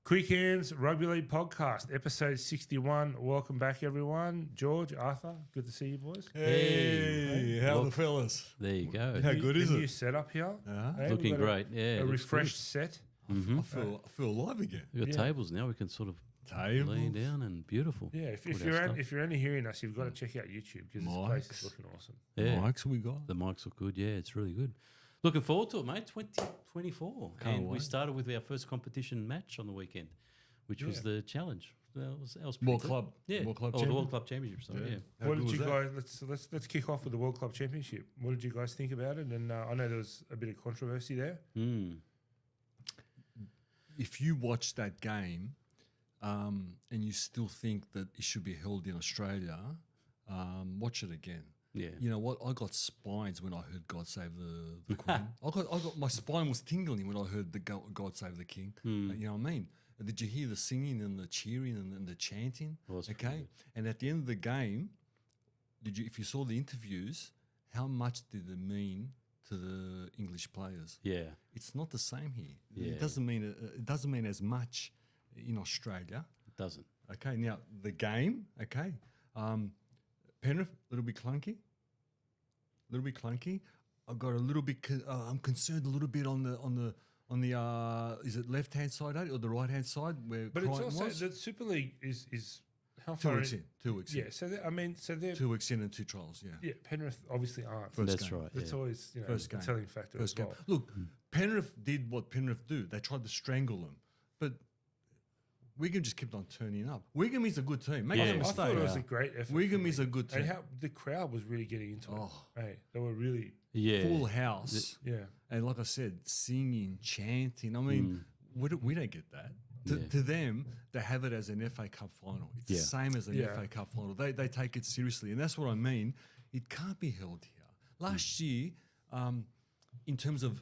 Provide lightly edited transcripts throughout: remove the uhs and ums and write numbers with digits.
Quick Hands Rugby League Podcast, episode 61. Welcome back, everyone. George, Arthur, good to see you, boys. Hey, how are the fellas? There you go. How good is New it? setup here. Hey, Looking we've got great. Yeah, A looks refreshed set. I feel alive again. We've got tables now. We can sort of Tables. lean down and beautiful. Yeah, if With our you're stuff. if you're only hearing us, you've got to check out YouTube because this place is looking awesome. Yeah. Mics we got. The mics look good. Yeah, it's really good. Looking forward to it, mate. 2024. And we wait. started with our first competition match on the weekend, which was the challenge. That was pretty World good. Club. Yeah. World Club the Champion. World Club Championship. So, yeah. How What good did you was that? guys? Let's kick off with the World Club Championship. What did you guys think about it? And I know there was a bit of controversy there. If you watch that game and you still think that it should be held in Australia, watch it again. Yeah. You know what? I got spines when I heard "God Save the Queen." I got my spine was tingling when I heard the "God Save the King." You know what I mean? Did you hear the singing and the cheering and the chanting? Well, that's Okay. And at the end of the game, if you saw the interviews, how much did it mean to the English players? Yeah. It's not the same here. Yeah. It doesn't mean as much in Australia. It doesn't. Okay, now the game. Okay, Penrith a little bit clunky. I got a little bit. I'm concerned a little bit on the is it left hand side or the right hand side where But it's Crichton also was? the Super League is how 2 far weeks in. 2 weeks in. Yeah, so they're 2 weeks in and 2 trials. Yeah. yeah. Penrith obviously aren't. First That's game. right. That's yeah. always First a game. telling factor First as game. well. Look, Penrith did what Penrith do. They tried to strangle them, but Wigan just kept on turning up. Wigan is a good team. Make Yeah. no I I mistake. thought it was a great effort. Wigan from is a them. good And team. how the crowd was really getting into it. Hey, they were really Yeah. Full house. yeah. And like I said, singing, chanting. I mean, we don't get that. To them, they have it as an FA Cup final. It's the same as an Yeah. FA Cup final. They take it seriously. And that's what I mean. It can't be held here. Last year, in terms of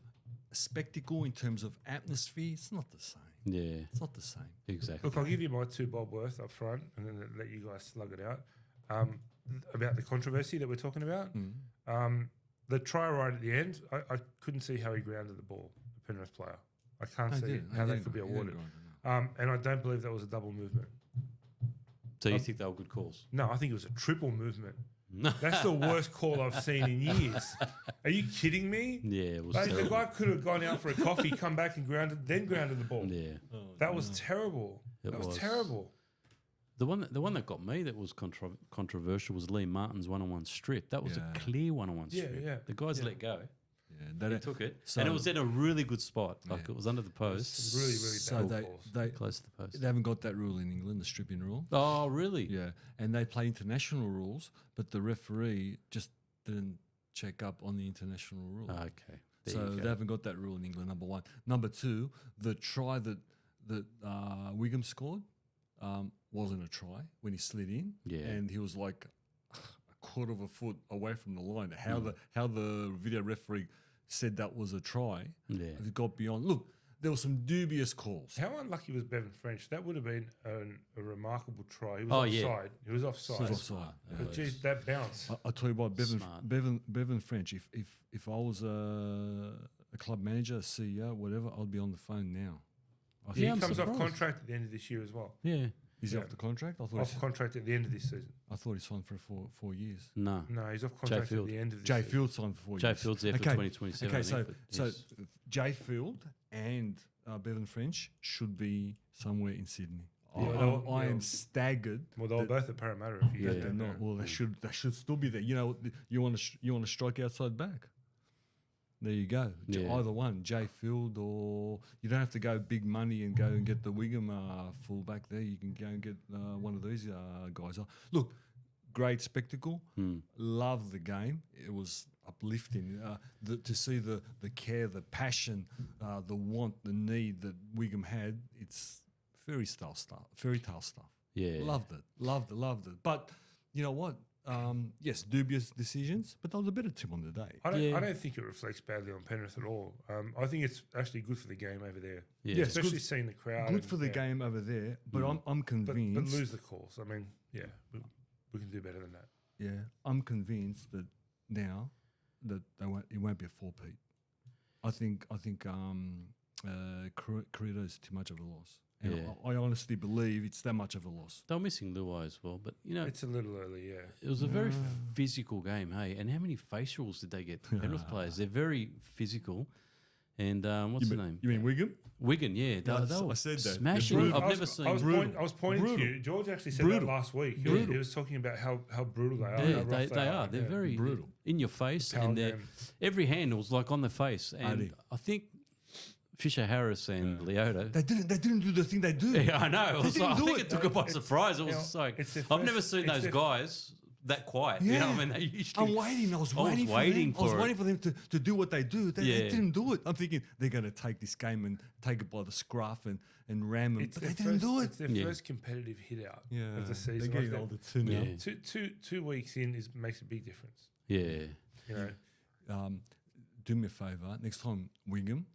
spectacle, in terms of atmosphere, it's not the same. Yeah. It's not the same. Exactly. Look, I'll give you my two bob worth up front and then let you guys slug it out. About the controversy that we're talking about. The try right at the end, I couldn't see how he grounded the ball, the Penrith player. I can't see how that could be awarded. And I don't believe that was a double movement. So you think they were good calls? No, I think it was a triple movement. That's the worst call I've seen in years. Are you kidding me? Yeah, it was Like, the terrible. guy could have gone out for a coffee, come back and grounded the ball. Yeah. That was terrible. It That was was. terrible. The one that got me that was controversial was Lee Martin's one-on-one strip. That was a clear one-on-one Yeah, strip. yeah. The guys let go. Yeah, They took it. So- and it was in a really good spot. Like it was under the post. Really, really So bad calls. they Close to the post. haven't got that rule in England, the stripping rule. Oh, really? Yeah, and they play international rules, but the referee just didn't check up on the international rule. Okay. There So you they go. haven't got that rule in England, number one. Number two, the try that Wiggum scored wasn't a try when he slid in. Yeah. And he was like a quarter of a foot away from the line. How the video referee said that was a try. Yeah. It got beyond. Look, there were some dubious calls. How unlucky was Bevan French? That would have been a remarkable try. He was Oh, yeah. offside. He was offside. It was offside. But geez, that bounce. I'll tell you what, Smart. Bevan French, if I was a club manager, a CEO, whatever, I'd be on the phone now. He I'm comes off surprised. contract at the end of this year as well. Yeah. Is he Yeah. off the contract? Off contract at the end of this season. I thought he signed for 4 years. No. No, he's off contract at Field. the end of this Jay season. Field signed for 4 Jay years. Field's there for 2027, Okay, I so think, but so he's- Jay Field and Bevan French should be somewhere in Sydney. Yeah, I am staggered. Well, they were both at Parramatta. If you that get they're down not. there. Well, they should still be there. You know, you want to strike outside back. There you go. Yeah. Either one, Jay Field, or you don't have to go big money and go and get the Wiggum fullback there. You can go and get one of these guys. Look, great spectacle. Love the game. It was uplifting to see the care, the passion, the want, the need that Wiggum had. It's fairy tale stuff. Yeah. Loved it. But you know what? Yes, dubious decisions, but they were the better team on the day. I Yeah. don't think it reflects badly on Penrith at all. I think it's actually good for the game over there. Yeah. Yes, Especially good- seeing the crowd. Good and- for the yeah. game over there, but I'm But convinced. lose the calls. I mean, yeah, we can do better than that. Yeah, I'm convinced that now that it won't be a four-peat. I think Corito is too much of a loss. And Yeah. I honestly believe it's that much of a loss. They were missing Luai as well, but It's a little early, yeah. it was a very physical game, hey. And how many facials did they get? Penrith players, they're very physical. And what's the name? You mean Wigan? Wigan, yeah. They I were said that. smashing. Brutal. I've never seen. I was pointing to Brutal. you. George actually said Brutal. that last week. He Brutal. was talking about how brutal they are. Yeah, how rough they are. They're yeah. very Brutal. in your face, Power and game. every hand was like on their face. And Hardy. I think Fisher Harris and Leota. They didn't do the thing they do. Yeah, I know. It was didn't like, I do think it. it took it by It's- surprise. It you was know, just like it's their I've never first- seen it's those their- guys that quiet. You know, Yeah. what I mean, they usually. I'm waiting. I was waiting waiting for it. for them to do what they do. They Yeah. didn't do it. I'm thinking they're going to take this game and take it by the scruff and ram them, It's but their they didn't do it. It's their Yeah. first competitive hit out Yeah, of the season. they're Like getting that. older too now. Yeah. Two weeks in makes a big difference. Yeah. You know, Do me a favour. Next time Wigan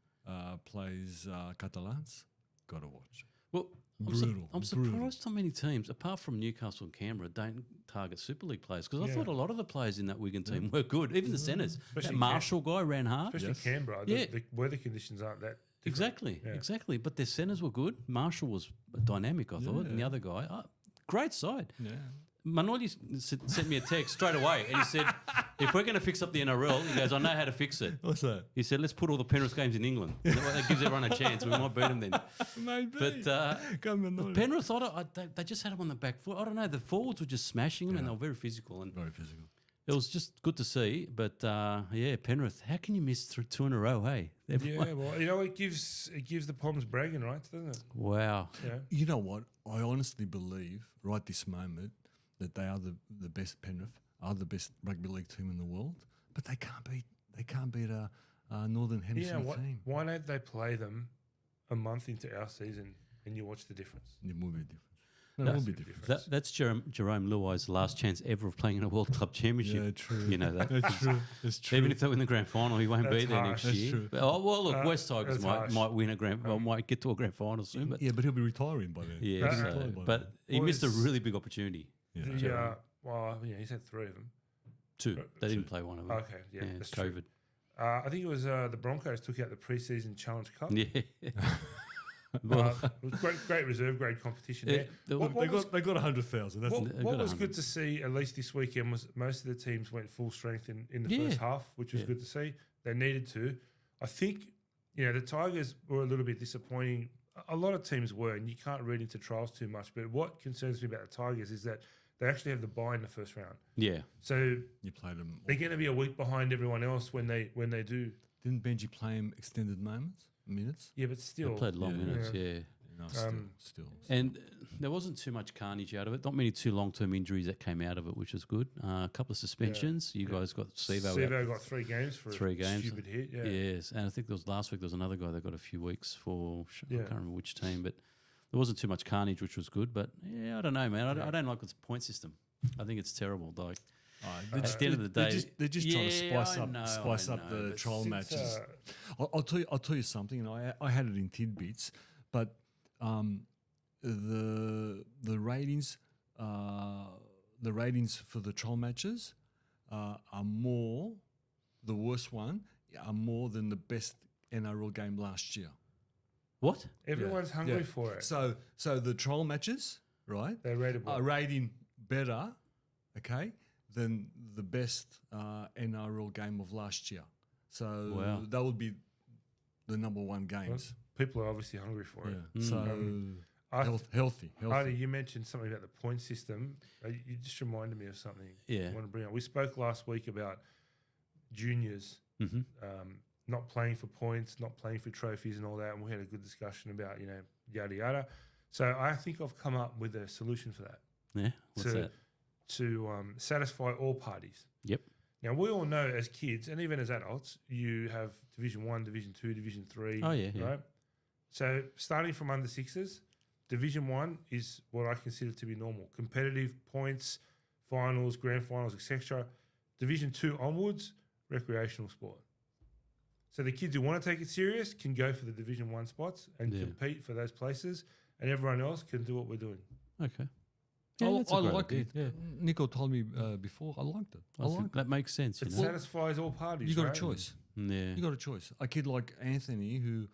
plays Catalans, got to watch. Well, Brutal, I'm brutal. surprised how many teams, apart from Newcastle and Canberra, don't target Super League players because I Yeah. thought a lot of the players in that Wigan team were good. Even the centres. That Especially Marshall guy ran hard. especially Yes. Canberra. Yeah. The weather conditions aren't that different. Exactly, Yeah. exactly. But their centres were good. Marshall was dynamic, I thought, and the Yeah. other guy, great side. Yeah. Manoli sent me a text straight away, and he said, "If we're going to fix up the NRL, he goes, I know how to fix it." What's that? He said, "Let's put all the Penrith games in England. That gives everyone a chance. We might beat them then." Maybe. But Come on, Penrith, they just had them on the back foot. I don't know. The forwards were just smashing them, and they were very physical. And very physical. it was just good to see. But yeah, Penrith, how can you miss through two in a row? Hey, Everyone- Yeah, well, you know, it gives the Poms bragging rights, doesn't it? Wow. Yeah. You know what? I honestly believe right this moment that they are the best. Penrith are the best rugby league team in the world, but they can't beat a Northern You Hemisphere know what? team. Why don't they play them a month into our season and you watch the difference? It will be different. No, it will be different. That's Jerome Luai's last chance ever of playing in a World Club Championship. Yeah, true. You know that. That's true. It's true. Even if they win the grand final, he won't be That's there harsh. next That's year. true. But, well, look, West Tigers that's harsh. might win a might get to a grand final soon. But yeah, but he'll be retiring by then. yeah, He'll be so- retired by but he missed a Boys- really big opportunity. then. Yeah. Well, yeah, he's had three of them. Two. But- They didn't play one of them. Okay, yeah, Yeah, that's it's true. COVID. I think it was the Broncos took out the preseason Challenge Cup. Yeah. well, It was great reserve grade competition it- there. the- They got 100,000. That's What, They've what got was 100. good to see, at least this weekend, was most of the teams went full strength in the Yeah. first half, which was Yeah. good to see. They needed to. I think, the Tigers were a little bit disappointing. A lot of teams were, and you can't read into trials too much. But what concerns me about the Tigers is that they actually have the bye in the first round. yeah. So you played them. they're going to be a week behind everyone else when they do. Didn't Benji play him extended minutes? Yeah, but They still. played long Yeah. minutes, yeah. No, still. And there wasn't too much carnage out of it. Not many too long-term injuries that came out of it, which was good. A couple of suspensions. You guys got Sevo out. Sevo got 3 games for 3 a games. stupid hit. Yeah. Yes, and I think there was last week. There was another guy that got a few weeks for. I Yeah. can't remember which team, but there wasn't too much carnage, which was good. But yeah, I don't know, man. I don't like this point system. I think it's terrible. Like at the end of the day, they're just trying to Yeah, spice I up know, the but trial Since, matches. I'll tell you something. I had it in tidbits, but the ratings for the trial matches are more. The worst one are more than the best NRL game last year. what? Everyone's Yeah, hungry yeah. for it. So the trial matches, right, They're rateable. are rating better, okay, than the best NRL game of last year. So Wow. that would be the number one games. People are obviously hungry for it. Yeah. So I- healthy. Hardy, you mentioned something about the point system. You just reminded me of something. Yeah. I want to bring up. We spoke last week about juniors Mm-hmm. not playing for points, not playing for trophies, and all that. And we had a good discussion about yada yada. So I think I've come up with a solution for that Yeah. What's that? to satisfy all parties. Yep. Now we all know as kids and even as adults, you have Division 1, Division 2, Division 3. Oh, yeah, yeah. Right. So starting from under sixes, Division 1 is what I consider to be normal. Competitive points, finals, grand finals, etc. Division 2 onwards, recreational sport. So the kids who want to take it serious can go for the Division 1 spots and Yeah. compete for those places, and everyone else can do what we're doing. Okay. I, Yeah, that's a I great like idea. it. Yeah. Nico told me before. I liked it. I liked it. That makes sense. It You know? satisfies all parties. You got right? a choice. Yeah. You got a choice. A kid like Anthony who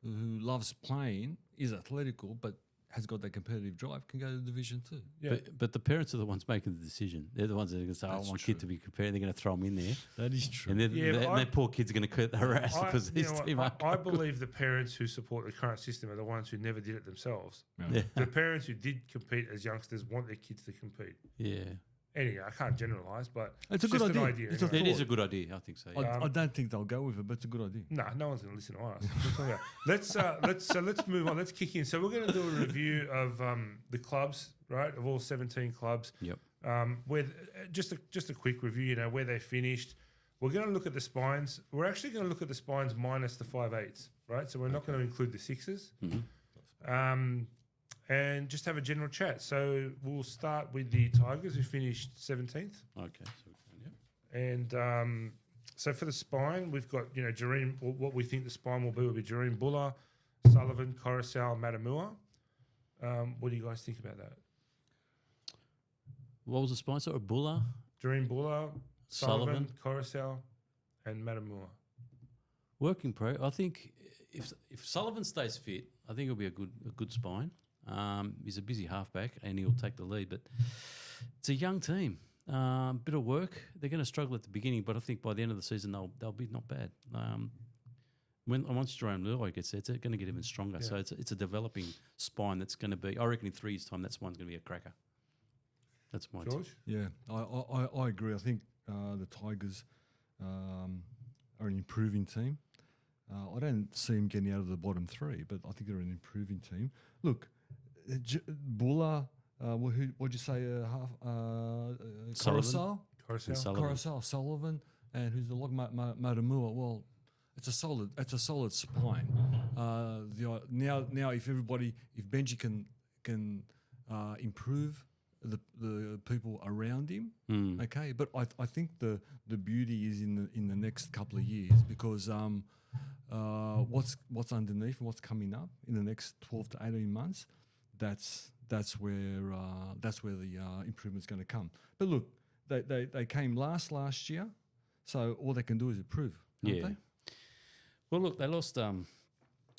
loves playing, is athletic,al but has got that competitive drive, can go to Division 2. Yeah. But the parents are the ones making the decision. They're the ones that are going to say, I want my kid to be compared. They're going to throw them in there. That is true. And, and their poor kids are going to harass because you this know team what, aren't I good. believe the parents who support the current system are the ones who never did it themselves. Yeah. The parents who did compete as youngsters want their kids to compete. Yeah. Anyway, I can't generalise, but It's a good just idea. an idea. It's a anyway. It is a good idea. I think so. Yeah. I don't think they'll go with it, but it's a good idea. No one's going to listen to us. Let's move on. Let's kick in. So we're going to do a review of the clubs, right? Of all 17 clubs. Yep. Where just a quick review. You know where they finished. We're going to look at the spines. We're actually going to look at the spines minus the 5/8, right? So we're not going to include the 6s. Mm-hmm. And just have a general chat. So we'll start with the Tigers, who finished 17th. Okay. So we can, yeah. And so for the spine, we've got, Jareen, what we think the spine will be Jareen Buller, Sullivan, Coruscant, Matamua. What do you guys think about that? What was the sponsor? Buller, Jareen Buller, Sullivan, Coruscant, and Matamua. Working pro. I think if Sullivan stays fit, I think it'll be a good spine. He's a busy halfback and he'll take the lead, but it's a young team. Bit of work. They're going to struggle at the beginning, but I think by the end of the season they'll be not bad. Once Jerome Leroy gets there, it's going to get even stronger. Yeah. So it's a developing spine that's going to be. I reckon in 3 years' time, that spine's going to be a cracker. That's my George? Yeah, I agree. I think the Tigers are an improving team. I don't see them getting out of the bottom 3, but I think they're an improving team. Look, Buller, what'd you say? Coruscant? Coruscant, Sullivan, and who's the lock? Matamua. Well, it's a solid spine. Now, if Benji can improve the people around him, okay. But I think the beauty is in the next couple of years, because what's underneath and what's coming up in the next 12 to 18 months, that's where the improvement's going to come. But look, they came last year, so all they can do is improve. Can't they? Well, look, they lost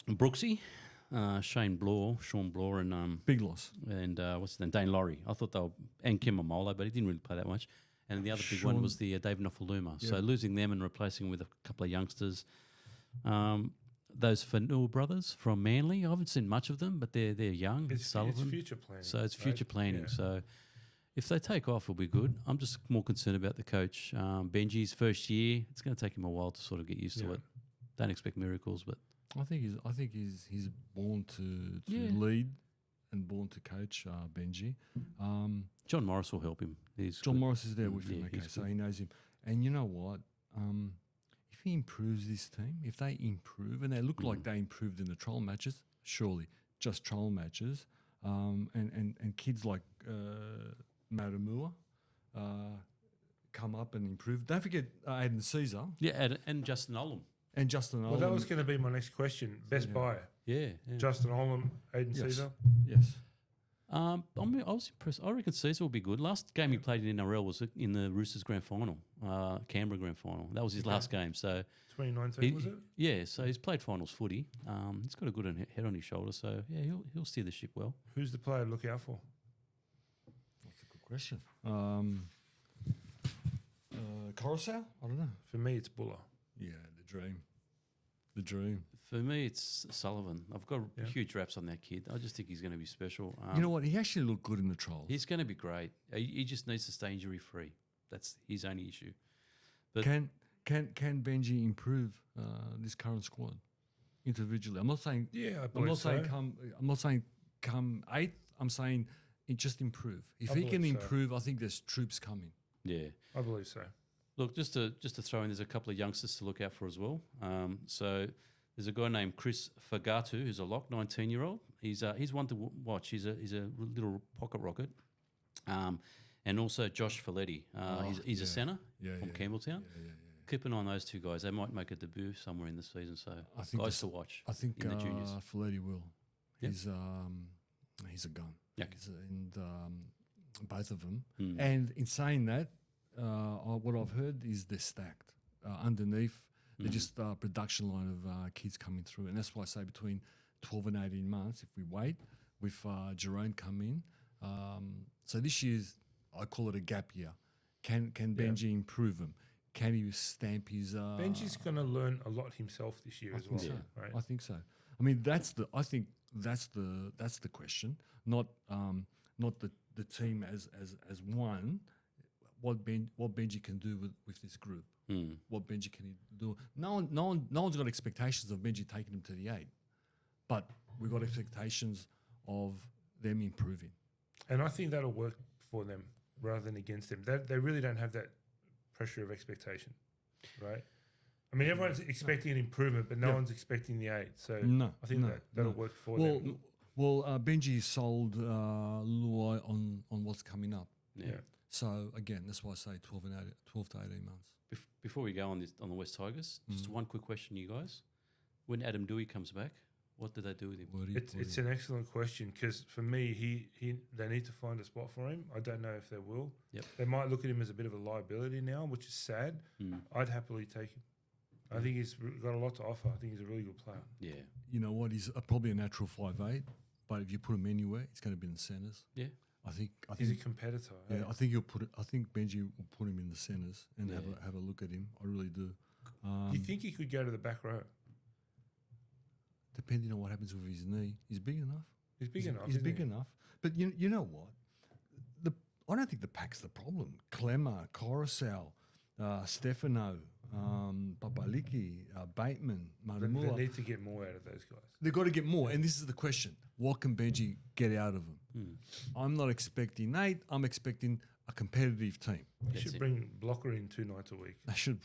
Brooksy, Sean Bloor, and Big loss. And what's his name? Dane Laurie. I thought they were, and Kim Amola, but he didn't really play that much. And the other big one was the Dave Nofaluma. Yeah. So losing them and replacing with a couple of youngsters. Those Fanua brothers from Manly, I haven't seen much of them, but they're young. It's Sullivan. future planning. So it's future planning. Yeah. So if they take off, it'll be good. I'm just more concerned about the coach. Benji's first year, it's going to take him a while to sort of get used to it. Don't expect miracles, but I think he's born to lead and born to coach, Benji. John Morris will help him. John Morris is there with him, okay, so good. he knows him. And you know what? If he improves this team, if they improve, and they look like they improved in the trial matches, surely just trial matches, and kids like Matamua come up and improve. Don't forget Aiden Caesar. Yeah, and Justin Olam. And Justin Olam. Well, that was going to be my next question. Best buy. Yeah. Justin Olam, Aiden Caesar. Yes. I was impressed. I reckon Caesar will be good. Last game he played in NRL was in the Roosters grand final, Canberra grand final. That was his last game. So 2019, was it? Yeah, so he's played finals footy. He's got a good head on his shoulder. So, yeah, he'll steer the ship well. Who's the player to look out for? That's a good question. Coruscant? I don't know. For me, it's Buller. Yeah, the dream. For me, it's Sullivan. I've got huge raps on that kid. I just think he's going to be special. You know what? He actually looked good in the trials. He's going to be great. He just needs to stay injury free. That's his only issue. But Can Benji improve this current squad individually? I'm not saying. Yeah, I I'm believe not so. saying come. I'm not saying come 8th. I'm saying just improve. If I he can believe so. improve, I think there's troops coming. yeah. I believe so. Look, just to throw in, there's a couple of youngsters to look out for as well. So there's a guy named Chris Fagatu, who's a lock, 19-year-old. He's one to watch. He's a little pocket rocket. And also Josh Folletti. He's a centre from Campbelltown. Yeah. Keep an eye on those two guys. They might make a debut somewhere in the season. So I think guys to watch. I think in the juniors. Folletti will. Yep. He's a gun. Yeah. And both of them. Mm. And in saying that, what I've heard is they're stacked underneath. They're just production line of kids coming through, and that's why I say between 12 and 18 months if we wait with Jerome come in. So this year's, I call it a gap year. Can Benji improve him? Can he stamp his? Benji's going to learn a lot himself this year as well. So. Right? I think so. I mean, I think that's the question, not the team as one. What Benji can do with this group? What Benji can do? No one's got expectations of Benji taking him to the 8, but we've got expectations of them improving. And I think that'll work for them rather than against them. They really don't have that pressure of expectation, right? I mean, everyone's expecting an improvement, but no one's expecting the 8. So I think that'll work for them. Well, Benji sold Luai on what's coming up. Yeah. So again, that's why I say 12 to 18 months. Before we go on the West Tigers, just one quick question, you guys. When Adam Dewey comes back, what do they do with him? It's an excellent question because for me, they need to find a spot for him. I don't know if they will. Yep. They might look at him as a bit of a liability now, which is sad. I'd happily take him. I think he's got a lot to offer. I think he's a really good player. Yeah. You know what? He's probably a natural 5'8", but if you put him anywhere, it's going to be in the centres. Yeah. I think he's a competitor. Yeah, I think I think Benji will put him in the centres and have a look at him. I really do. Do you think he could go to the back row? Depending on what happens with his knee, he's big enough. He's big enough. He's big enough. But you know what? I don't think the pack's the problem. Clemmer, Coruscant, Stefano, Papaliki, Bateman, Marumula. They need to get more out of those guys. They've got to get more. And this is the question. What can Benji get out of them? I'm not expecting 8. I'm expecting a competitive team. You should bring Blocker in 2 nights a week. I should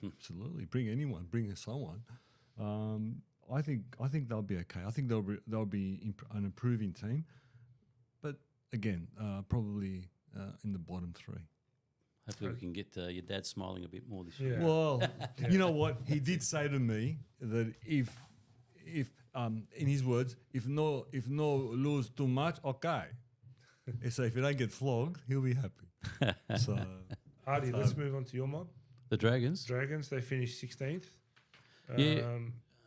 absolutely bring anyone, bring someone. I think they'll be okay. I think they'll be an improving team, but again, probably in the bottom 3. Hopefully, we can get your dad smiling a bit more this year. Yeah. Well, you know what? He did say to me that if in his words, if no lose too much, okay. So if you don't get flogged, he'll be happy. So, Artie, let's move on to your mob. The Dragons. They finished 16th.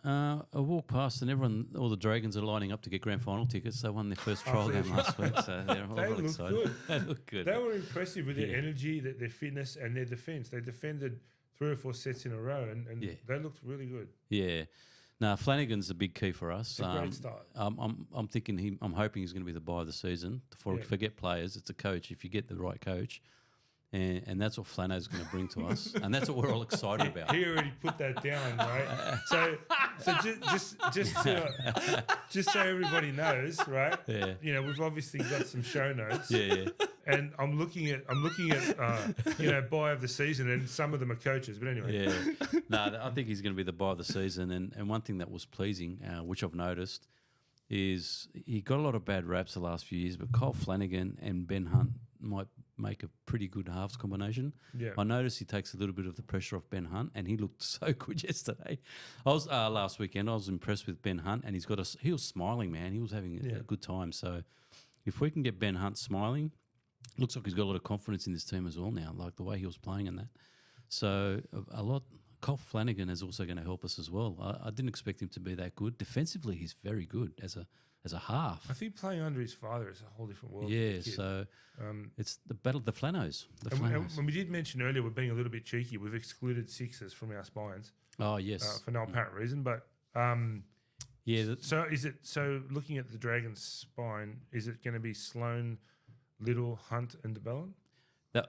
I walked past and all the Dragons are lining up to get grand final tickets. They won their first trial game last week, so they're all excited. Good. They look good. They were impressive with their energy, their fitness, and their defence. They defended 3 or 4 sets in a row, and they looked really good. Yeah. Now Flanagan's a big key for us. It's a great start. I'm thinking I'm hoping he's going to be the buy of the season. Forget players, it's a coach. If you get the right coach. And that's what Flano's going to bring to us, and that's what we're all excited about. He already put that down, right? So just so everybody knows, right? Yeah. You know, we've obviously got some show notes. Yeah. And I'm looking at buy of the season, and some of them are coaches, but anyway. Yeah. No, I think he's going to be the buy of the season, and one thing that was pleasing, which I've noticed, is he got a lot of bad raps the last few years, but Kyle Flanagan and Ben Hunt might make a pretty good halves combination. Yeah. I noticed he takes a little bit of the pressure off Ben Hunt, and he looked so good yesterday. I was last weekend. I was impressed with Ben Hunt, and he was smiling, man. He was having a good time. So if we can get Ben Hunt smiling, looks like he's got a lot of confidence in this team as well now, like the way he was playing and that. So Kyle Flanagan is also going to help us as well. I didn't expect him to be that good. Defensively, he's very good as a half. I think playing under his father is a whole different world. Yeah, so it's the battle of the Flanos. And we did mention earlier we're being a little bit cheeky. We've excluded 6s from our spines. Oh, yes. For no apparent reason. But so looking at the Dragons' spine, is it going to be Sloan, Little, Hunt, and DeBellin?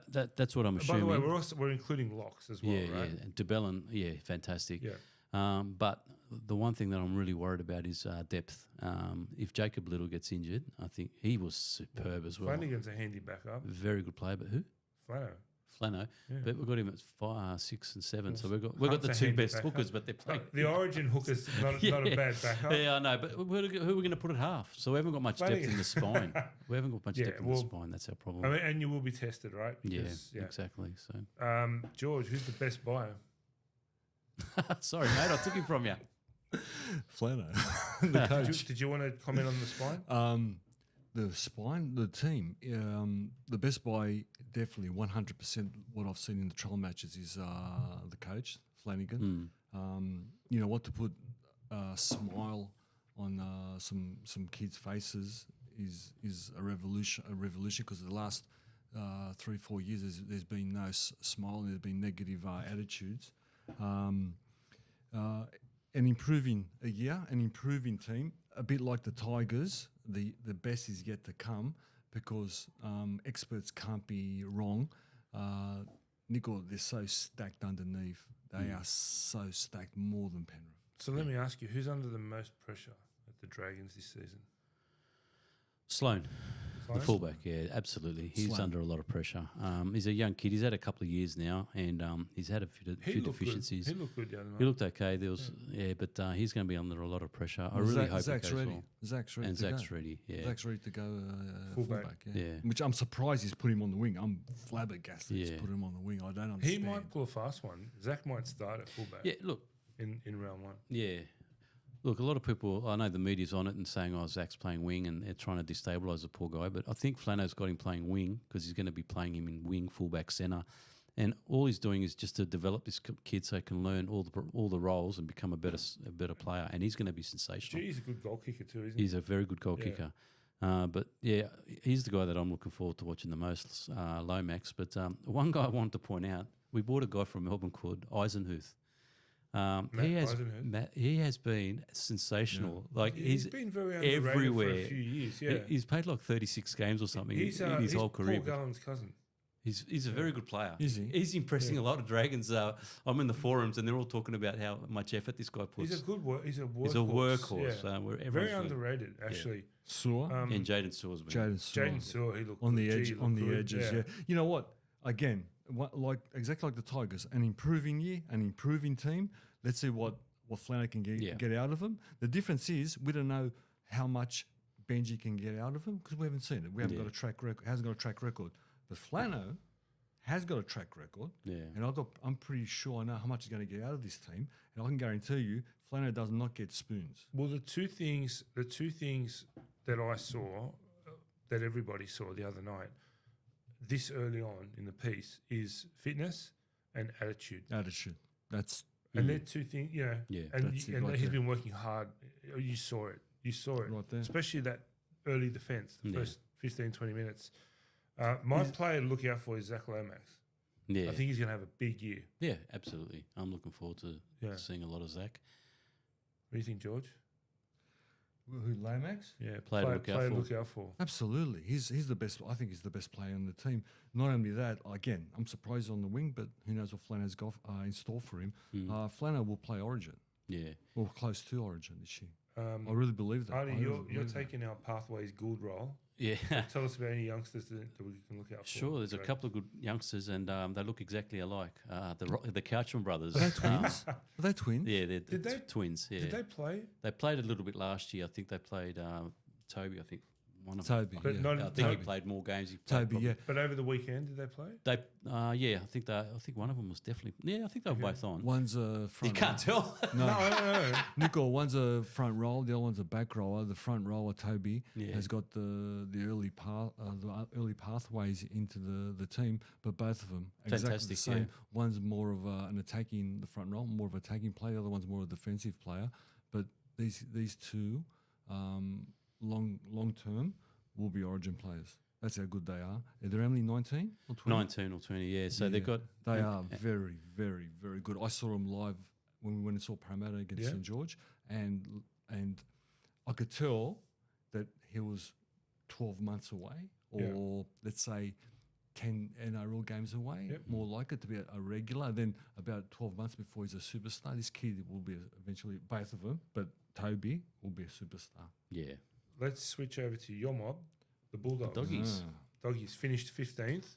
That's what I'm assuming. By the way, we're including locks as well, right? Yeah, and DeBellin, fantastic. Yeah. But the one thing that I'm really worried about is depth. If Jacob Little gets injured, I think he was superb as well. Flanagan's a handy backup. Very good player, but who? Flano. Yeah. But we've got him at 5, 6, and 7. So we've got the 2 best hookers, but they're playing. The origin hooker's not a bad backup. Yeah, I know. But who are we going to put at half? So we haven't got much depth in the spine. We haven't got much depth in the spine. That's our problem. I mean, and you will be tested, right? Because, exactly. So, George, who's the best buyer? Sorry, mate, I took him from you. Flano, the coach. Did you want to comment on the spine? The spine, the team, the best buy, definitely 100% what I've seen in the trial matches is the coach, Flanagan. You know what, to put Smile some kids' faces is a revolution. Because the last 3-4 years there's been no smile. And there's been negative attitudes. An improving team, a bit like the Tigers. The best is yet to come because experts can't be wrong. Nico, they're so stacked underneath. They are so stacked more than Penrith. So let me ask you, who's under the most pressure at the Dragons this season? Sloan, the fullback, yeah, absolutely. He's Sloan. under a lot of pressure. He's a young kid. He's had a couple of years now, and he's had a few deficiencies. He looked good the other night. He looked okay. There was, but he's going to be under a lot of pressure. I really hope Zach's it goes ready. well. Zach's ready. And to Zach's go. ready. Yeah, Zach's ready to go Fullback. Yeah. Yeah. Which I'm surprised he's put him on the wing. I'm flabbergasted he's Yeah. put him on the wing. I don't understand. He might pull a fast one. Zach might start at fullback yeah. Look, in round one. yeah. Look, a lot of people, I know the media's on it and saying, oh, Zach's playing wing and they're trying to destabilise the poor guy. But I think Flano's got him playing wing because he's going to be playing him in wing, fullback, centre. And all he's doing is just to develop this kid so he can learn all the roles and become a better player. And he's going to be sensational. Gee, he's a good goal kicker too, isn't he? He's a very good goal kicker. But, yeah, he's the guy that I'm looking forward to watching the most, Lomax. But one guy I wanted to point out, we bought a guy from Melbourne called Eisenhuth. He has been sensational. Yeah. Like he's been very underrated everywhere for a few years. Yeah, he's played like 36 games or something in his whole career. Paul Gallen's cousin. He's a very good player. Is he? He's impressing a lot of Dragons. I'm in the forums and they're all talking about how much effort this guy puts. He's a good he's a workhorse. He's a workhorse. Yeah. Very underrated, actually. Sewer. And Jaden Sewell's been. Jaden Sewell, he looked on good. the edge, on the good. edges. Yeah. You know what? Again, exactly like the Tigers, an improving year, an improving team. Let's see what Flano can get out of them. The difference is we don't know how much Benji can get out of him because we haven't seen it. We haven't got a track record. Hasn't got a track record. But Flano has got a track record. Yeah. And I'm pretty sure I know how much he's going to get out of this team. And I can guarantee you, Flano does not get spoons. Well, the two things that I saw, that everybody saw the other night, this early on in the piece, is fitness and attitude. And they're two things, and he's been working hard. You saw it. Right there. Especially that early defence, the first 15, 20 minutes. My player to look out for is Zach Lomax. Yeah. I think he's going to have a big year. Yeah, absolutely. I'm looking forward to seeing a lot of Zach. What do you think, George? Who, Lomax? Yeah, player to look out for. Absolutely. He's the best. I think he's the best player on the team. Not only that, again, I'm surprised on the wing, but who knows what Flano's got in store for him. Flano will play Origin. Yeah. Or close to Origin this year. I really believe that. Artie, you're taking our Pathways Gould role. Yeah. Tell us about any youngsters that we can look out for. Sure, there's a couple of good youngsters, and they look exactly alike. The Couchman brothers. Are they twins? Are they twins? Yeah, they're twins. Yeah. Did they play? They played a little bit last year. I think they played Toby. I think one of Toby. But Yeah. I think he played more games. Toby, yeah. But over the weekend, did they play? They, I think one of them was definitely. Yeah, I think they were both on. One's a front. You can't tell. No. Nico, one's a front roll, the other one's a back roller. The front roller, Toby, Yeah. has got the early pathways into the team, but both of them exactly Fantastic, the same. yeah. One's more of an attacking the front roll, more of an attacking player. The other one's more of a defensive player. But these two, long term, will be Origin players. That's how good they are. Are they only 19 or 20? 19 or 20, yeah. So they've got. They are very, very, very good. I saw them live when we went and saw Parramatta against St George, and I could tell that he was 12 months away, or let's say 10 NRL games away, more likely to be a regular. Then about 12 months before he's a superstar, this kid will be eventually, both of them, but Toby will be a superstar. Yeah. Let's switch over to your mob, the Bulldogs. Doggies. Doggies finished 15th.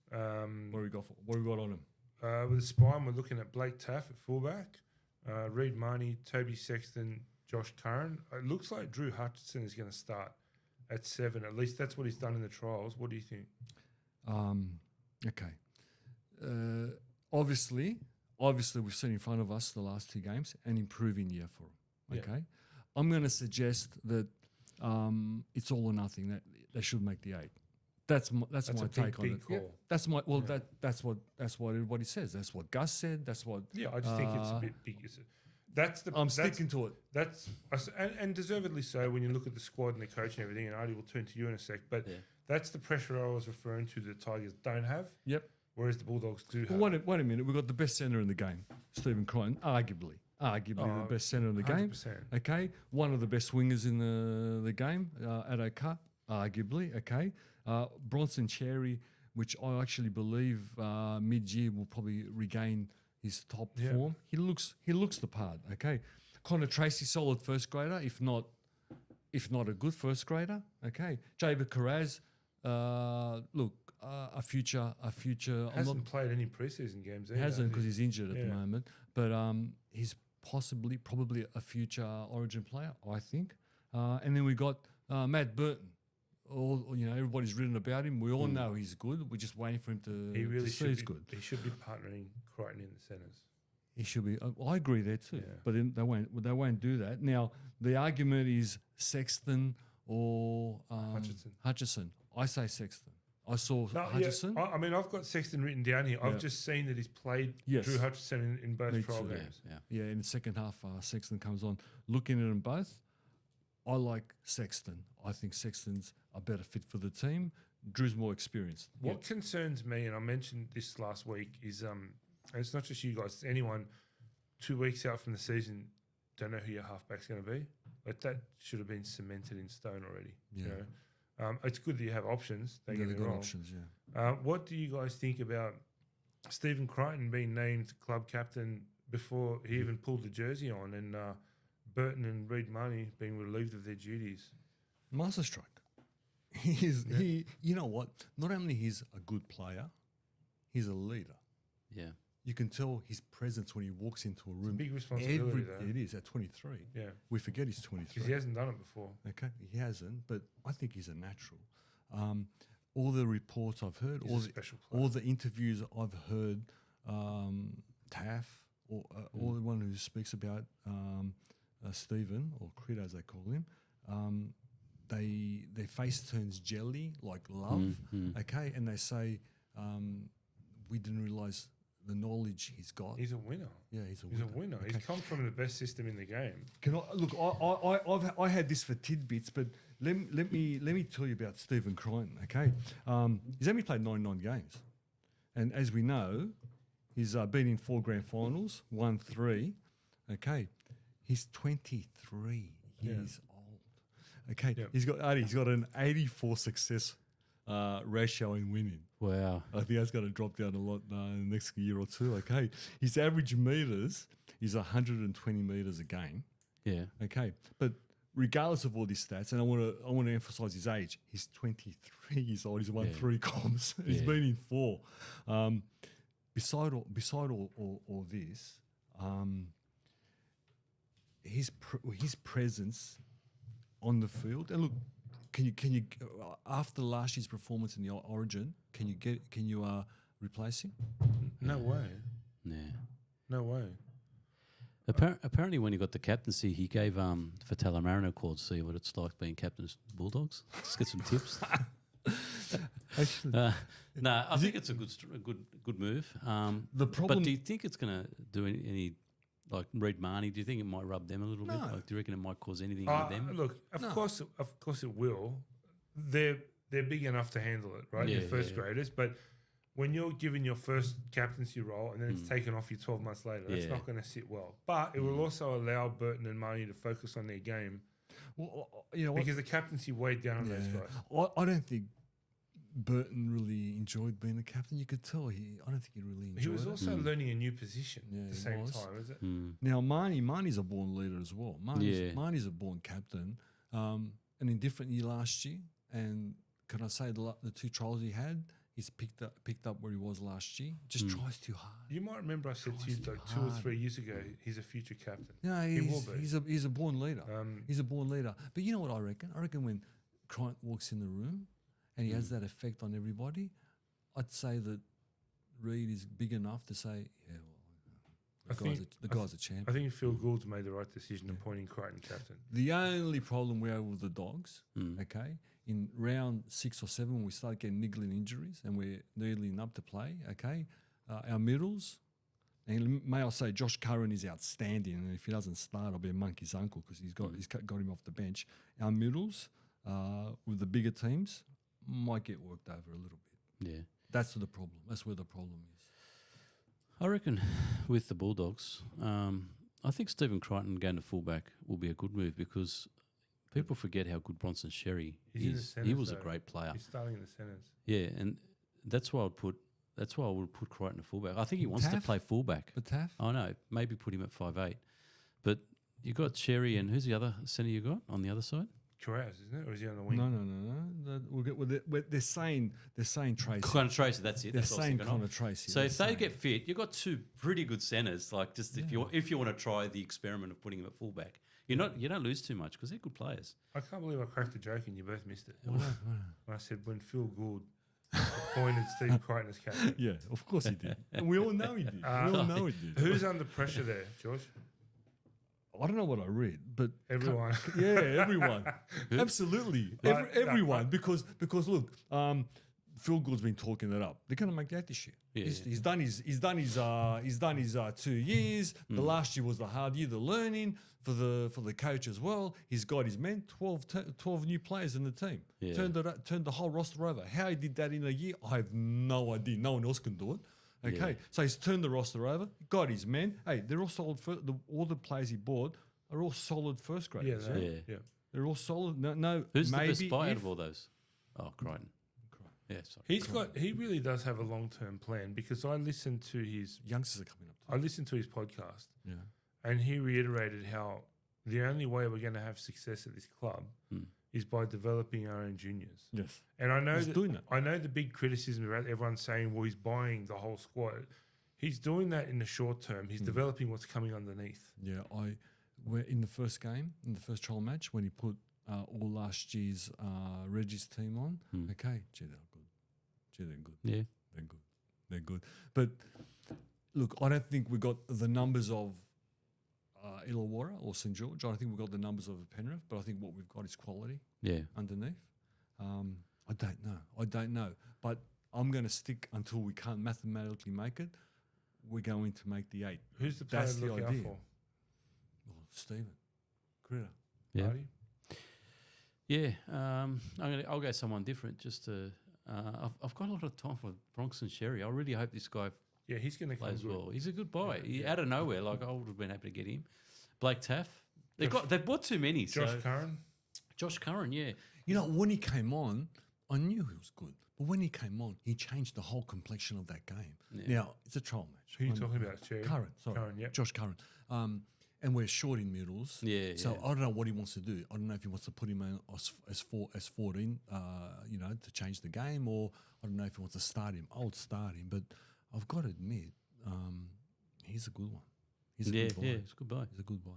What do we got on him? With the spine, we're looking at Blake Taff at fullback, Reid Marnie, Toby Sexton, Josh Curran. It looks like Drew Hutchinson is going to start at 7. At least that's what he's done in the trials. What do you think? Okay. Obviously, we've seen in front of us the last 2 games an improving year for him. Okay. I'm going to suggest that it's all or nothing. That they should make the 8. That's my take on it. Call. That's my that's what everybody says. That's what Gus said. That's what. Yeah, I just think it's a bit big. I'm sticking to it. That's and deservedly so when you look at the squad and the coach and everything. And Artie will turn to you in a sec, but that's the pressure I was referring to. The Tigers don't have. Yep. Whereas the Bulldogs do have. Well, wait a minute. We've got the best centre in the game, Stephen Crichton, arguably the best centre in the 100%. game. Okay, one of the best wingers in the game at Cup, arguably. Okay, Bronson Cherry, which I actually believe mid-year will probably regain his top form. He looks the part. Okay, Connor Tracy, solid first grader, if not a good first grader. Okay, Jaber Carraz, look. A future. Hasn't played any preseason games. Either. Hasn't because he's injured at the moment. But he's probably a future Origin player, I think. And then we got Matt Burton. Everybody's written about him. We all know he's good. We're just waiting for him to. He really see he's good. He should be partnering Crichton in the centres. He should be. I agree there too. Yeah. But then they won't do that. Now the argument is Sexton or Hutchison. I say Sexton. I saw Hutchison. I mean, I've got Sexton written down here. I've just seen that he's played Drew Hutchison in both trial games. Yeah, in the second half, Sexton comes on. Looking at them both, I like Sexton. I think Sexton's a better fit for the team. Drew's more experienced. What concerns me, and I mentioned this last week, is and it's not just you guys, it's anyone 2 weeks out from the season, don't know who your halfback's going to be. Like that should have been cemented in stone already. Yeah. You know? It's good that you have options. Don't get me got wrong. options, yeah. What do you guys think about Stephen Crichton being named club captain before he even pulled the jersey on, and Burton and Reid Marnie being relieved of their duties? Masterstroke. He. You know what? Not only he's a good player, he's a leader. Yeah. You can tell his presence when he walks into a room. Big responsibility, though. It is at 23. Yeah. We forget he's 23. Because he hasn't done it before. Okay, he hasn't, but I think he's a natural. All the reports I've heard, all the interviews I've heard, Taff, or the one who speaks about Stephen, or Crit as they call him, their face turns jelly, like love, okay, and they say, we didn't realise the knowledge he's got. He's a winner. Yeah, he's a winner. Okay. He's come from the best system in the game. Can I had this for tidbits, but let me tell you about Stephen Crichton. Okay, he's only played 99 games, and as we know, he's been in 4 grand finals, won 3. Okay, he's 23 years old. Okay, he's got an 84 success ratio in winning. Wow. I think that's going to drop down a lot in the next year or two. Okay. His average meters is 120 meters a game. Yeah. Okay. But regardless of all these stats, and I want to emphasize his age, he's 23 years old. He's won 3 comps. He's been in 4. Beside all this, his presence on the field, and look, can you after last year's performance in the Origin, can you replace him? No way. Yeah. No way. Apparently, when he got the captaincy, he gave Fatala Marino a call to see what it's like being captain of Bulldogs. Just get some tips. Actually, no, I think it's a good move. The problem, but do you think it's going to do any like Reid Marnie? Do you think it might rub them a little bit? Like, do you reckon it might cause anything with them? Look, of course it will. They're big enough to handle it, right? Yeah, Your first graders, but when you're given your first captaincy role and then it's taken off you 12 months later, that's not going to sit well. But it will also allow Burton and Marnie to focus on their game. Well, you know, because the captaincy weighed down on those guys. I don't think Burton really enjoyed being the captain. You could tell I don't think he really enjoyed it. He was also learning a new position at the same time, is it? Now, Marnie's a born leader as well. Marnie's a born captain. And in different year last year, and can I say the 2 trials he had, he's picked up where he was last year. Just tries too hard. You might remember I said to you like 2 or 3 years ago, he's a future captain. No, he will be. He's a born leader. He's a born leader. But you know what I reckon? I reckon when Crichton walks in the room and he has that effect on everybody, I'd say that Reid is big enough to say, yeah, well, the guy's a champion. I think Phil Gould's made the right decision appointing Crichton captain. The only problem we have with the Dogs, okay, in round 6 or 7, we start getting niggling injuries and we're needling up to play, okay, our middles, And may I say, Josh Curran is outstanding, and if he doesn't start, I'll be a monkey's uncle because he's got him off the bench. Our middles with the bigger teams might get worked over a little bit. Yeah. That's the problem. That's where the problem is. I reckon with the Bulldogs, I think Stephen Crichton going to fullback will be a good move because people forget how good Bronson Sherry is. He was a great player. He's starting in the centres. Yeah, and that's why I would put Crichton at fullback. I think he wants to play fullback. But Taff? I know, maybe put him at 5'8". But you got Sherry and who's the other centre you got on the other side? Carras, isn't it? Or is he on the wing? No. They're saying Tracy. Connor Tracy, that's it. They're That's what I was saying thinking of. Connor Tracy. So if they get fit, you've got two pretty good centres. Like just if you want to try the experiment of putting him at fullback, you don't lose too much because they're good players. I can't believe I cracked a joke and you both missed it. What? When I said when Phil Gould appointed Steve Crichton as captain. Yeah, of course he did. And we all know he did. We all know he did. Who's under pressure there, George? I don't know what I read, but Everyone. Everyone, absolutely, everyone. Because look, Phil Gould's been talking it up. They're going to make that this year. Yeah, He's done his 2 years. The last year was the hard year, the learning for the coach as well. He's got his men, 12 new players in the team. Yeah. Turned the whole roster over. How he did that in a year, I have no idea. No one else can do it. Okay, Yeah. so he's turned the roster over, got his men. Hey, they're all solid. All the players he bought are all solid first graders. Yeah. They're all solid. No. Who's the maybe best buy out if- of all those? Oh, Crichton. Yeah, sorry. He really does have a long-term plan because I listened to his Youngsters are coming up. I listened to his podcast Yeah. and he reiterated how the only way we're going to have success at this club is by developing our own juniors. Yes. And I know He's doing that. I know the big criticism about everyone saying, well, he's buying the whole squad. He's doing that in the short term. He's developing what's coming underneath. Yeah. We're in the first game, in the first trial match, when he put all last year's Reggie's team on. Okay, they're good. They're good. Yeah. They're good. But look, I don't think we got the numbers of Illawarra or St George. I don't think we've got the numbers of Penrith, but I think what we've got is quality Yeah. underneath. I don't know. But I'm going to stick until we can't mathematically make it. We're going to make the 8. Who's the player That's to the look out idea. for? Oh, Stephen Critter. Yeah. Marty? Yeah. I'll go someone different just to. I've got a lot of time for Bronson Sherry. I really hope this guy Yeah, he's going to come plays good. well. He's a good buy. He out of nowhere. Like I would have been happy to get him. Blake Taff. They've bought too many. Josh so Curran? Josh Curran. Yeah. You know, when he came on, I knew he was good. But when he came on, he changed the whole complexion of that game. Yeah. Now, it's a trial match. Who are you talking about, Cherry? Curran, sorry. Curran, yep. Josh Curran. And we're short in middles. Yeah, So yeah. I don't know what he wants to do. I don't know if he wants to put him in as 14, to change the game, or I don't know if he wants to start him. I would start him, but I've got to admit, he's a good one. He's a good buy. Yeah. It's a good buy. He's a good buy.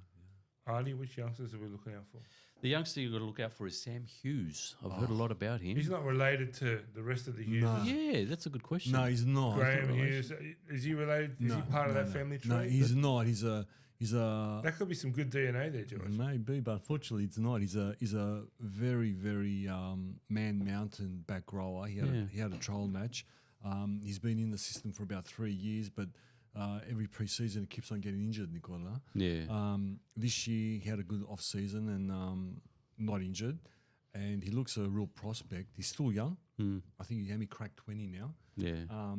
Yeah. Artie, which youngsters are we looking out for? The youngster you've got to look out for is Sam Hughes. I've heard a lot about him. He's not related to the rest of the Hughes. No. Yeah, that's a good question. No, he's not. Graham Hughes, is he related? Is he part of that family tree? No, he's not. He's a. That could be some good DNA there, George. Maybe, but unfortunately, it's not. He's a very, very man mountain back rower. He had a trial match. He's been in the system for about 3 years, but every pre-season he keeps on getting injured, Nicola. Yeah. This year he had a good off season and not injured, and he looks a real prospect. He's still young. I think he only cracked 20 now. Yeah.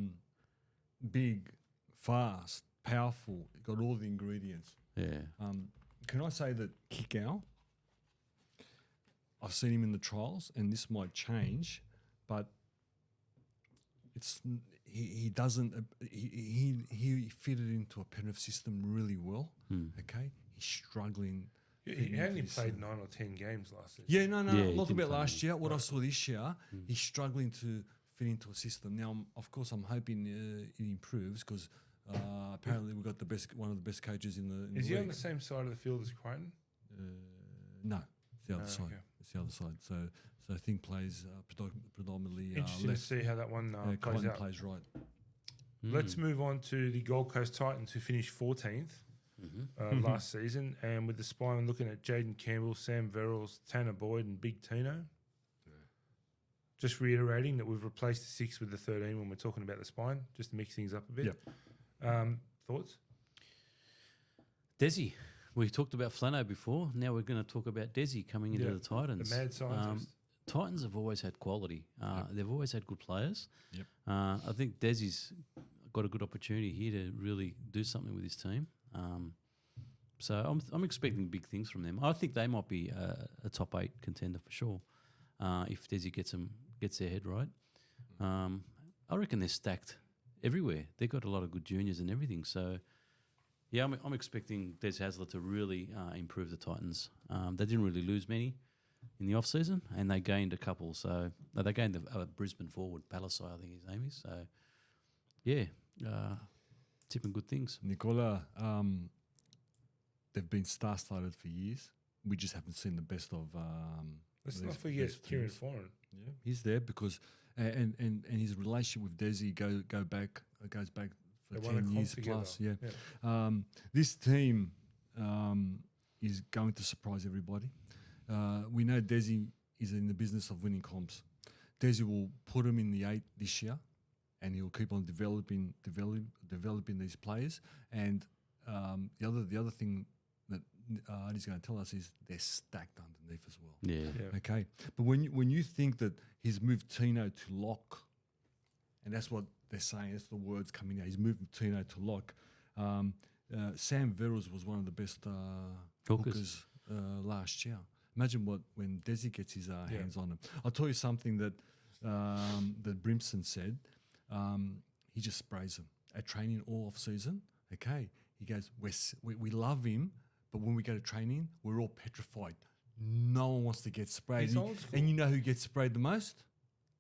Big, fast, powerful. Got all the ingredients. Yeah. Can I say that Kikau, I've seen him in the trials, and this might change, but he doesn't he fitted into a Penrith system really well. Okay, he's struggling. He only played 9 or 10 games last season. Yeah, no, Yeah, he not didn't about play last year. What I saw this year, he's struggling to fit into a system. Now, of course, I'm hoping it improves because apparently we've got one of the best coaches in the. Is he league. on the same side of the field as Crichton? No, it's the other side. okay. It's the other side. So I think plays predominantly Interesting left. to see how that one plays Crichton out. plays right. Let's move on to the Gold Coast Titans, who finished 14th last season, and with the spine looking at Jaden Campbell, Sam Verrills, Tanner Boyd, and Big Tino. Just reiterating that we've replaced the 6 with the 13 when we're talking about the spine, just to mix things up a bit. Yep. Thoughts? Desi. We talked about Flano before. Now we're going to talk about Desi coming into the Titans. The mad scientist. Titans have always had quality. They've always had good players. Yep. I think Desi's got a good opportunity here to really do something with his team. So I'm expecting big things from them. I think they might be a top 8 contender for sure if Desi gets their head right. I reckon they're stacked everywhere. They've got a lot of good juniors and everything. So, yeah, I'm expecting Des Hasler to really improve the Titans. They didn't really lose many in the off-season, and they gained a couple. So they gained a Brisbane forward, Palasai, I think his name is. So, yeah, tipping good things. Nicola, they've been star-studded for years. We just haven't seen the best of. Let's not forget Kieran Foran. Yeah, he's there because and his relationship with Desi goes back for 10 years plus. Yeah. This team is going to surprise everybody. We know Desi is in the business of winning comps. Desi will put him in the 8 this year, and he'll keep on developing these players. And the other thing that he's going to tell us is they're stacked underneath as well. Yeah. Okay. But when you think that he's moved Tino to lock, and that's what they're saying, that's the words coming out. He's moved Tino to lock. Sam Verrills was one of the best hookers last year. Imagine when Desi gets his hands on him. I'll tell you something that that Brimson said. He just sprays him at training all off season. Okay, he goes, we love him, but when we go to training, we're all petrified. No one wants to get sprayed. And you know who gets sprayed the most?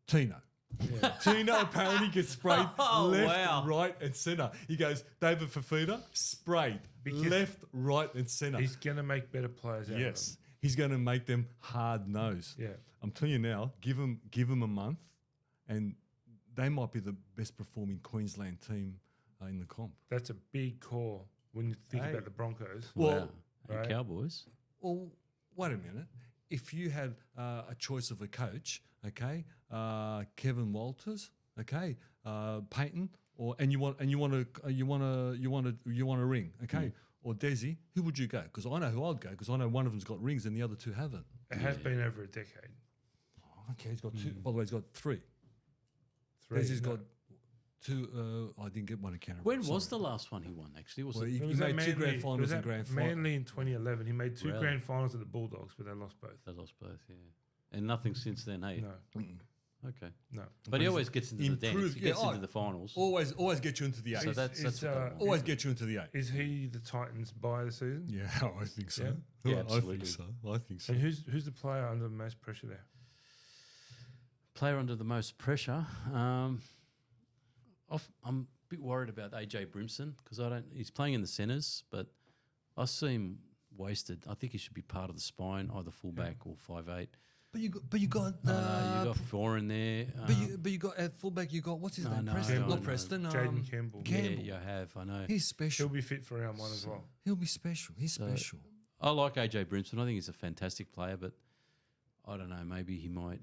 Tino. Yeah. Tino apparently gets sprayed left, right, and centre. He goes, David Fafita, sprayed left, right, and centre. He's going to make better players out of them. He's going to make them hard-nosed. Yeah. I'm telling you now, give him a month, and they might be the best performing Queensland team in the comp. That's a big call when you think about the Broncos. Well, and Cowboys. Well, wait a minute. If you had a choice of a coach, okay, Kevin Walters, okay, Peyton, and you want a ring, okay, or Desi, who would you go? Because I know who I'd go. Because I know one of them's got rings and the other 2 haven't. It has been over a decade. Okay, he's got 2. By the way, he's got 3. Desi's got 2. I didn't get one at Canberra. When was the last one he won? Actually, he made 2 grand finals and grand finals. Manly in 2011, he made 2 grand finals at the Bulldogs, but they lost both. Yeah, and nothing since then. Hey, no. Okay, no. But he always gets into the dance. He gets into the finals. Always get you into the 8. So that's always get you into the 8. Is he the Titans' buy of the season? Yeah, I think so. Yeah, absolutely. I think so. And who's the player under the most pressure there? Player under the most pressure. I'm a bit worried about AJ Brimson because he's playing in the centres, but I see him wasted. I think he should be part of the spine, either fullback or 5'8". But you got you got 4 in there. But you got at fullback. You got what's his name? Preston, not Preston. Jaden Campbell. Yeah, you have. I know. He's special. He'll be fit for round 1 as well. He'll be special. He's special. I like AJ Brimson. I think he's a fantastic player, but I don't know. Maybe he might.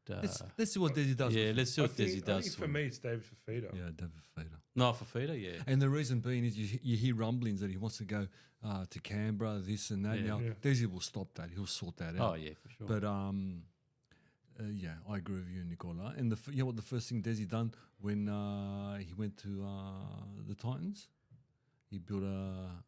Let's see what Desi does. Yeah, let's see what Desi does. I think for me, it's David Fafita. Yeah, David Fafita. No, Fafita, yeah. And the reason being is you hear rumblings that he wants to go to Canberra, this and that. Now, Desi will stop that. He'll sort that out. Oh, yeah, for sure. But, yeah, I agree with you, Nicola. And you know what the first thing Desi done when he went to the Titans? He built a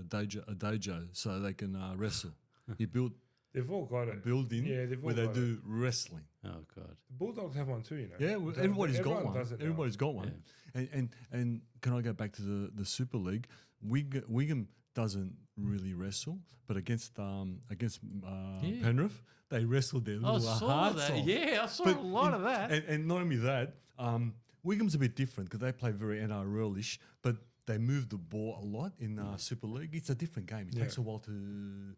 dojo so they can wrestle. He built They've all got a building where they do wrestling. Oh, God. The Bulldogs have one too, you know. Yeah, well, everybody's got one. Everybody's got one. Yeah. And can I go back to the Super League? Wigham doesn't really wrestle, but against Penrith, they wrestled their little hearts off. Yeah, I saw a lot of that. And not only that, Wigham's a bit different because they play very NRL-ish, but they move the ball a lot in Super League. It's a different game. It takes a while to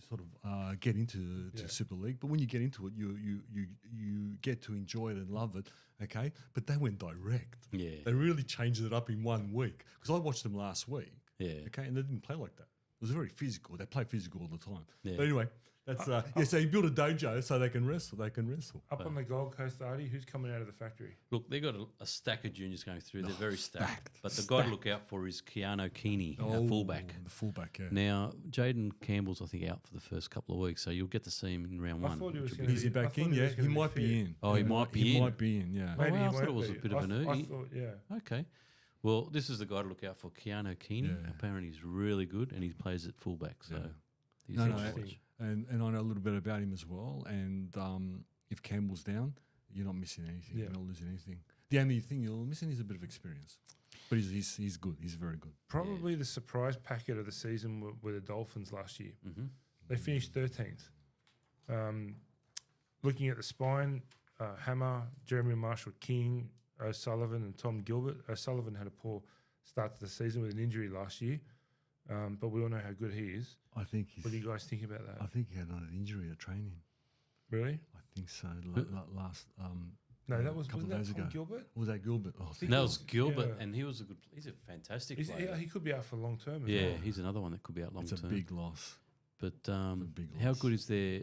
sort of get into Super League, but when you get into it, you get to enjoy it and love it. Okay, but they went direct. Yeah, they really changed it up in 1 week because I watched them last week. Yeah, okay, and they didn't play like that. It was very physical. They play physical all the time. Yeah. But anyway, That's So you build a dojo so they can wrestle. They can wrestle. Up on the Gold Coast, Artie, who's coming out of the factory? Look, they've got a stack of juniors going through. They're very stacked. stacked, But the guy to look out for is Keanu Keeney, our fullback. The fullback, yeah. Now, Jaden Campbell's, I think, out for the first couple of weeks, so you'll get to see him in round I one. thought he was which will gonna be Is he I back thought in? he Yeah, was he gonna be might be fit. in. Oh, he might be He in. might be in. Yeah. Maybe I he thought won't it was a be. bit of an I oogie. thought, yeah. Okay. Well, this is the guy to look out for, Keanu Keeney. Yeah. Apparently, he's really good, and he plays at fullback. So, Yeah. he's No, interesting. and I know a little bit about him as well. And if Campbell's down, you're not missing anything. Yeah. You're not losing anything. The only thing you're missing is a bit of experience. But he's good. He's very good. Probably the surprise packet of the season were the Dolphins last year. Mm-hmm. They finished 13th. Looking at the spine, Hammer, Jeremy Marshall King, O'Sullivan, and Tom Gilbert. O'Sullivan had a poor start to the season with an injury last year, but we all know how good he is. I think What do you guys think about that? I think he had an injury at training. Really? I think so. Last No, that was couple wasn't of that days Tom ago. Gilbert? Was that Gilbert? Oh, I think That it was was- Gilbert, yeah. and he's a fantastic player. He could be out for long term. As Yeah, well. he's another one that could be out long it's a term. big loss. But big how loss. good is their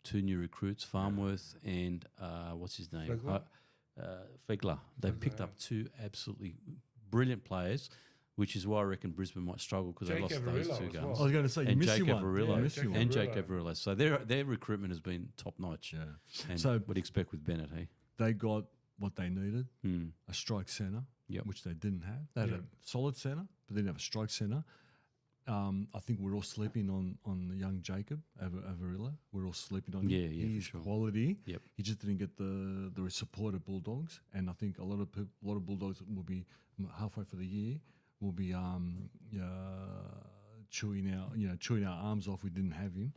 two new recruits, Farmworth and what's his name? Flegler? Flegler. They Flegler, picked yeah. up two absolutely brilliant players, which is why I reckon Brisbane might struggle because they Jake lost those Averillo two as games. well. I was going to say, you And missed Jake you one. Averillo. Yeah, missed you Jake one. And Jake Averillo. Averillo. So their recruitment has been top notch. Yeah. And So- what do you expect with Bennett, hey? They got what they needed, Hmm. a strike centre, Yep. which they didn't have. They had Yep. a solid centre, but they didn't have a strike centre. I think we're all sleeping on the young Jacob Averillo. We're all sleeping on Yeah, him. yeah, for He's sure. quality. Yep. He just didn't get the support of Bulldogs, and I think a lot of Bulldogs will be halfway for the year will be chewing our arms off. We didn't have him,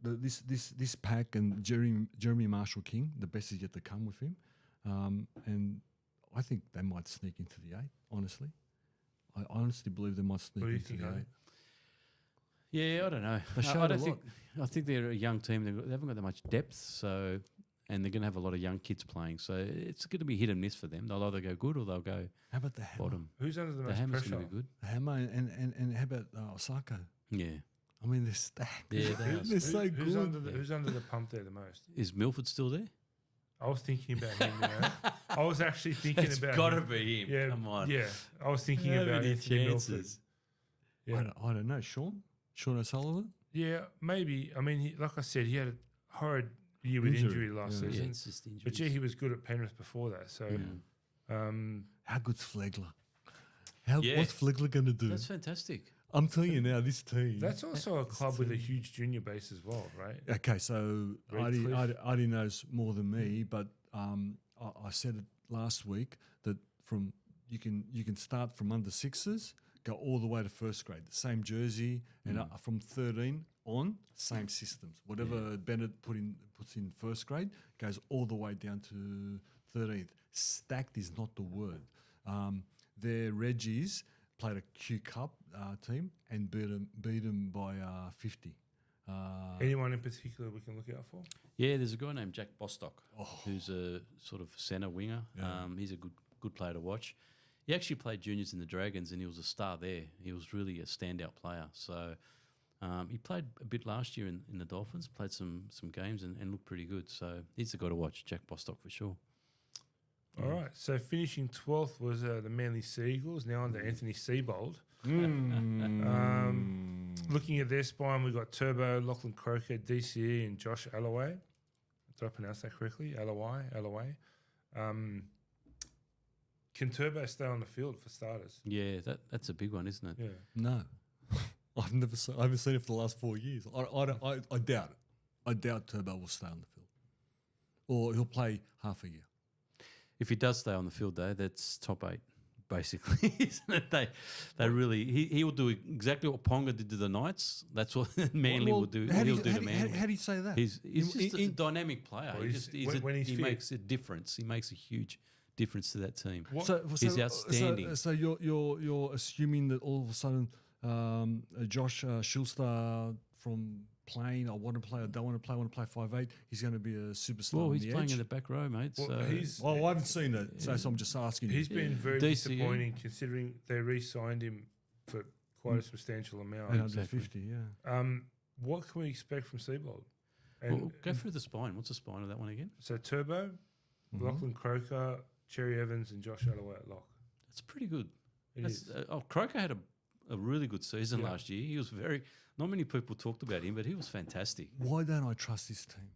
this pack and Jeremy Marshall King, the best is yet to come with him, and I think they might sneak into the 8. Honestly, I honestly believe they might sneak What do you into think, the 8. Adam? Yeah, I don't know. They showed I a don't lot. think. I think they're a young team. They haven't got that much depth, so and they're going to have a lot of young kids playing. So it's going to be hit and miss for them. They'll either go good or they'll go How about the Hammer? bottom. Who's under the The most Hammer's pressure? going to be good. The Hammer and how about Osaka? Yeah. I mean, they're stacked. Yeah, they are. They're so Who's good. who's under the pump there the most? Is Milford still there? I was thinking about him. You know? I was actually thinking It's about got to him. be him. Yeah, Come on. Yeah, I was thinking How about many Anthony Milford. chances? Yeah, I don't know. Sean O'Sullivan? yeah, maybe. I mean, like I said, he had a horrid year with Injury, injury last yeah. Yeah, season. it's just injuries. But yeah, he was good at Penrith before that. So, How good's Flegler? Yeah. What's Flegler going to do? That's fantastic. I'm telling you now, this team. that's also a club with a huge junior base as well, right? Okay, so Redcliffe. Artie knows more than me, but I said it last week that you can start from under sixes, go all the way to first grade, the same jersey, and from 13 on, same systems. Whatever Bennett puts in first grade goes all the way down to 13th. Stacked is not the word. Their Reggies played a Q Cup team and beat them by 50. Anyone in particular we can look out for? Yeah, there's a guy named Jack Bostock who's a sort of centre winger. He's a good player to watch. He actually played juniors in the Dragons and he was a star there. He was really a standout player. So he played a bit last year in the Dolphins, played some games and looked pretty good. So he's the guy to watch, Jack Bostock for sure. All right. So finishing 12th was the Manly Seagulls, now under Anthony Seibold. Looking at their spine, we've got Turbo, Lachlan Croker, DCE, and Josh Alloway. Did I pronounce that correctly? Alloway. Can Turbo stay on the field for starters? Yeah, that's a big one, isn't it? Yeah. No, I haven't seen it for the last 4 years. I doubt it. I doubt Turbo will stay on the field, or he'll play half a year. If he does stay on the field, though, that's top 8, basically, isn't it? They really he will do exactly what Ponga did to the Knights. That's what Manly will do. He'll do to Manly. How do you say that? He's just a dynamic player. Well, He makes a difference. He makes a huge difference to that team. He's outstanding. So you're assuming that all of a sudden Josh Schulster from playing, I want to play, I don't want to play 5'8", he's going to be a superstar. Well, on he's the playing edge? in the back row, mate. Well, So he's Well, I haven't seen it, so I'm just asking. been very DCE. disappointing considering they re-signed him for quite a substantial amount. 850, yeah. What can we expect from Seabold? Well, go through the spine. What's the spine of that one again? So Turbo, Lachlan Croker, Cherry Evans, and Josh Alloway at lock. That's pretty good. It is. Croker had a really good season Yeah. last year. He was not many people talked about him, but he was fantastic. Why don't I trust this team?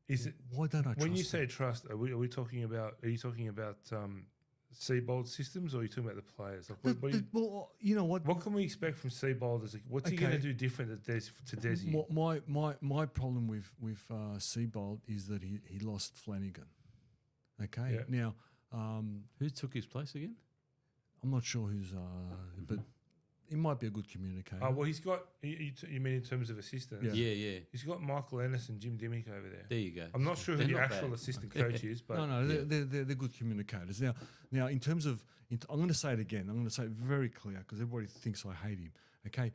Is it Why don't I trust when you them? say trust? Are you talking about Seabold systems, or are you talking about the players? Like, Well, you know what? what can we expect from Seabold? What's he going to do different to Desi? My problem with Seabold is that he lost Flanagan. Okay, Yeah. now Who took his place again? I'm not sure who's, but he might be a good communicator. Oh well, he's got. You mean in terms of assistants? Yeah. Yeah. He's got Michael Ennis and Jim Dimmick over there. There you go. I'm not sure who They're the not actual bad. assistant coach is, but No, they're good communicators. Now, in terms of, I'm going to say it again. I'm going to say it very clear because everybody thinks I hate him. Okay,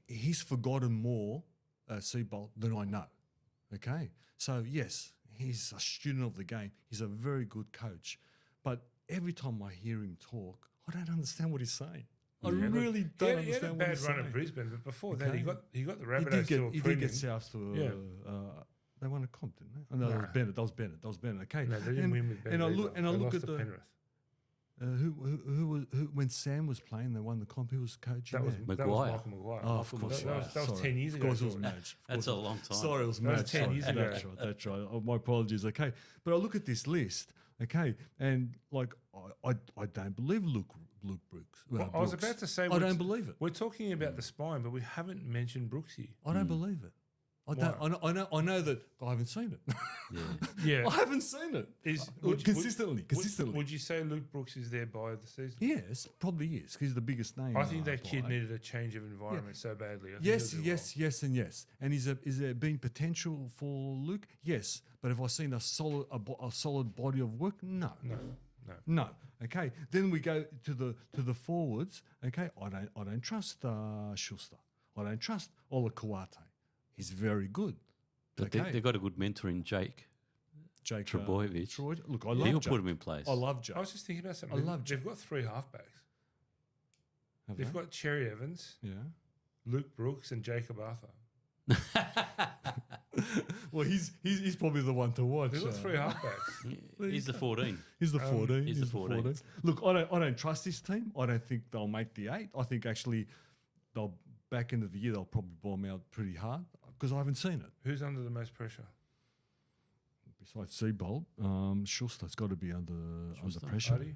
he's forgotten more Seabold than I know. Okay, so yes, he's a student of the game. He's a very good coach, but every time I hear him talk, I don't understand what he's saying. I really don't understand he had a what bad he's run saying. at Brisbane, but before that, Okay. he got the He Rabbitohs to a did premium. get South to Yeah. they won a comp, didn't they? Oh, no, that was Bennett. Okay, No, they didn't win with Ben. and I either. look They at lost to the Penrith. who when Sam was playing, they won the comp. Who was coaching? That was there? Maguire. Michael Maguire. Oh, of course. That was 10 years Of ago. course, it was Jordan. Madge. That's a long time. Sorry, it was That was Madge. 10 Sorry. years ago. That's right. Oh, my apologies. Okay, but I look at this list. Okay, and like I don't believe Luke Brooks. Well, I was about to say, I don't believe it. We're talking about the spine, but we haven't mentioned Brooksy. I don't believe it. I don't. I know that I haven't seen it. Yeah. Yeah. I haven't seen it. Consistently. Would you say Luke Brooks is there by the season? Yes, probably is. 'Cause he's the biggest name. I think that kid by. needed a change of environment so badly. I think Yes, he'll do yes, and yes. And is there been potential for Luke? Yes, but have I seen a solid body of work? No. No. Okay. Then we go to the forwards. Okay. I don't trust Schuster. I don't trust Ola Kawate. He's very good. But they've got a good mentor in Jake Trebojevic. Look, I love He'll Jake. put him in place. I love Jake. I was just thinking about something. I love They've got three halfbacks. Have They've they? got Cherry Evans, Yeah. Luke Brooks, and Jacob Arthur. Well, he's probably the one to watch. They've got three halfbacks. He's the 14. He's the 14. he's the 14. Look, I don't trust this team. I don't think they'll make the 8. I think actually they'll back end of the year they'll probably bomb out pretty hard because I haven't seen it. Who's under the most pressure? Besides Seabold, Schuster's got to be under pressure, Buddy?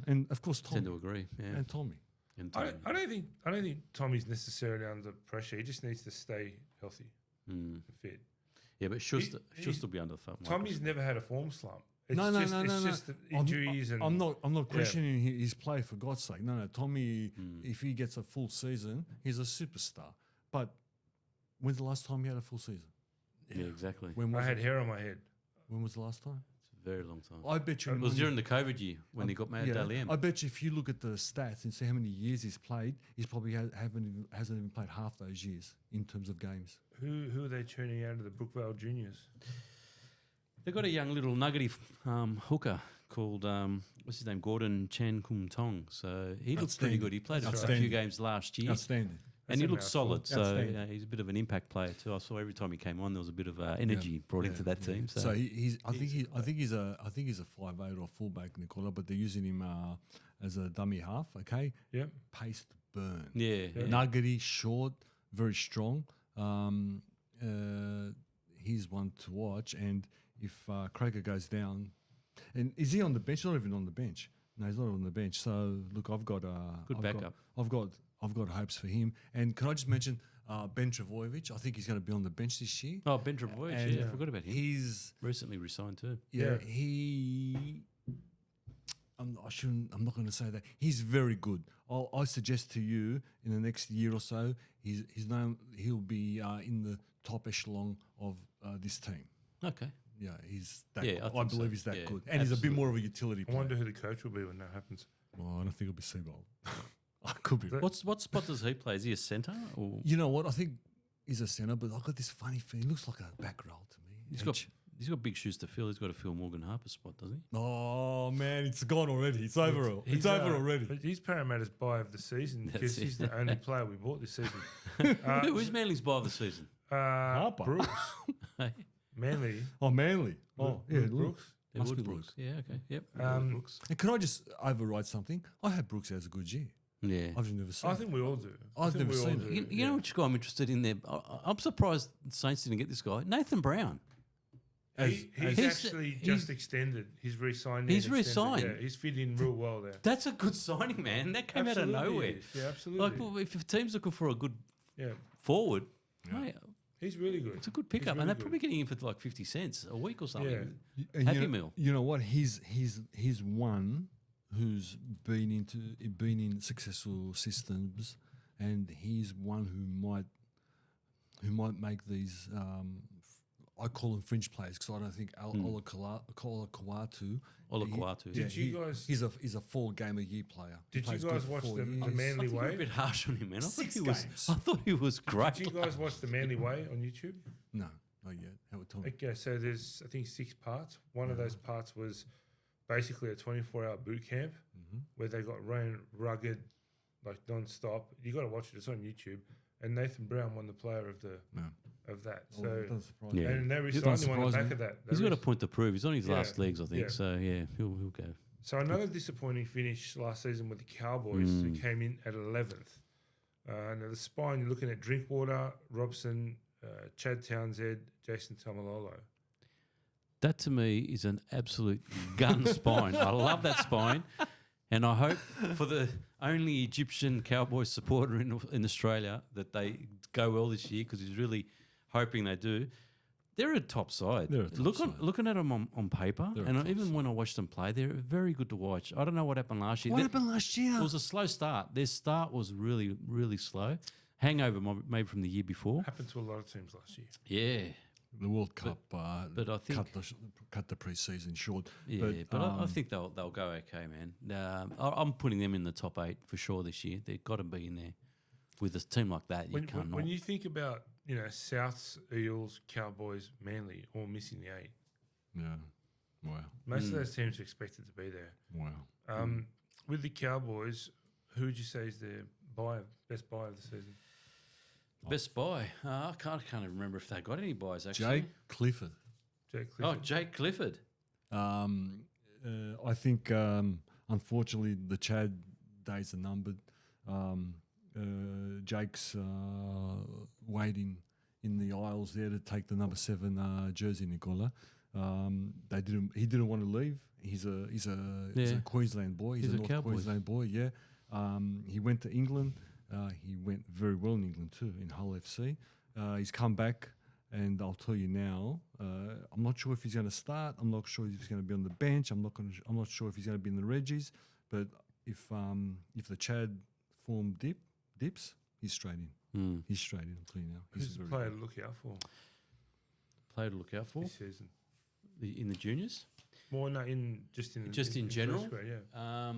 and of course Tend to Tommy agree. Yeah. and Tommy. And I Tony. don't think Tommy's necessarily under pressure. He just needs to stay healthy and fit. Yeah, but Schuster he's- will be under the phone. Tommy's never had a form slump. It's No. just the injuries and I'm not questioning his play for God's sake. No, Tommy, if he gets a full season, he's a superstar. But when's the last time he had a full season? Yeah, exactly. When I was had it? hair on my head. When was the last time? It's a very long time. I bet you It was during the COVID year when he got mad at Dally M. I bet you if you look at the stats and see how many years he's played, he's probably hasn't even played half those years in terms of games. Who are they turning out of the Brookvale Juniors? They've got a young little nuggety hooker called, what's his name, Gordon Chan Kum Tong. So he looks pretty Outstanding. good. He played a few Outstanding. games last year. Outstanding. And he That's a looks solid. So Outstanding. he's a bit of an impact player too. I saw every time he came on, there was a bit of energy brought into that team. So, I think he's a 5'8" or fullback in the corner, but they're using him as a dummy half. Okay, Yep. pace to burn. yeah. Nuggety, short, very strong. He's one to watch. And if Croker goes down, and is he on the bench? Not even on the bench. No, he's not on the bench. So look, I've got Good backup. I've got hopes for him. And can I just mention Ben Trebojevic? I think he's going to be on the bench this year. Oh, Ben Trebojevic, And, yeah, I forgot about him. He's Recently resigned too. Yeah. I'm not going to say that. He's very good. I suggest to you in the next year or so, he'll be in the top echelon of this team. Okay. Yeah, he's that Yeah, good. I I think so. believe he's that Yeah, good. And he's a bit absolutely. more of a utility I player. wonder who the coach will be when that happens. Well, I don't think it'll be Seabold. I could be. That- What spot does he play? Is he a centre or You know what? I think he's a centre, but I've got this funny feeling. He looks like a back row to me. he's got He's got big shoes to fill. He's got to fill Morgan Harper's spot, doesn't he? Oh man, it's gone already. It's over. It's over already. But he's Parramatta's buy of the season That's because it. he's the only player we bought this season. Who's Manly's buy of the season? Harper. Brooks. Manly. Oh, Manly. Oh, yeah, Brooks. Yeah, Must Wood be Brooks. Brooks. Yeah, okay. Yep. Brooks. And could I just override something? I had Brooks as a good year. Yeah. I've never seen I it. think we all do. I've think never we all seen do, it. You know which guy I'm interested in there? I'm surprised the Saints didn't get this guy. Nathan Brown. He's he's- actually he's- just extended. He's re-signed. He's and extended. re-signed. Yeah, he's fit in real well there. That's a good signing, man. That came Absolutely out of nowhere. is. Yeah, absolutely. Like, well, if a team's looking for a good yeah, forward, mate, he's really good. it's a good pickup. really and they're good. probably getting him for like 50 cents a week or something. Yeah. And Happy you know, Meal. You know what? He's one who's been in successful systems, and he's one who might make these. I call them fringe players because I don't think Ola Kawatu. Olakwatu. Did you guys- He's a 4-game-a-year player. He Did you plays guys good watch for the 4 years. Manly I think you're a Way? bit harsh on him, man. I thought 6 he was. games. I thought he was great. Did you guys watch the Manly Way on YouTube? No, not yet. How would tell me? Okay, so there's I think 6 parts. One of those parts was basically a 24-hour boot camp where they got rain rugged, like non-stop. You got to watch it. It's on YouTube. And Nathan Brown won the player of the of that. Oh, So it doesn't surprise Yeah. me. and they It re-signed doesn't him on the surprise back me. of that. He's They got a re- point to prove. He's on his Yeah, last legs, I think. yeah. So yeah, he'll go. So another disappointing finish last season with the Cowboys, who came in at 11th. Now the spine, you're looking at Drinkwater, Robson, Chad Townsend, Jason Tamalolo. That to me is an absolute gun spine. I love that spine, and I hope for the only Egyptian Cowboys supporter in Australia that they go well this year because he's really hoping they do. They're a top side. They're a top side. Looking at them on paper, They're a and top even side. when I watch them play, they're very good to watch. I don't know what happened last year. What happened last year? It was a slow start. Their start was really, really slow. Hangover maybe from the year before. Happened to a lot of teams last year. Yeah. The World Cup but I think- cut the pre-season short. Yeah, but I think they'll go okay, man. I'm putting them in the top 8 for sure this year. They've got to be in there. With a team like that, you can't When not. you think about, Souths, Eels, Cowboys, Manly, all missing the 8, Yeah. Wow. most of those teams are expected to be there. Wow. With the Cowboys, who would you say is their best buy of the season? Best buy. I can't even remember if they got any buys actually. Jake Clifford. Jake Oh, Clifford. Jake Clifford. I think, unfortunately, the Chad days are numbered. Jake's waiting in the aisles there to take the number 7 jersey, Nicola. He didn't want to leave. He's a Queensland boy. He's a North Cowboy. Queensland boy. Yeah. He went to England. He went very well in England too, in Hull FC. He's come back, and I'll tell you now, I'm not sure if he's going to start. I'm not sure if he's going to be on the bench. I'm not sure if he's going to be in the Reggies. But if the Chad form dips, he's straight in. He's straight in. I'll tell you now. He's Who's the very player good. to look out for Player to look out for this season? in the juniors. More in general? first grade, yeah.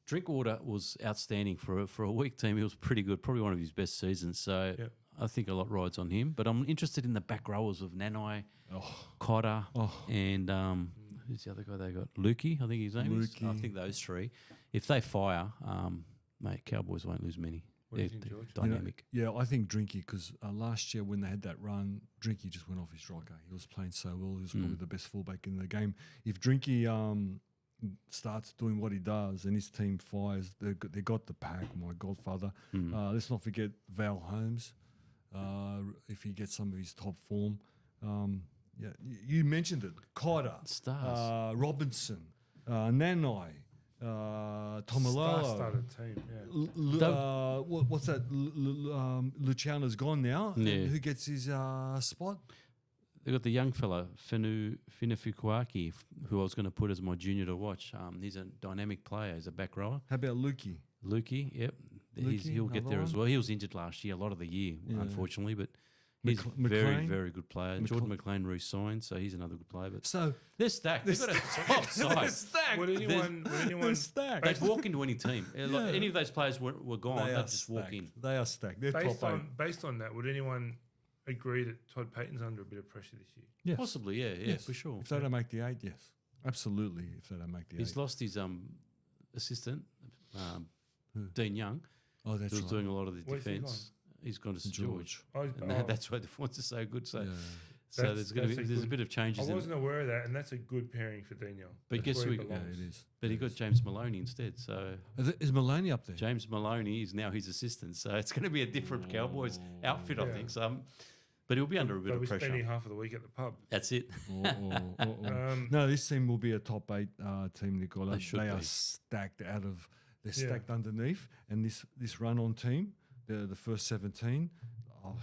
Drinkwater was outstanding for a weak team. He was pretty good, probably one of his best seasons. So Yep. I think a lot rides on him. But I'm interested in the back rowers of Nanai, Oh. Cotter, Oh. and who's the other guy they got? Lukey, I think his name is. I Lukey. think those 3. If they fire, mate, Cowboys won't lose many. What do you They're think, George? dynamic. Yeah, I think Drinky, because last year when they had that run, Drinky just went off his rocker. He was playing so well. He was probably the best fullback in the game. If Drinky starts doing what he does and his team fires, they got the pack. My godfather. Let's not forget Val Holmes. If he gets some of his top form. Yeah, you mentioned it. Cotter, Stars. Robinson, Nanai, Tomalolo. Star-studded team, yeah. What's that? Luciano's gone now. Yeah. And who gets his spot? They got the young fella, Finufukuaki, who I was going to put as my junior to watch. He's a dynamic player. He's a back rower. How about Lukey? Lukey, yep. Lukey, He'll get there another as one? well. He was injured last year, a lot of the year, Yeah. unfortunately, but he's McLean? very, very good player. Jordan McLean re-signed, so he's another good player. But So they're stacked. They've got a top side. stacked. Would anyone stacked. They'd walk into any team. Like, any of those players were gone, they'd just walk in. They are stacked. They're top 8. based on that, would anyone agree that Todd Payton's under a bit of pressure this year. Yes. Possibly, yeah, Yes. for sure. If they don't make the 8, yes. Absolutely, if they don't make the 8. He's lost his assistant, Who? Dean Young, Oh, that's who was right. doing a lot of the Where's he defence. He's gone to St George. Oh, And that's why the defence is so good. So, Yeah. so That's- there's that's a a bit of I changes. wasn't aware of that, and that's a good pairing for Dean Young. But That's guess where he who- Yeah, belongs. it is. But he got James Maloney instead. So Is Maloney up there? James Maloney is now his assistant. So it's going to be a different Cowboys outfit, I Yeah. think. So, but he'll be under a bit They'll of be pressure. spending half of the week at the pub. That's it. No, this team will be a top 8 team, Nicola. They should are be. stacked out of. They're Yeah. stacked underneath, and this run-on team, the first 17. Oh,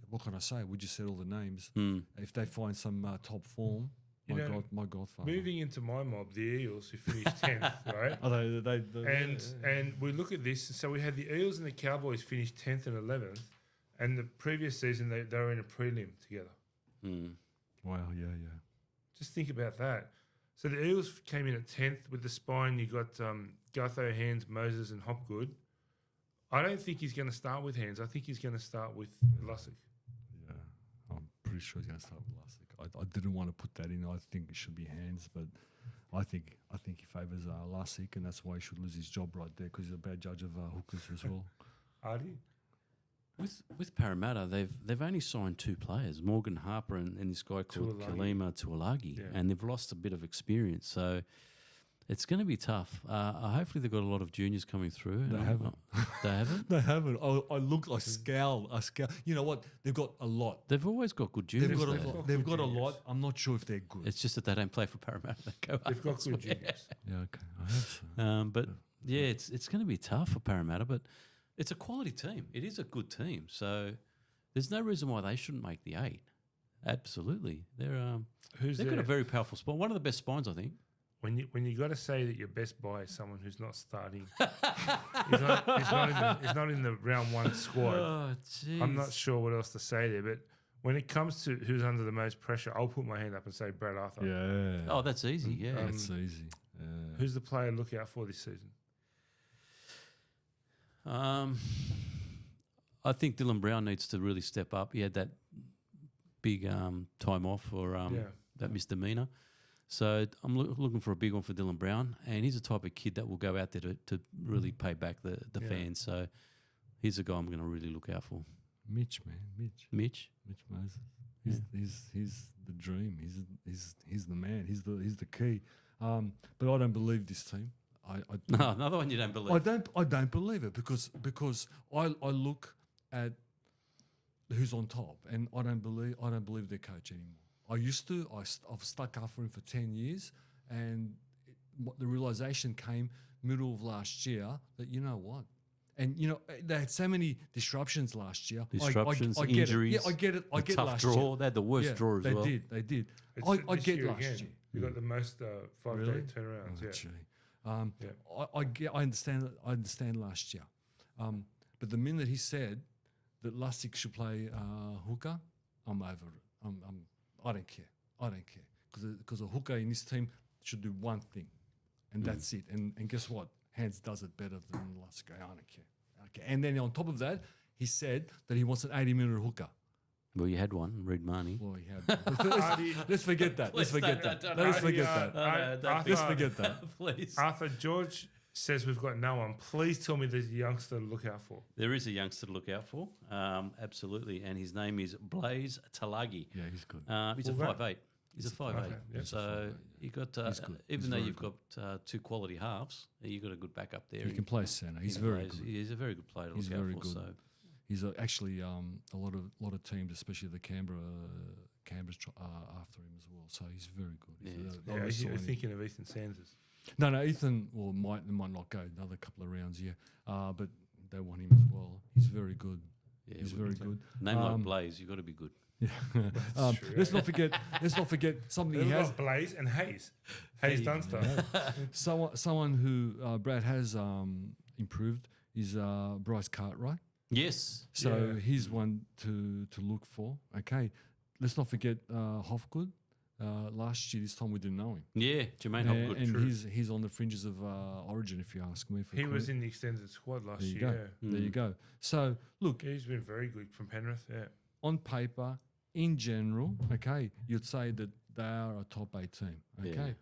what can I say? We just said all the names. If they find some top form, You know, my Godfather. Moving into my mob, the Eels, who finished 10th, right? Oh, And we look at this. So we had the Eels and the Cowboys finish 10th and 11th, and the previous season they were in a prelim together. Wow, yeah. Just think about that. So the Eels came in at 10th with the spine. You got Gutho, Hands, Moses, and Hopgood. I don't think he's going to start with Hands. I think he's going to start with Lussick. Yeah, I'm pretty sure he's going to start with Lussick. I didn't want to put that in. I think it should be Hands, but I think he favours Lussick, and that's why he should lose his job right there because he's a bad judge of hookers as well. Artie? With Parramatta, they've only signed 2 players, Morgan Harper and this guy called Kalima Tuolagi, and they've lost a bit of experience. So it's going to be tough. Hopefully they've got a lot of juniors coming through. They haven't. They haven't? They haven't. I look, I scowl. You know what? They've got a lot. They've always got good juniors. They've got a juniors. lot. I'm not sure if they're good. It's just that they don't play for Parramatta. They go They've up got elsewhere. good juniors. Yeah, okay. I hope so. But yeah, it's going to be tough for Parramatta, but it's a quality team. It is a good team. So there's no reason why they shouldn't make the 8. Absolutely. They've got a very powerful spine. One of the best spines, I think. When you got to say that your best buy is someone who's not starting, he's not in the round 1 squad. Oh, jeez. I'm not sure what else to say there, but when it comes to who's under the most pressure, I'll put my hand up and say Brad Arthur. Yeah. Oh, that's easy. Yeah. That's easy. Yeah. Who's the player to look out for this season? I think Dylan Brown needs to really step up. He had that big time off or that misdemeanor. So I'm looking for a big one for Dylan Brown, and he's the type of kid that will go out there to really pay back the fans. So he's a guy I'm going to really look out for. Mitch, man. Mitch? Mitch Moses. He's the dream. He's the man. He's the key. But I don't believe this team. No, another one you don't believe. I don't believe it because I look at who's on top, and I don't believe their coach anymore. I used to. I've stuck up for him for 10 years, and the realization came middle of last year that you know what, and you know they had so many disruptions last year. Disruptions, I get injuries. It. Yeah, I get it. I get tough last draw. year. They had the worst draw as well. They did. It's I this get year last again. year. You got the most 5-day Really? turnarounds. Oh, yeah. actually. I understand last year, but the minute he said that Lussick should play hooker, I'm over it. I don't care because a hooker in this team should do one thing, and that's it. And guess what? Hands does it better than Lussick. I don't care. Okay. And then on top of that, he said that he wants an 80-minute hooker. Well, you had one, Reed Marnie. Well, he had. Let's forget that. Let's forget that. Let's forget that. Let's forget that. Please. Arthur George says we've got no one. Please tell me there's a youngster to look out for. There is a youngster to look out for, absolutely, and his name is Blaze Talagi. Yeah, he's good. He's a 5'8". He's a 5'8". okay, yep. So you got even though you've got 2 quality halves, you've got a good backup there. He can play centre. He's very good. He's a very good player to He's look out very for. good. So He's actually a lot of teams, especially the Canberra's after him as well. So he's very good. He's You're thinking of Ethan Sanders. No, Ethan might not go another couple of rounds, but they want him as well. He's very good. yeah, He's very good. Name like Blaze, you've got to be good. Yeah. Let's not forget something he We've has. got Blaze and Hayes. Hayes Dunster. Someone who Brad has improved is Bryce Cartwright. Yes. So he's one to look for. Okay, let's not forget Hofgood. Last year, this time we didn't know him. Yeah, Jermaine Hopgood. And he's on the fringes of Origin, if you ask me. He was in the extended squad last There you year. go. There you go. So look, He's been very good from Penrith. Yeah. on paper, in general, okay, you'd say that they are a top 8 team, okay?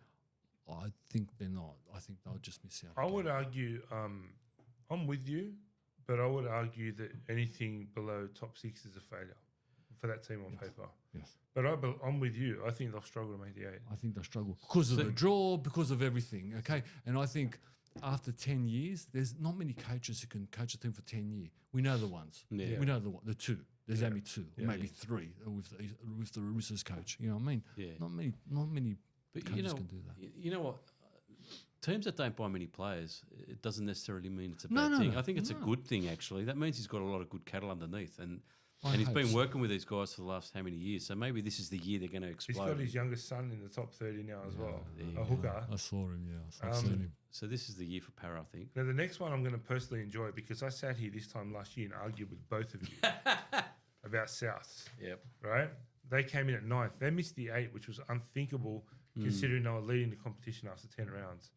I think they're not. I think they'll just miss out. I would argue, I'm with you, but I would argue that anything below top 6 is a failure for that team on paper. Yes. But I'm with you. I think they'll struggle to make the 8. I think they'll struggle because of the draw, because of everything, okay? And I think after 10 years, there's not many coaches who can coach a team for 10 years. We know the ones. Yeah. We know the 2. There's only 2, or maybe 3 with the Roosters coach. You know what I mean? Yeah. Not many But coaches can do that. You know what? Teams that don't buy many players, it doesn't necessarily mean it's a No, bad no, thing. no, I think it's a no. good thing, actually. That means he's got a lot of good cattle underneath. And he's hope been so. working with these guys for the last how many years? So maybe this is the year they're going to He's explode. got his youngest son in the top 30 now as well, there you a go. hooker. I saw him, I've seen him. So this is the year for Para, I think. Now, the next one I'm going to personally enjoy because I sat here this time last year and argued with both of you about Souths, Yep. right? They came in at 9th. They missed the 8, which was unthinkable considering they were leading the competition after 10 rounds.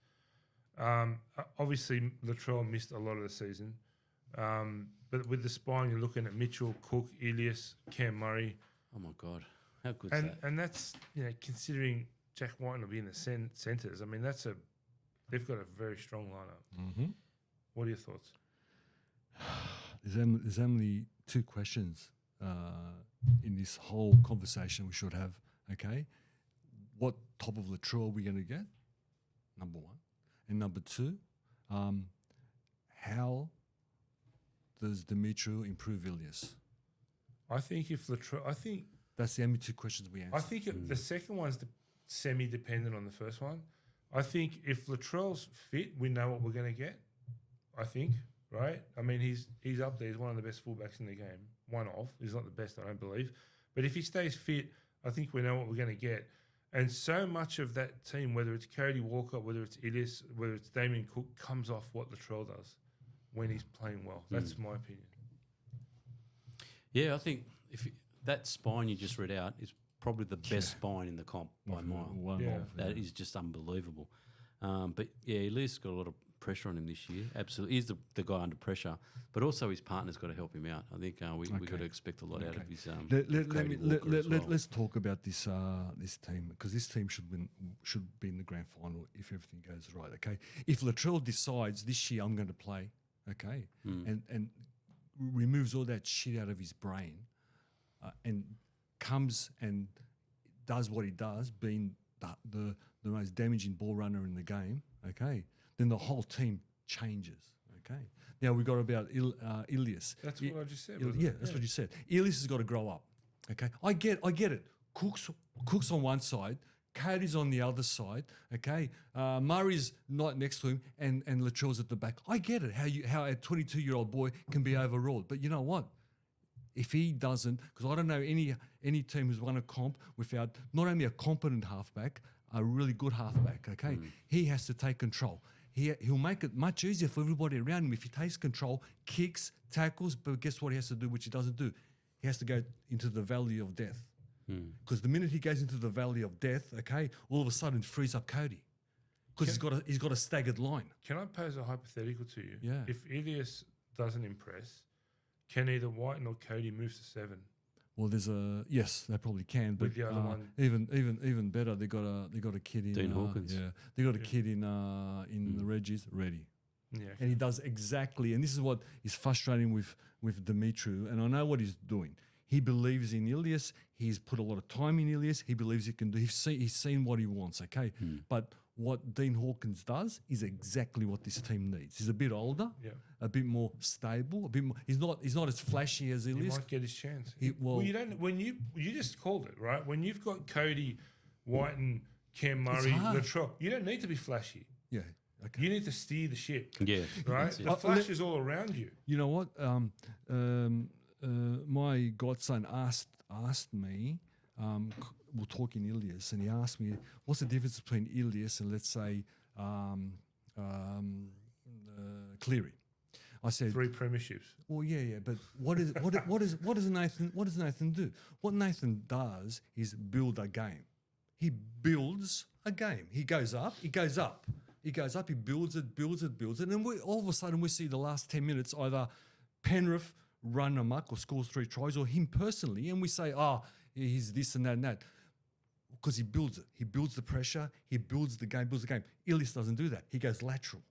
Obviously, Latrell missed a lot of the season. But with the spine, you're looking at Mitchell, Cook, Elias, Cam Murray. Oh, my God. How good And is that? and that's, considering Jack White will be in the centres, I mean, they've got a very strong lineup. Mm-hmm. What are your thoughts? There's only 2 questions in this whole conversation we should have, okay? What top of the draw are we going to get? Number 1. And number 2, how does Dimitri improve Ilias? I think if Latrell, That's the only 2 questions we answer. I think the second one's semi-dependent on the first one. I think if Latrell's fit, we know what we're going to get. I think, right? I mean, he's up there. He's one of the best fullbacks in the game. One of. He's not the best, I don't believe. But if he stays fit, I think we know what we're going to get. And so much of that team, whether it's Cody Walker, whether it's Ilias, whether it's Damien Cook, comes off what Latrell does when he's playing well. That's my opinion. Yeah, I think that spine you just read out is probably the best spine in the comp by a mile. That is just unbelievable. But yeah, Elias got a lot of pressure on him this year. Absolutely, he's the guy under pressure, but also his partner's got to help him out. I think we got to expect a lot out of his. Let's talk about this this team, because this team should be in the grand final if everything goes right. Okay, if Latrell decides this year I'm going to play, okay, and removes all that shit out of his brain, and comes and does what he does, being the most damaging ball runner in the game, okay, then the whole team changes, okay. Now we've got about Ilias. That's what I just said. That's what you said. Ilias has got to grow up, okay. I get it. Cook's on one side, Cody's on the other side, okay. Murray's not next to him, and Latrell's at the back. I get it. How a 22-year-old boy can be overawed, but you know what? If he doesn't, because I don't know any team who's won a comp without not only a competent halfback, a really good halfback, okay? He has to take control. He'll make it much easier for everybody around him if he takes control, kicks, tackles, but guess what he has to do, which he doesn't do? He has to go into the valley of death. Because the minute he goes into the valley of death, okay, all of a sudden it frees up Cody. Because he's got a staggered line. Can I pose a hypothetical to you? Yeah. If Ilias doesn't impress, can either White or Cody move to 7? Well, yes, they probably can, but With the other one. even better, they got a kid in Dean Hawkins. Yeah, they got a kid in the Reggies ready, Yeah. and he does exactly. And this is what is frustrating with Dimitri. And I know what he's doing. He believes in Ilias. He's put a lot of time in Ilias. He believes he can do. He's seen what he wants. Okay, but what Dean Hawkins does is exactly what this team needs. He's a bit older, a bit more stable, a bit more. He's not as flashy as He Ilias. might get his chance. Well, you don't. When you just called it, right? When you've got Cody, White, and Cam Murray, hard. Latrell, you don't need to be flashy. Yeah. Okay. You need to steer the ship. Yeah, Right. that's it. The flash is all around you. You know what? My godson asked me. We're talking Ilias, and he asked me, "What's the difference between Ilias and, let's say, Cleary?" I said, 3 premierships. "Well, yeah, but what does Nathan do? What Nathan does is build a game. He builds a game. He goes up. He builds it, and then all of a sudden we see the last 10 minutes either Penrith run amok or scores 3 tries, or him personally, and we say, he's this and that and that. Because he builds it. He builds the pressure. He builds the game, Ilias doesn't do that. He goes lateral.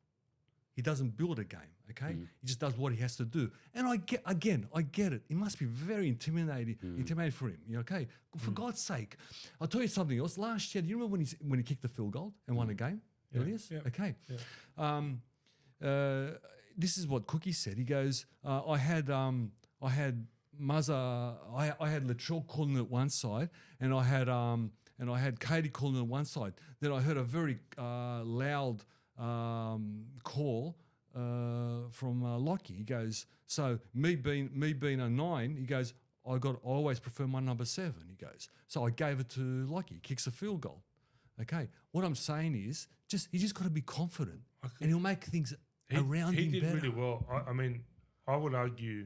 He doesn't build a game, okay? He just does what he has to do. And I get it. It must be very intimidating for him, okay? For God's sake. I'll tell you something else. Last year, do you remember when he kicked the field goal and won a game? Yeah. Ilias? Yeah. Okay. Yeah. This is what Cookie said. He goes, I had Muzza, I had Latrell calling at one side, and I had Katie calling at one side. Then I heard a very loud call from Lockie. He goes, so me being a 9, he goes, I always prefer my number 7. He goes, so I gave it to Lockie. He kicks a field goal. Okay, what I'm saying is, he just got to be confident, and he'll make things around him better. He did really well. I mean, I would argue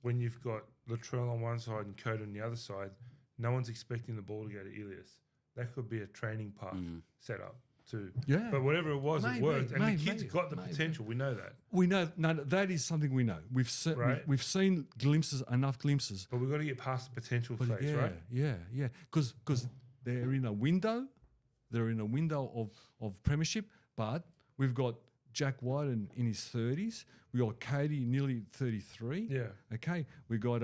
when you've got Latrell on one side and Code on the other side, no one's expecting the ball to go to Ilias. That could be a training path set up too. Yeah. But whatever it was, it worked. And the kid's got the potential. We know that. We know. No, that is something we know. We've seen enough glimpses. But we've got to get past the potential phase, right? Yeah. Because they're in a window. They're in a window of premiership, but we've got Jack White in his 30s. We got Katie nearly 33. Yeah. Okay. We got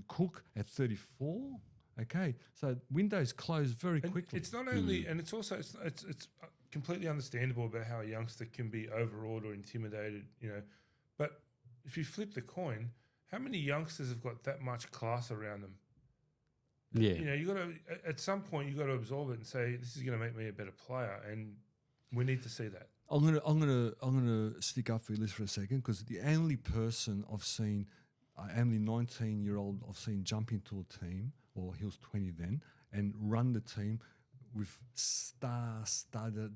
Cook at 34. Okay. So windows close very quickly. It's not only, and it's also it's completely understandable about how a youngster can be overawed or intimidated, But if you flip the coin, how many youngsters have got that much class around them? Yeah. You got to at some point you got to absorb it and say this is going to make me a better player, and we need to see that. I'm gonna stick up for Ilias for a second, because the only person I've seen, only 19-year-old I've seen jump into a team, or he was 20 then, and run the team with star-studded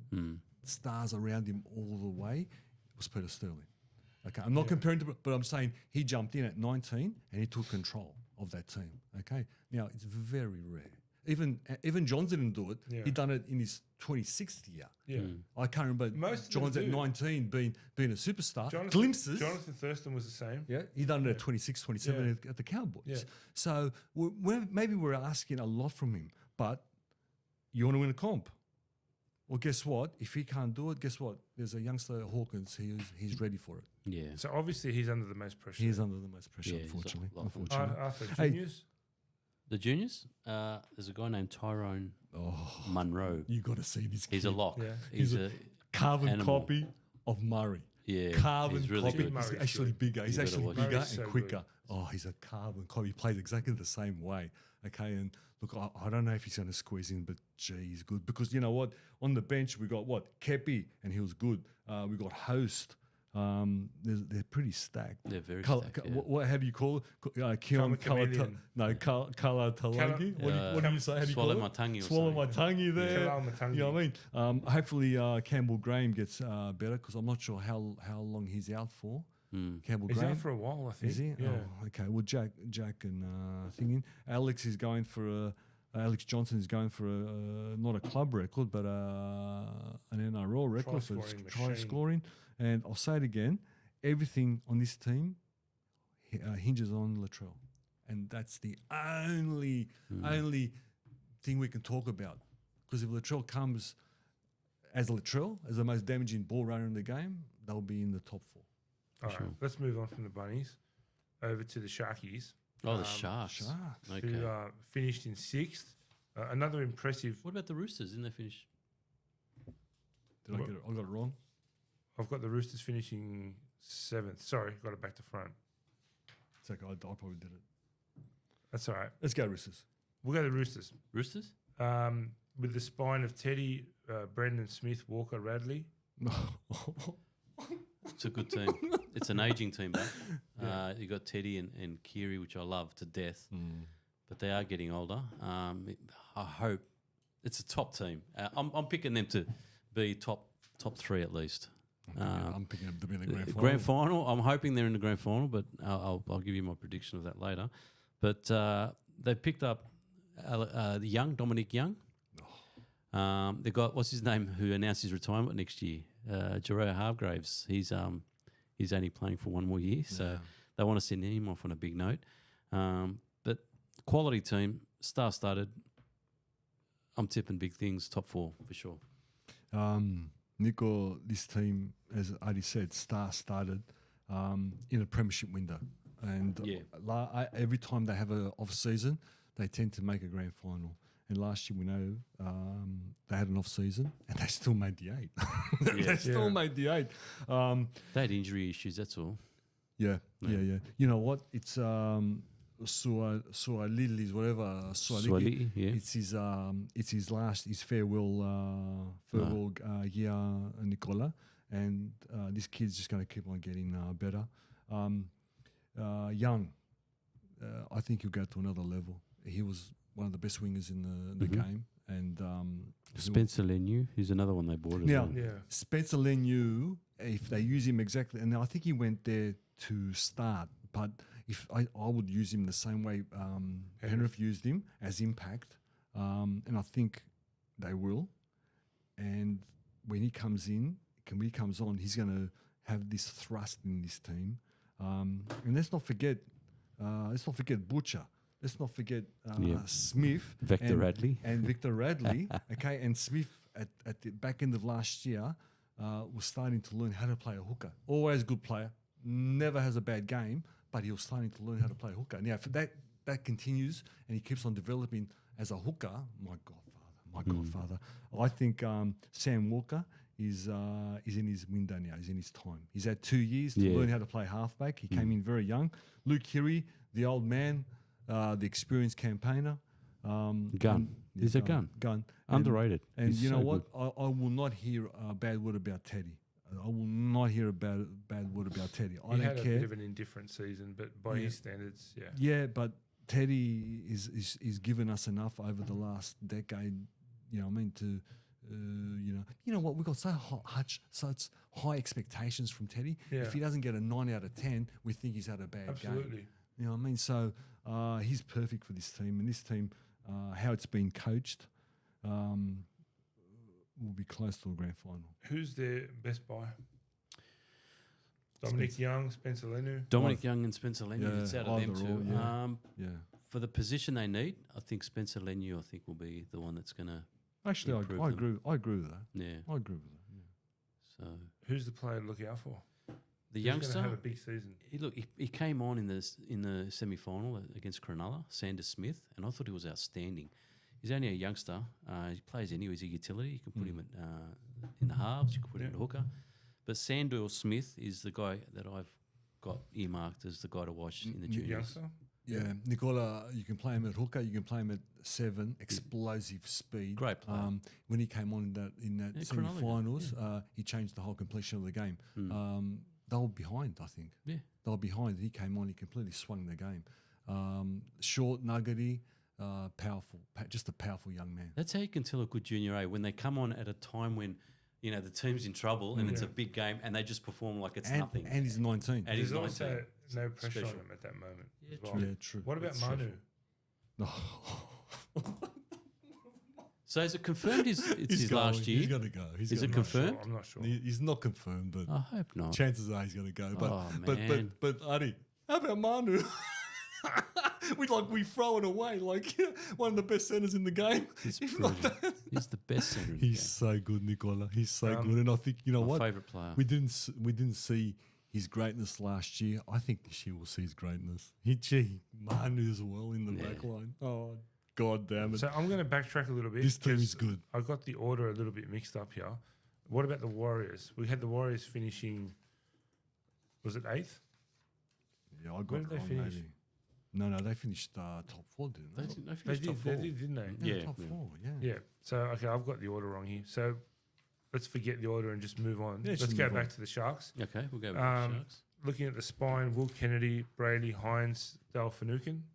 stars around him all the way, was Peter Sterling. Okay, I'm not comparing to, but I'm saying he jumped in at 19 and he took control of that team. Okay, now it's very rare. Even Johns didn't do it. Yeah. He done it in his 26th year. Yeah, I can't remember Johns at 19 being a superstar. Glimpses. Jonathan Thurston was the same. Yeah, he done it at 26, 27 at the Cowboys. Yeah. So maybe we're asking a lot from him, but you want to win a comp. Well, guess what? If he can't do it, guess what? There's a youngster, Hawkins. He's ready for it. Yeah. So obviously he's under the most pressure. He's under the most pressure, unfortunately. Arthur, juniors? The juniors? There's a guy named Tyrone Munro. You got to see this kid. He's a lock. Yeah. He's a carbon copy of Murray. Yeah. Carbon really copy. good. He's actually bigger. He's actually bigger and so quicker. Good. Oh, he's a carbon copy. He plays exactly the same way. Okay, and look, I don't know if he's going to squeeze in, but gee, he's good. Because you know what? On the bench, we got Kepi, and he was good. We got Host. They're pretty stacked. They're very stacked. What have you call it? Keon Kalatalangi? What do you say? How do you swallow call my it? tongue. Swallow my tongue there. Matangi. You know what I mean? Hopefully Campbell Graham gets better, because I'm not sure how long he's out for. Campbell He's Graham. out for a while, I think. Is he? Yeah. Oh, okay. Well, Jack and thinking. Alex is going for Alex Johnson is going for not a club record, but an NRL record for try scoring. And I'll say it again, everything on this team hinges on Latrell. And that's the only thing we can talk about. Because if Latrell comes as the most damaging ball runner in the game, they'll be in the top 4. All right, let's move on from the Bunnies over to the Sharkies. Oh, the Sharks. Okay. Who finished in 6th. Another impressive... What about the Roosters? Didn't they finish? Did I get it? I got it wrong. I've got the Roosters finishing 7th. Sorry, got it back to front. It's okay, I probably did it. That's all right. Let's go Roosters. We'll go the Roosters. Roosters? With the spine of Teddy, Brendan Smith, Walker, Radley. It's a good team. It's an aging team, but you got Teddy and Kiri, which I love to death. But they are getting older. I hope it's a top team. I'm picking them to be top 3 at least. I'm picking them to be in the grand final. Grand final. I'm hoping they're in the grand final, but I'll give you my prediction of that later. But they picked up Dominic Young. They got what's his name, who announced his retirement next year, Jarrell Hargraves. He's only playing for 1 more year, so they want to send him off on a big note. But quality team, star-studded. I'm tipping big things, top 4 for sure. Nico, this team, as Adi said, star-studded in a premiership window. And every time they have an off-season, they tend to make a grand final. And last year, we know they had an off-season and they still made the 8. They still made the 8. They had injury issues, that's all. Yeah. You know what? It's Sualilis, whatever. Sualiti, yeah. It's his farewell year, Nicola. And this kid's just going to keep on getting better. Young, I think he'll go to another level. He was one of the best wingers in the game. And Spencer Leniu, he's another one they bought. Spencer Leniu, if they use him exactly, and I think he went there to start, but if I would use him the same way Penrith used him as impact, and I think they will. And when he comes on, he's going to have this thrust in this team. And let's not forget Butcher. Let's not forget Smith, Victor Radley, okay, and Smith at the back end of last year was starting to learn how to play a hooker. Always a good player, never has a bad game, but he was starting to learn how to play a hooker. Now, if that continues and he keeps on developing as a hooker, my godfather. I think Sam Walker is in his window now. He's in his time. He's had 2 years to learn how to play halfback. He came in very young. Luke Keary, the old man. The experienced campaigner. He's a gun. Underrated. And you know what? I will not hear a bad word about Teddy. I will not hear a bad word about Teddy. I don't care. He had a bit of an indifferent season, but by his standards, Yeah, but Teddy is given us enough over the last decade, you know what I mean, to, you know what, we've got such high expectations from Teddy. Yeah. If he doesn't get a 9 out of 10, we think he's had a bad game. You know what I mean? So he's perfect for this team. And this team, how it's been coached, will be close to a grand final. Who's their best buy? Dominic Young, Spencer Leniu? Dominic Young and Spencer Leniu. It's out of them two. Yeah. For the position they need, I think Spencer Leniu, will be the one that's going to Actually, I agree with that. Yeah. I agree with that, yeah. So who's the player to look out for? The youngster have a big season. He came on in the semi-final against Cronulla, Sanders Smith, and I thought he was outstanding. He's only a youngster. He plays anyway. He's a utility. You can put him in the halves. You can put him in the hooker. But Sandor Smith is the guy that I've got earmarked as the guy to watch in the juniors. Youngster? Yeah, Nicola, you can play him at hooker. You can play him at 7, explosive speed. Great player. When he came on in that semi-finals, he changed the whole completion of the game. They were behind, I think. Yeah. They were behind. He came on, he completely swung the game. Short, nuggety, powerful, just a powerful young man. That's how you can tell a good junior A, when they come on at a time when, you know, the team's in trouble and it's a big game and they just perform like it's nothing. And he's 19. And he's 19. Also no pressure on him at that moment. Yeah, as well. true. Yeah, true. What about Manu? So is it confirmed it's his last year? He's going to go. Is it confirmed? I'm not sure. He's not confirmed, but I hope not. chances are he's going to go. Man. But Adi, how about Manu? we throw it away like one of the best centers in the game. He's the best center. He's so good, Nicola. He's so good, and I think my favourite player. We didn't see his greatness last year. I think this year we'll see his greatness. Manu as well in the back line. Oh, God damn it. So I'm going to backtrack a little bit. This team is good. I got the order a little bit mixed up here. What about the Warriors? We had the Warriors finishing, was it 8th? Yeah, I got Where did they finish? maybe. No, they finished top 4, didn't they? They finished top 4. They did, didn't they? Yeah. Top 4, yeah. Yeah. So, okay, I've got the order wrong here. So let's forget the order and just move on. Yeah, let's go back to the Sharks. Okay, we'll go back to the Sharks. Looking at the spine, Will Kennedy, Brady, Hines, Dale Finucane.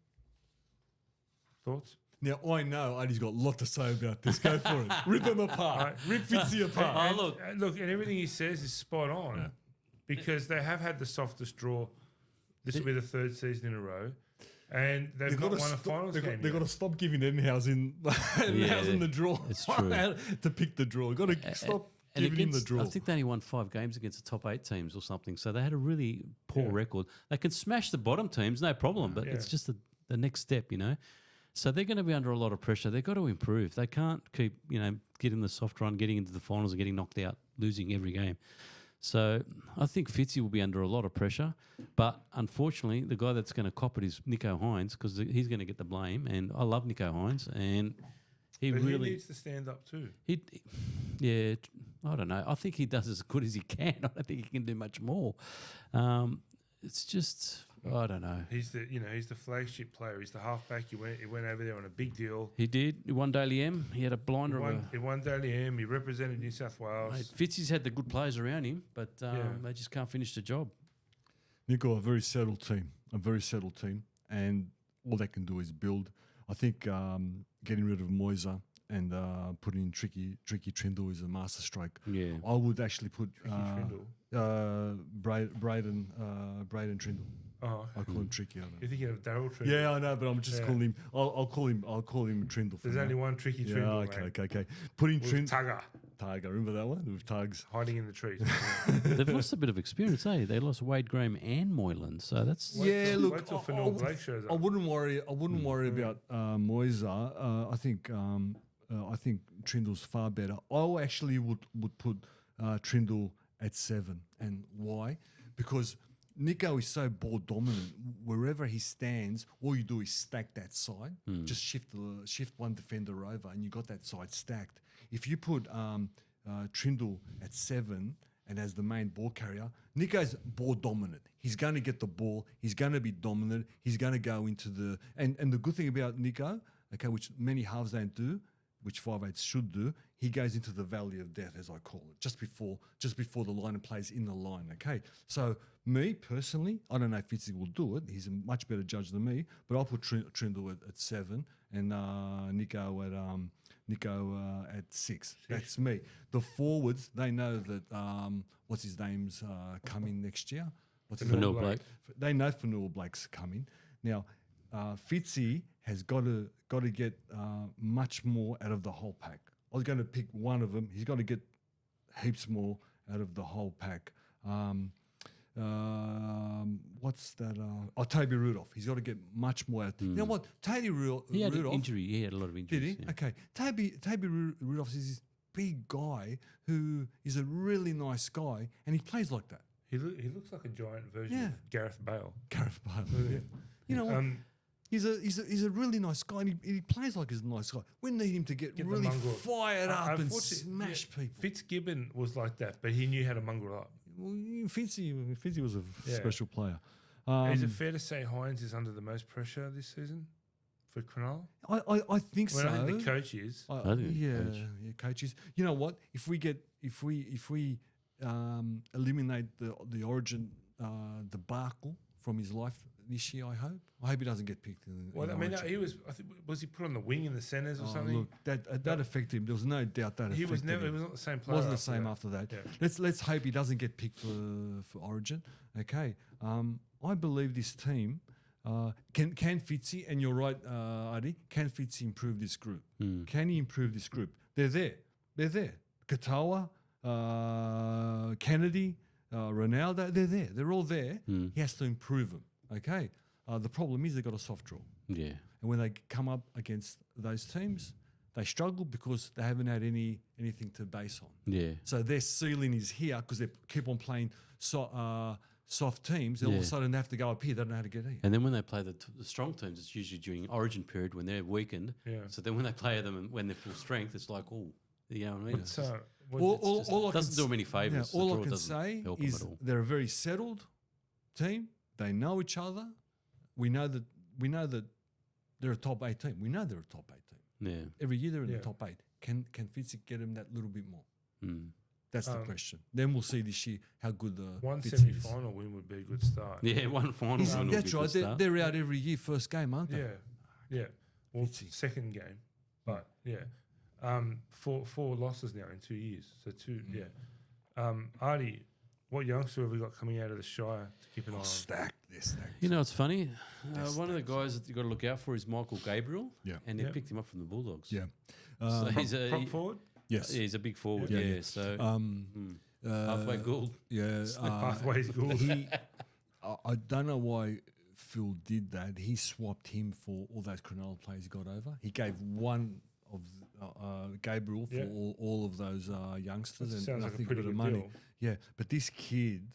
Thoughts? Now, I know Adi's got a lot to say about this. Go for it. Rip them apart. Rip Fitzy apart. Look, and everything he says is spot on because they have had the softest draw. This will be the 3rd season in a row. And they've not won a finals game. They've got to stop giving Enhausen the draw. It's true. to pick the draw. Got to stop. And Giving him the against, draw. I think they only won 5 games against the top 8 teams or something. So they had a really poor record. They can smash the bottom teams, no problem, but it's just the next step, you know. So they're going to be under a lot of pressure. They've got to improve. They can't keep, you know, getting the soft run, getting into the finals and getting knocked out, losing every game. So I think Fitzy will be under a lot of pressure. But unfortunately, the guy that's going to cop it is Nico Hines because he's going to get the blame. And I love Nico Hines. And he needs to stand up too. Yeah, I don't know. I think he does as good as he can. I don't think he can do much more. It's just, I don't know. He's the flagship player. He's the halfback. He went over there on a big deal. He did. He won Daly M. He had a blinder. He won Daly M. He represented New South Wales. Fitzy's had the good players around him, but they just can't finish the job. Nico, a very settled team, and all they can do is build. I think getting rid of Moisa and putting in Tricky Trindle is a masterstroke. Yeah, I would actually put Braden Trindle. Oh, okay. I call him Tricky. I don't know. You're thinking of Daryl Trindle. Yeah, I know, but I'm just calling him. I'll call him Trindle. There's only one Tricky Trindle. Okay. Putting Tugger. Remember that one with Tugs hiding in the trees. They've lost a bit of experience, eh? They lost Wade Graham and Moylan, so that's wait till Fanil Blake shows up. I wouldn't worry about Moisa. I think Trindle's far better. I actually would put Trindle at 7, and why? Because Nico is so ball dominant. Wherever he stands, all you do is stack that side. Just shift one defender over, and you got that side stacked. If you put Trindle at 7 and as the main ball carrier, Nico's ball dominant. He's going to get the ball. He's going to be dominant. He's going to go into the and the good thing about Nico, okay, which many halves don't do, which 5/8 should do, he goes into the valley of death, as I call it, just before the line and plays in the line. Okay, so me personally, I don't know if Fitzy will do it. He's a much better judge than me, but I'll put Trindle at 7 and Nico at 6. That's me. The forwards, they know that what's his name's coming next year. Fanil Blake. They know Fanil Blake's coming. Now, Fitzy has got to get much more out of the whole pack. I was going to pick one of them. He's got to get heaps more out of the whole pack. What's that? Toby Rudolph. He's got to get much more out. You know what? Toby Rudolph. He had an injury. He had a lot of injuries. Did he? Yeah. Okay. Toby Rudolph is this big guy who is a really nice guy, and he plays like that. He looks like a giant version of Gareth Bale. Gareth Bale. Yeah. You know what? He's a really nice guy, and he plays like he's a nice guy. We need him to get really fired up and smash people. Fitzgibbon was like that, but he knew how to mongrel up. Well, Fitzy was a special player. Is it fair to say Hines is under the most pressure this season for Cronulla? I think so. I think the coach is. Coach is. You know what? If we eliminate the Origin debacle from his life this year, I hope he doesn't get picked. Was he put on the wing in the centres or something? Look, that affected him. There was no doubt that he affected him. He was not the same player. Wasn't the same after that. Yeah. Let's hope he doesn't get picked for Origin. Okay. I believe this team can Fitzy, and you're right, Adi. Can Fitzy improve this group? Can he improve this group? They're there. Katoa, Kennedy, Ronaldo. They're there. They're all there. He has to improve them. Okay. The problem is they've got a soft draw. Yeah. And when they come up against those teams, they struggle because they haven't had anything to base on. Yeah. So their ceiling is here because they keep on playing soft teams. All of a sudden they have to go up here. They don't know how to get here. And then when they play the strong teams, it's usually during Origin period when they're weakened. Yeah. So then when they play them and when they're full strength, it's like, you know what I mean? It doesn't do them any favours. Yeah, all I can say is they're a very settled team. They know each other. We know that they're a top 8 team. We know they're a top 8 team. Yeah. Every year they're in the top 8. Can Fitzy get them that little bit more? That's the question. Then we'll see this year how good the one semi-final win would be a good start. Yeah, one final win would be a good start. They're out every year, first game, aren't they? Yeah. Well, second game, but four losses now in 2 years. So 2, Artie, what youngster have we got coming out of the Shire to keep an eye on? Stacked. You know, it's funny. One of the guys that you've got to look out for is Michael Gabriel. Yeah. And they picked him up from the Bulldogs. Yeah. So he's prop forward? Yes. Yeah, he's a big forward. Yeah, Yeah, yeah. so Uh, halfway Gould. Yeah. Pathways Gould. I don't know why Phil did that. He swapped him for all those Cronulla players he got over. He gave one of Gabriel for Yeah. all of those youngsters That and sounds like a nothing pretty but good money. deal. Yeah, but this kid,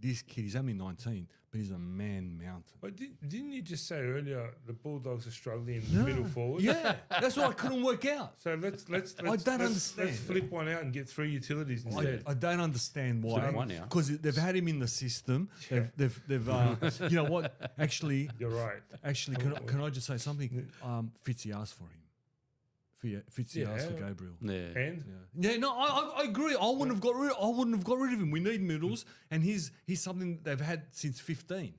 he's only 19, but he's a man mountain. But didn't you just say earlier the Bulldogs are struggling in middle forward? Yeah, that's what I couldn't work out. So let's understand. Let's flip one out and get 3 utilities instead. I don't understand why. Flip one out. Because they've had him in the system. Yeah. They've you know what? Actually, You're right. Actually, can I just say something? Fitzy asked for him. Fitzy asked for Gabriel. Yeah. And Yeah, no, I agree. I wouldn't have got rid of him. We need middles, and he's something they've had since 15,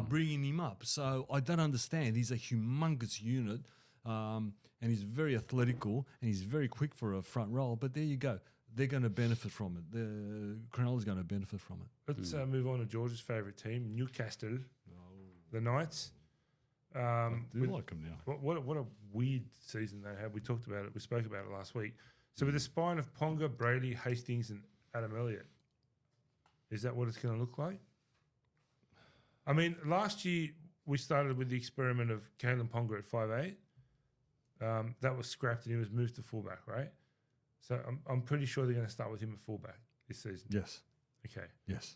bringing him up. So I don't understand. He's a humongous unit, and he's very athletical, and he's very quick for a front row. But there you go. They're going to benefit from it. The Cronulla's going to benefit from it. let's move on to George's favourite team, Newcastle, the Knights. I do like him now. What a weird season they had. We talked about it. We spoke about it last week. So with a spine of Ponga, Brady, Hastings, and Adam Elliott, is that what it's going to look like? I mean, last year we started with the experiment of Kalen Ponga at 5'8". That was scrapped and he was moved to fullback, right? So I'm pretty sure they're going to start with him at fullback this season. Yes. Okay. Yes.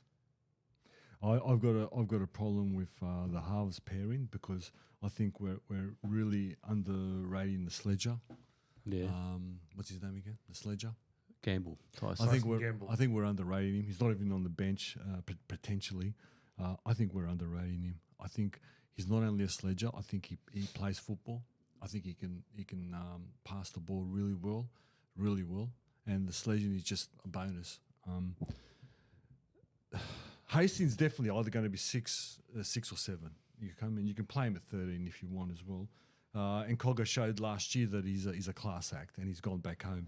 I've got a problem with the halves pairing because I think we're really underrating the Sledger. Yeah. What's his name again? The Sledger. Gamble. Tyson. Gamble. I think we're underrating him. He's not even on the bench potentially. I think we're underrating him. I think he's not only a Sledger. I think he plays football. I think he can pass the ball really well, and the sledging is just a bonus. Hastings definitely either going to be 6 or 7. You come in, you can play him at 13 if you want as well. And Cogger showed last year that he's a class act and he's gone back home.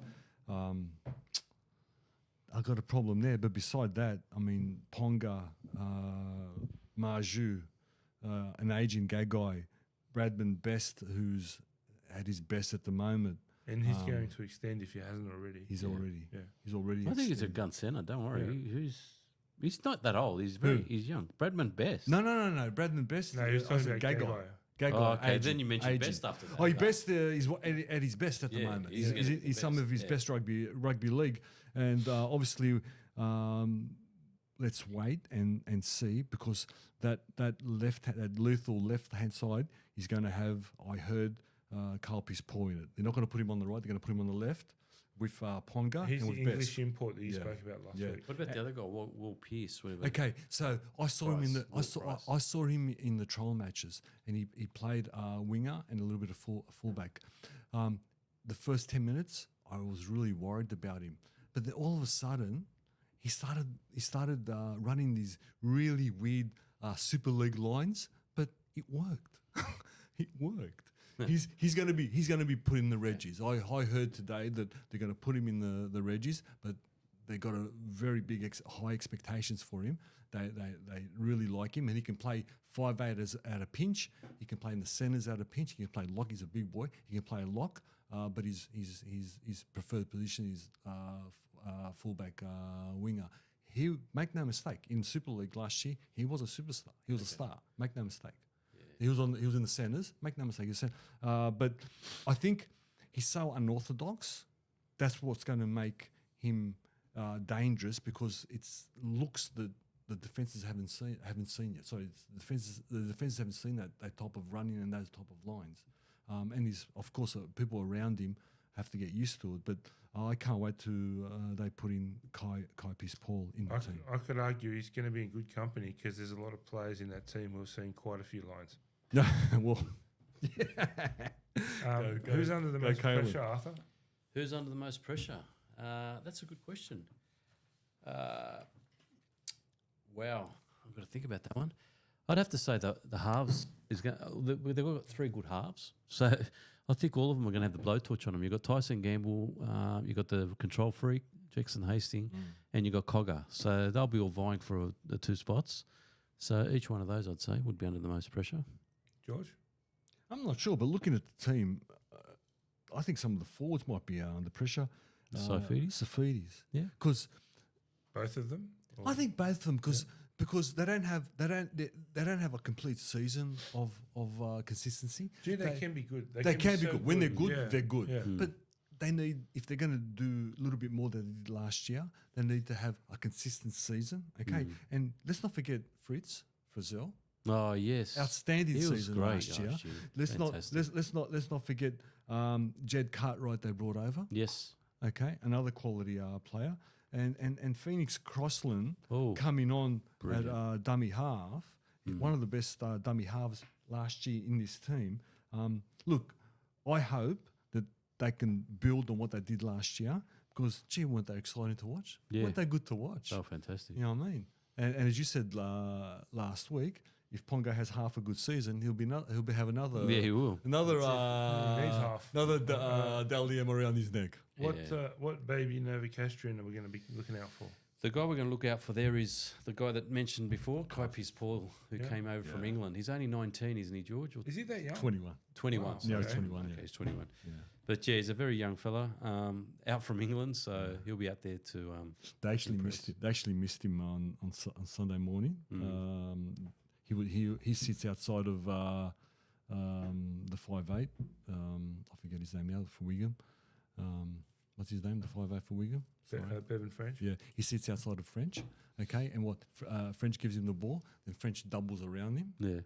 I've got a problem there, but beside that, I mean, Ponga, Marju, an aging Gagai, Bradman Best, who's at his best at the moment. And he's going to extend if he hasn't already. He's already. Yeah. He's already. I think he's a extended. gun centre. Don't worry. Yeah. He's not that old. He's young. Bradman Best. No. Bradman Best. No, he was I talking said about Gagai. Gagai. Oh, okay. aging, Then you mentioned aging. Best after that. Oh, he best is at his best at the Yeah, moment. he's He's, gonna be he's some best, of his yeah. best rugby league, and obviously, let's wait and see because that lethal left hand side is going to have. I heard Carl Piss-Paul in it. They're not going to put him on the right. They're going to put him on the left with Ponga He's and the with English Best. import that you Yeah. spoke about last Yeah. week. What about the other guy, Will Pearce? Whatever. Okay, so I saw him in the Price. I saw him in the trial matches, and he played winger and a little bit of fullback. The first 10 minutes, I was really worried about him, but then all of a sudden, he started running these really weird Super League lines, but it worked. It worked. He's going to be put in the Reggies. I heard today that they're going to put him in the Reggies, but they got a very big high expectations for him. They really like him, and he can play 5'8" at a pinch. He can play in the centres at a pinch. He can play lock. He's a big boy. He can play a lock, but his preferred position is fullback winger. He make no mistake. In Super League last year, he was a superstar. He was a star. Make no mistake. He was in the centres. Make no mistake. But I think he's so unorthodox. That's what's going to make him dangerous because it's looks that the defenses haven't seen yet. Sorry, the defenses haven't seen that type of running and those type of lines. And he's of course people around him have to get used to it. But I can't wait to they put in Kai Piss-Paul in the team. I could argue he's going to be in good company because there's a lot of players in that team who have seen quite a few lines. Well, Who's under the most Kalen. pressure, Arthur? Who's under the most pressure? That's a good question. Wow, I've got to think about that one. I'd have to say the halves is going. They've got 3 good halves, so I think all of them are going to have the blowtorch on them. You've got Tyson Gamble, you've got the control freak, Jackson Hastings, and you've got Cogger. So they'll be all vying for the 2 spots. So each one of those, I'd say, would be under the most pressure. George? I'm not sure, but looking at the team, I think some of the forwards might be under pressure. Safidis? Yeah. Because Both of them? Or- I think both of them because they don't have a complete season of consistency. Gee, they can be good. They can be so good. When they're good, yeah, they're good. yeah. But they need, if they're going to do a little bit more than they did last year, they need to have a consistent season. Okay, and let's not forget Fritz Frizzell. Oh yes, Outstanding He was season great last year. Fantastic. Let's not forget Jed Cartwright they brought over. Yes. Okay, another quality player, and Phoenix Crossland Oh, coming on brilliant. at dummy half, one of the best dummy halves last year in this team. Look, I hope that they can build on what they did last year because, gee, weren't they exciting to watch? Yeah. Weren't they good to watch? Oh, fantastic. You know what I mean? And as you said last week, if Ponga has half a good season, he'll have another. Yeah, he will. Another He needs half. another Dalium around his neck. What baby Novocastrian are we going to be looking out for? The guy we're going to look out for there is the guy that mentioned before, Kaipis Paul, who came over from England. He's only 19, isn't he, George? Or Is he that young? 21. 21. Wow. Yeah, Okay. he's 21. Okay, Yeah. he's 21. Yeah. But yeah, he's a very young fella, out from England, so he'll be out there to. They actually impress. missed it. They actually missed him on Sunday morning. He sits outside of the 5'8". I forget his name now for Wigan. What's his name? The 5'8" for Wigan. Bevan French. Yeah, he sits outside of French. Okay, and what French gives him the ball, then French doubles around him. Yeah.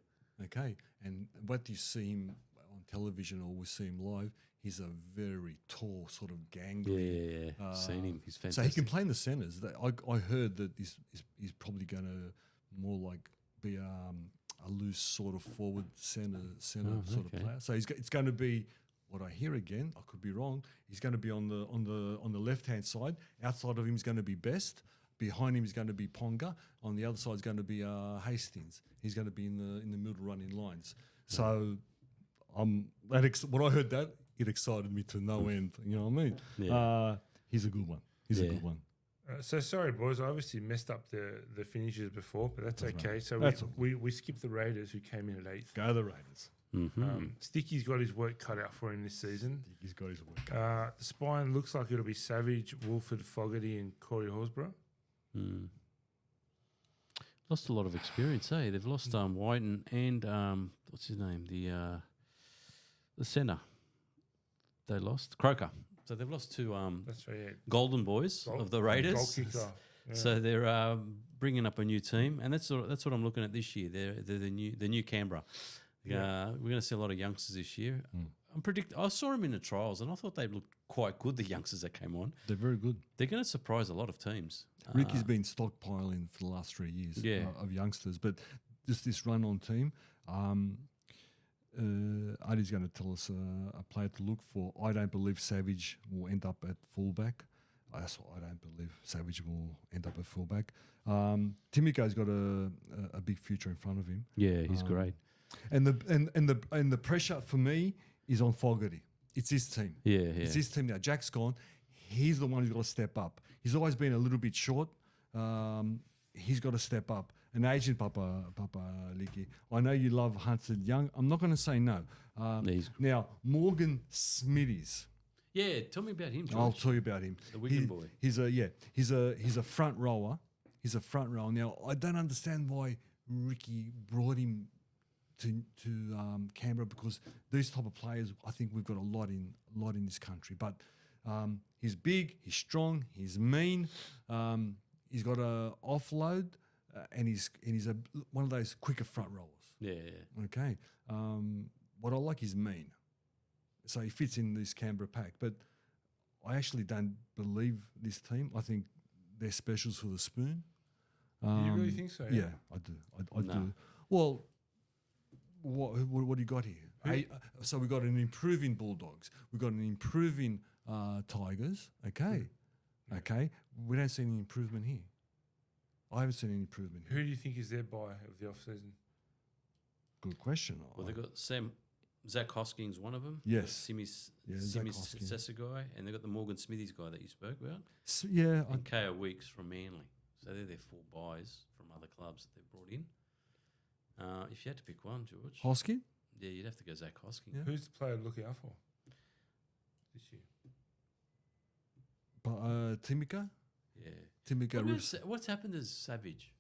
Okay, and what you see him on television or we see him live, he's a very tall, sort of gangly. Yeah. Seen him. He's So fantastic. he can play in the centres. I heard that he's probably going to more like be a loose sort of forward centre sort of player. So it's going to be what I hear again. I could be wrong. He's going to be on the left hand side. Outside of him is going to be Best. Behind him is going to be Ponga. On the other side is going to be Hastings. He's going to be in the middle running lines. So when I heard that, it excited me to no end. You know what I mean? Yeah. He's a good one. He's a good one. So sorry, boys. I obviously messed up the finishes before, but that's okay. So That's we skipped the Raiders, who came in at 8th. Go the Raiders. Sticky's got his work cut out for him this season. He's got his work. The spine looks like it'll be Savage, Wolford, Fogarty, and Corey Horsburgh. Lost a lot of experience, eh? They've lost Whiten and what's his name? The centre. They lost Croker. So they've lost two That's right. Yeah. golden boys of the Raiders. Goal kicker. Yeah. So they're bringing up a new team, and that's what I'm looking at this year. They're the new Canberra. We're going to see a lot of youngsters this year. I saw them in the trials, and I thought they looked quite good. The youngsters that came on, They're very good. they're going to surprise a lot of teams. Ricky's been stockpiling for the last 3 years of youngsters, but just this run on team. Adi's going to tell us a player to look for. I don't believe Savage will end up at fullback. That's what I don't believe. Savage will end up at fullback. Timiko's got a big future in front of him. Yeah, he's great. And the pressure for me is on Fogarty. It's his team. Yeah. It's his team now. Jack's gone. He's the one who's got to step up. He's always been a little bit short. He's got to step up. An agent, Papa Licky. I know you love Hudson Young. I'm not going to say no. Now, Morgan Smithies. Yeah, tell me about him, George. I'll tell you about him. The Wigan boy. He's a front rower. He's a front rower. Now, I don't understand why Ricky brought him to Canberra, because these type of players, I think we've got a lot in this country. But he's big, he's strong, he's mean. He's got a offload, and he's one of those quicker front rowers. Yeah. Okay. What I like is mean. So he fits in this Canberra pack. But I actually don't believe this team. I think they're specials for the spoon. You really think so? Yeah, I do. I do. Well, what do you got here? So we've got an improving Bulldogs. We've got an improving Tigers. Okay. Okay. We don't see any improvement here. I haven't seen any improvement Who here. do you think is their buy of the off-season? Good question. Well, they've got Zach Hosking's one of them. Yes. Simi's Zach Hosking. successor guy, and they've got the Morgan Smithies guy that you spoke about, Yeah. and Ko Weeks from Manly. So they're their full buys from other clubs that they've brought in. If you had to pick one, George, Hosking? yeah, you'd have to go Zach Hosking. Yeah. Who's the player to look out for this year? Timika. Yeah. Timika Rips. What's happened to Savage?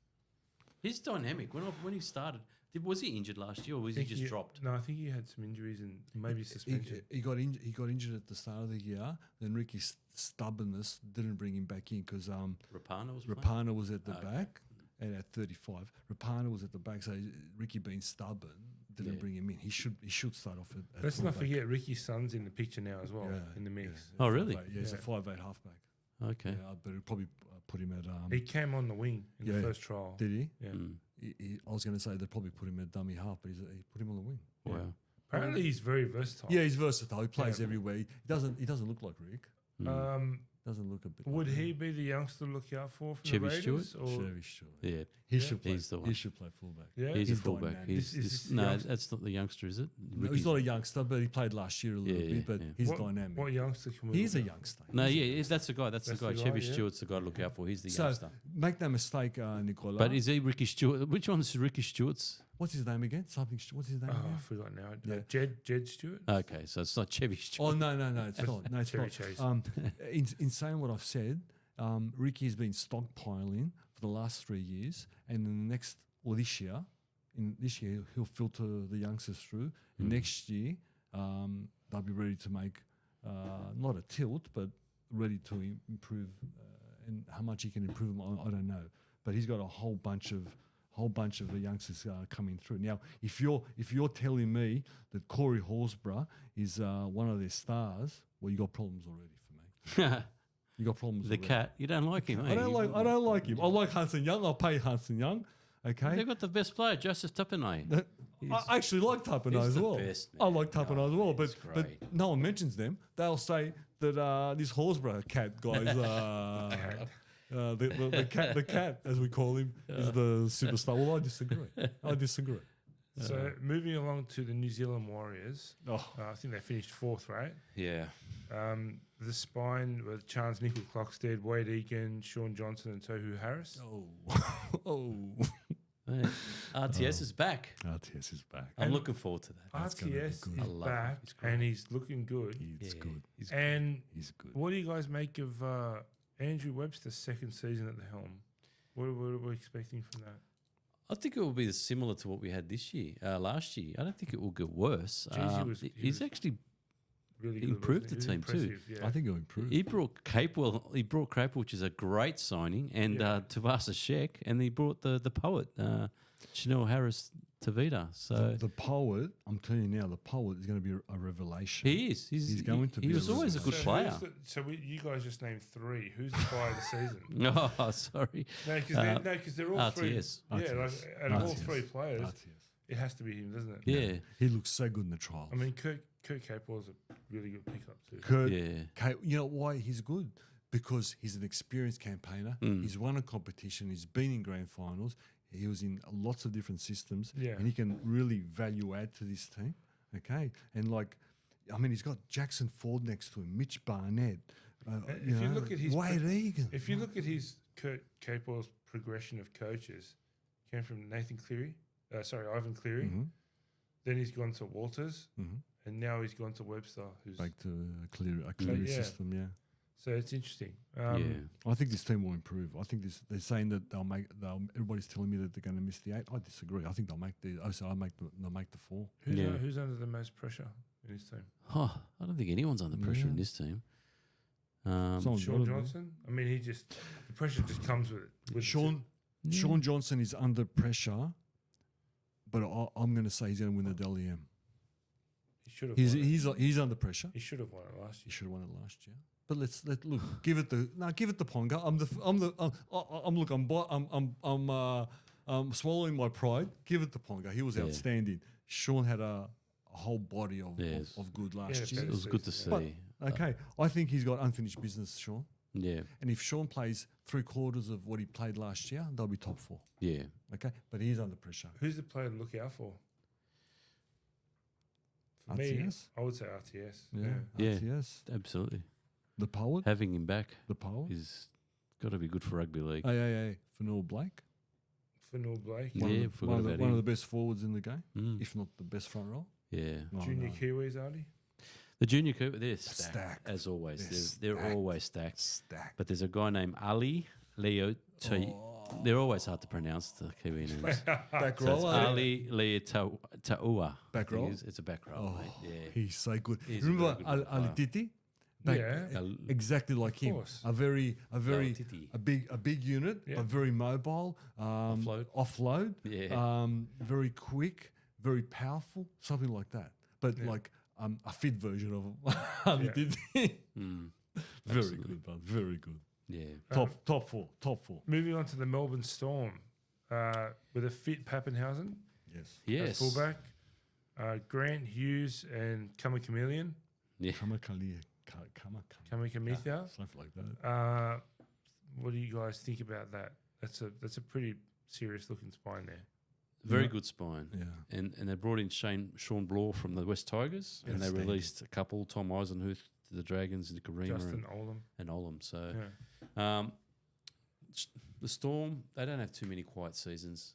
He's dynamic. When he started, was he injured last year or was he just dropped? No, I think he had some injuries and maybe suspension. He got injured at the start of the year. Then Ricky's stubbornness didn't bring him back in because Rapana was at the back and at 35. Rapana was at the back, so Ricky being stubborn didn't bring him in. He should start off at Let's not fullback. forget Ricky's son's in the picture now as well in the mix. Yeah. Oh, really? He's a 5'8" halfback. Okay. Yeah, but it'll probably put him at. He came on the wing in the first trial. Did he? Yeah. I was going to say they'd probably put him at dummy half, but he put him on the wing. Wow. Apparently he's very versatile. Yeah, he's versatile. He plays everywhere. He doesn't look like Rick. Doesn't look a bit. Would like he be the youngster to look out for Chevy the Raiders? Stewart? Or Chevy Stewart. Yeah. He should play. He's the one. He should play fullback. yeah, He's a He's fullback. dynamic. Is No, youngster- that's not the youngster, is it? No, he's not a youngster, but he played last year a little bit. But he's dynamic. What youngster can we? He's a look at? youngster. No, that's the guy. That's the guy. the guy, Chevy yeah. Stewart's the guy to look out for. He's the So youngster. make no mistake, Nicola. But is he Ricky Stewart? Which one's Ricky Stewart's? what's his name again? What's his name Oh, I again? forgot now. Yeah. Jed Stewart. Okay, so it's not Chevy Stewart. Oh no, it's not. No, it's Chevy not. Chase. In saying what I've said, Ricky's been stockpiling for the last 3 years, and in the this year he'll filter the youngsters through. And next year, they'll be ready to make not a tilt, but ready to improve. And how much he can improve them, I don't know. But he's got a whole bunch of the youngsters coming through. Now, if you're telling me that Corey Horsburgh is one of their stars, well, you got problems already for me. You got problems. The already. cat. You don't like him, eh? I don't like him. I like Hanson Young. I'll pay Hanson Young. Okay. They've got the best player, Joseph Tupanay. I actually like Tapano he's as the well. best, I man. like Tapano as well, but he's great. no one mentions them. They'll say that this Horsburgh cat guy is the cat as we call him is the superstar. Well, I disagree. So moving along to the New Zealand Warriors, Oh. I think they finished fourth, right? Yeah. The spine with Chance Nickel Clockstead, Wade Egan, Sean Johnson, and Tohu Harris. Oh. Hey, RTS is back. RTS is back. I'm looking forward to that. That's gonna be RTS good. I is love him. back, He's great. and he's looking good. He's good. And He's good. what do you guys make of Andrew Webster's second season at the helm? What are we expecting from that? I think it will be similar to what we had last year. I don't think it will get worse. Jeez, he he's was actually Really good, improved wasn't the he? He was team too. impressive, yeah. I think he'll improve. He brought Capewell. He brought Capewell, which is a great signing, and Tavasa Sheck, and he brought the poet Chanel Harris Tavita. So the poet, I'm telling you now, the poet is going to be a revelation. he is. He's going to He be was a always a good player. You guys just named three. Who's the player of the season? Oh, sorry. No, because they're all three. RTS. Yeah, RTS. like, out of all RTS. three players, RTS. it has to be him, doesn't it? Yeah. He looks so good in the trials. I mean, Kurt Capewell's a really good pickup too. Kurt, Yeah. you know why he's good? Because he's an experienced campaigner. He's won a competition. He's been in grand finals. He was in lots of different systems. Yeah. And he can really value add to this team. Okay. And he's got Jackson Ford next to him, Mitch Barnett. If you look at his Wade Egan. If you look at his Kurt Capewell's progression of coaches, came from Ivan Cleary. Mm-hmm. Then he's gone to Walters, Mm-hmm. and now he's gone to Webster. Who's Back to a Cleary Yeah. system, yeah. so it's interesting. Yeah. I think this team will improve. I think they're saying that everybody's telling me that they're going to miss the 8. I disagree. I think they'll make the 4. Who's under the most pressure in his team? Oh, I don't think anyone's under pressure in this team. Someone's Sean gotta be. Johnson. I mean, the pressure just comes with it. Sean Johnson is under pressure, but I'm going to say he's going to win the Dally M. He should have. He's under pressure. He should have won it last He year. should have won it last year. But let's look. Give it the Ponga. I'm swallowing my pride. Give it the Ponga. He was outstanding. Sean had a whole body of good last year. It was good to see. But, okay, I think he's got unfinished business, Sean. Yeah. And if Sean plays 3/4 of what he played last year, they'll be top 4. Yeah. Okay, but he's under pressure. Who's the player to look out for? For me, RTS? I would say RTS. Yeah. RTS. Absolutely. The poet. Having him back The poet. is got to be good for rugby league. Hey. Fanil Blake. Fanil Blake. Yeah, forgot about one of him. the best forwards in the game, Mm. if not the best front row. Yeah. Oh, Junior no. Kiwis, Artie. The junior Cooper, they're stacked, Stacked. as always. They're They're always stacked. Stacked. But there's a guy named Ali Leo T. They're always hard to pronounce, the Kiwi names. Back So it's row. Ali Leo Taua. Back row? It's a back row, Oh, mate. Yeah. he's so good. He's a Remember very good Ali player. Titi? Yeah. Exactly like him. course. A very Titi. a big unit, Yeah. but very mobile. Offload. Yeah. Very quick, very powerful, something like that. But like a fit version of Ali Yeah. Titi. Mm, Very absolutely. good, bud. Very good. Yeah. Top four. Moving on to the Melbourne Storm with a fit Pappenhausen Yes. at Yes. fullback, Grant Hughes and Kama Chameleon, Kamakalia. Kama Kamithia. Something like that. What do you guys think about that? That's a pretty serious looking spine there. Very Yeah. good spine. Yeah. And they brought in Sean Bloor from the West Tigers, and they Outstanding. released a couple, Tom Eisenhuth to the Dragons, and Karima Justin Olam. and Olam. So Yeah. the Storm, they don't have too many quiet seasons.